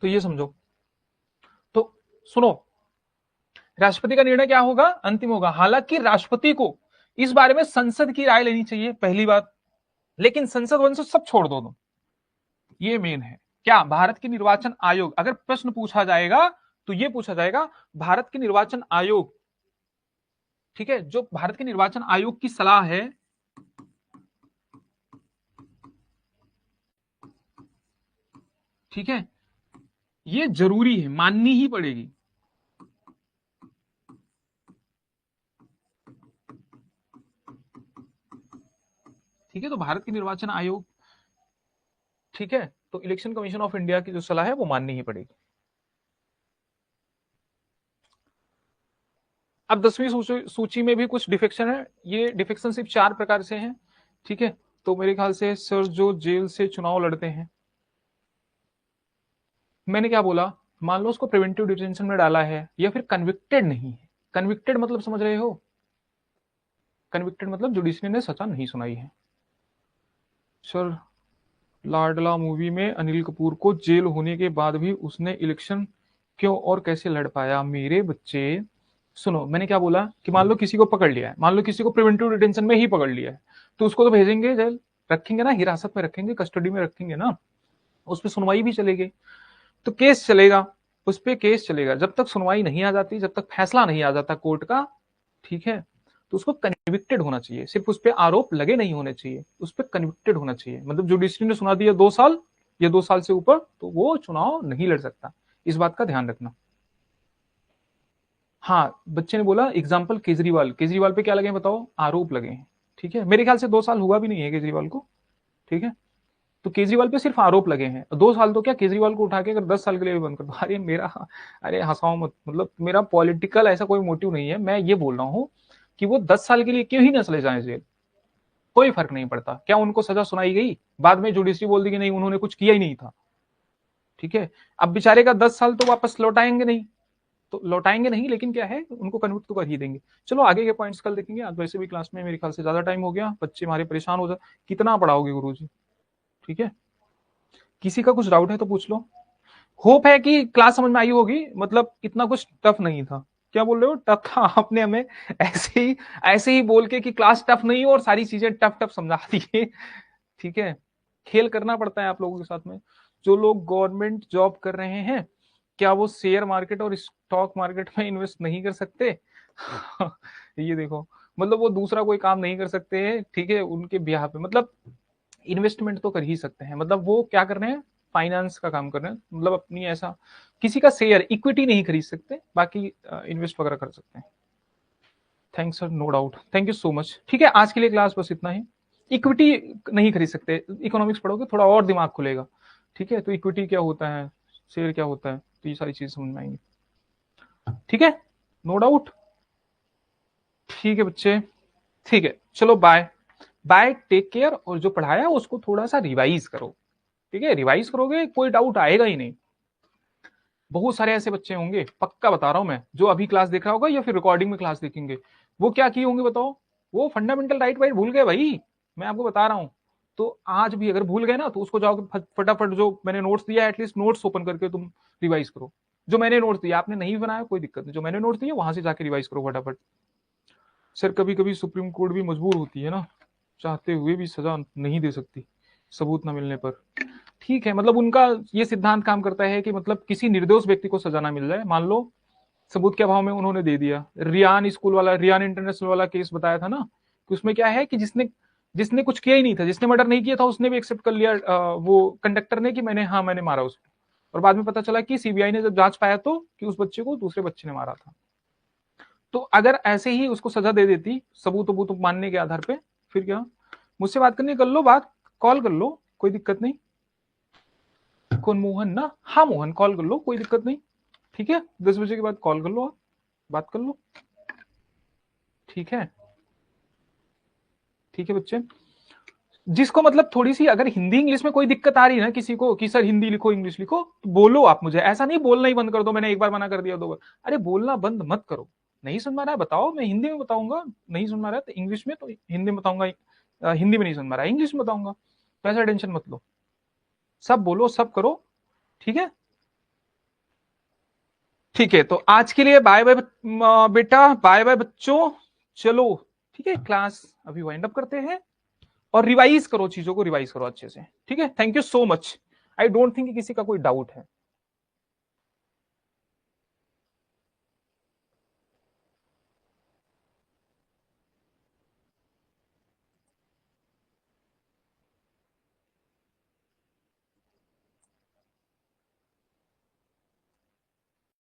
तो ये समझो। तो सुनो, राष्ट्रपति का निर्णय क्या होगा? अंतिम होगा। हालांकि राष्ट्रपति को इस बारे में संसद की राय लेनी चाहिए, पहली बात, लेकिन संसद वंसद सब छोड़ दो तुम, ये मेन है। क्या भारत के निर्वाचन आयोग, अगर प्रश्न पूछा जाएगा तो ये पूछा जाएगा भारत के निर्वाचन आयोग, ठीक है, जो भारत के निर्वाचन आयोग की सलाह है, ठीक है, ये जरूरी है, माननी ही पड़ेगी। ठीक है, तो भारत के निर्वाचन आयोग, ठीक है, तो इलेक्शन कमीशन ऑफ इंडिया की जो सलाह है वो माननी ही पड़ेगी। अब 10वीं सूची में भी कुछ डिफेक्शन है, ये डिफेक्शन सिर्फ 4 प्रकार से हैं, ठीक है। तो मेरे ख्याल से सर जो जेल से चुनाव लड़ते हैं, मैंने क्या बोला, मान लो उसको प्रिवेंटिव डिटेंशन में डाला है या फिर कन्विक्टेड नहीं है। कन्विक्टेड मतलब समझ रहे हो? कन्विक्टेड मतलब जुडिशरी ने सजा नहीं सुनाई है। सर लाडला मूवी में अनिल कपूर को जेल होने के बाद भी उसने इलेक्शन क्यों और कैसे लड़ पाया? मेरे बच्चे सुनो, मैंने क्या बोला कि मान लो किसी को पकड़ लिया है, मान लो किसी को प्रिवेंटिव डिटेंशन में ही पकड़ लिया है, तो उसको तो भेजेंगे जेल, रखेंगे ना, हिरासत में रखेंगे, कस्टडी में रखेंगे ना, उस पर सुनवाई भी चलेगी, तो केस चलेगा, उस पर केस चलेगा जब तक सुनवाई नहीं आ जाती, जब तक फैसला नहीं आ जाता कोर्ट का, ठीक है। तो उसको कन्विक्टेड होना चाहिए, सिर्फ उस पर आरोप लगे नहीं होने चाहिए, उस पर कन्विक्टेड होना चाहिए, मतलब जुडिशरी ने सुना दिया 2 साल या 2 साल से ऊपर, तो वो चुनाव नहीं लड़ सकता। इस बात का ध्यान रखना। हाँ बच्चे ने बोला एग्जाम्पल केजरीवाल, केजरीवाल पे क्या लगे हैं बताओ? आरोप लगे हैं, ठीक है, मेरे ख्याल से 2 साल हुआ भी नहीं है केजरीवाल को, ठीक है। तो केजरीवाल पे सिर्फ आरोप लगे हैं, 2 साल तो क्या, केजरीवाल को उठा के अगर 10 साल के लिए भी बंद कर दो, अरे मेरा, अरे हंसाओ मत, मतलब मेरा पॉलिटिकल ऐसा कोई मोटिव नहीं है, मैं ये बोल रहा हूँ कि वो 10 साल के लिए क्यों ही न चले जाए जेल, कोई फर्क नहीं पड़ता। क्या उनको सजा सुनाई गई? बाद में जुडिशरी बोल दी कि नहीं उन्होंने कुछ किया ही नहीं था, ठीक है। अब बेचारे का 10 साल तो वापस लौटाएंगे नहीं, तो लौटाएंगे नहीं, लेकिन क्या है उनको कन्विक्ट तो कर ही देंगे। चलो आगे के पॉइंट्स कल देखेंगे, आज वैसे भी क्लास में मेरे ख्याल से ज्यादा टाइम हो गया, बच्चे हमारे परेशान हो जाए, कितना पढ़ाओगे गुरुजी, ठीक है। किसी का कुछ डाउट है तो पूछ लो। होप है कि क्लास समझ में आई होगी, मतलब इतना कुछ टफ नहीं था। क्या बोल रहे हो टफ था? आपने हमें ऐसे ही बोल के कि क्लास टफ नहीं हो और सारी चीजें टफ टफ समझा दी, ठीक है। खेल करना पड़ता है आप लोगों के साथ में। जो लोग गवर्नमेंट जॉब कर रहे हैं, क्या वो शेयर मार्केट और स्टॉक मार्केट में इन्वेस्ट नहीं कर सकते? ये देखो, मतलब वो दूसरा कोई काम नहीं कर सकते हैं, ठीक है, उनके ब्याह पे मतलब इन्वेस्टमेंट तो कर ही सकते हैं, मतलब वो क्या कर रहे हैं, फाइनेंस का काम कर रहे हैं, मतलब अपनी ऐसा किसी का शेयर इक्विटी नहीं खरीद सकते, बाकी इन्वेस्ट वगैरह कर सकते हैं। Thanks sir, no doubt, thank you so much. ठीक है, आज के लिए क्लास बस इतना ही। इक्विटी नहीं खरीद सकते, इकोनॉमिक्स पढ़ोगे थोड़ा और दिमाग खुलेगा। ठीक है, तो इक्विटी क्या होता है, शेयर क्या होता है, तो ये सारी चीज समझ में आएंगी। ठीक है, नो डाउट। ठीक है बच्चे, ठीक है, चलो बाय। बाय, टेक केयर, और जो पढ़ाया उसको थोड़ा सा रिवाइज करो। ठीक है, रिवाइज करोगे कोई डाउट आएगा ही नहीं। बहुत सारे ऐसे बच्चे होंगे, पक्का बता रहा हूं मैं, जो अभी क्लास देख रहा होगा या फिर रिकॉर्डिंग में क्लास देखेंगे, वो क्या किए होंगे बताओ, वो फंडामेंटल राइट वाइट भूल गए भाई, मैं आपको बता रहा हूं। तो आज भी अगर भूल गए ना, तो उसको जाओगे फटाफट, जो मैंने नोट्स दिया है एटलीस्ट नोट्स ओपन करके तुम रिवाइज करो। जो मैंने नोट्स दिया, आपने नहीं बनाया कोई दिक्कत नहीं, जो मैंने नोट्स दिया वहां से जाके रिवाइज करो फटाफट। सर कभी कभी सुप्रीम कोर्ट भी मजबूर होती है ना, चाहते हुए भी सजा नहीं दे सकती सबूत न मिलने पर। ठीक है, मतलब उनका ये सिद्धांत काम करता है कि मतलब किसी निर्दोष व्यक्ति को सजा ना मिल जाए। मान लो सबूत के अभाव में उन्होंने दे दिया, रियान स्कूल वाला, रियान इंटरनेशनल वाला केस बताया था ना, कि उसमें क्या है कि जिसने जिसने कुछ किया ही नहीं था, जिसने मर्डर नहीं किया था, उसने भी एक्सेप्ट कर लिया, वो कंडक्टर ने, कि मैंने मारा उसको। और बाद में पता चला कि सीबीआई ने जब जांच पाया तो कि उस बच्चे को दूसरे बच्चे ने मारा था। तो अगर ऐसे ही उसको सजा दे देती सबूत वबूत मानने के आधार पे, फिर क्या, मुझसे बात करनी कर लो बात, कॉल कर लो, कोई दिक्कत नहीं। कौन, मोहन ना, हाँ मोहन, कॉल कर लो, कोई दिक्कत नहीं। ठीक है, 10 बजे के बाद कॉल कर लो, आप बात कर लो। ठीक है, ठीक है बच्चे, जिसको मतलब थोड़ी सी अगर हिंदी इंग्लिश में कोई दिक्कत आ रही है ना किसी को, कि सर हिंदी लिखो इंग्लिश लिखो, तो बोलो आप मुझे, ऐसा नहीं बोलना ही बंद कर दो, मैंने एक बार मना कर दिया 2 बार। अरे बोलना बंद मत करो, नहीं सुन पा रहा है बताओ, मैं हिंदी में बताऊंगा, नहीं सुन पा रहा है तो इंग्लिश में, तो हिंदी में बताऊंगा, हिंदी में नहीं सुन पा रहा है इंग्लिश में बताऊंगा, तो ऐसा टेंशन मत लो, सब बोलो सब करो। ठीक है, ठीक है, तो आज के लिए बाय बाय बेटा, बाय बाय बच्चों, चलो। ठीक है, क्लास अभी वाइंड अप करते हैं, और रिवाइज करो, चीजों को रिवाइज करो अच्छे से। ठीक है, thank you so much. I don't think किसी का कोई डाउट है।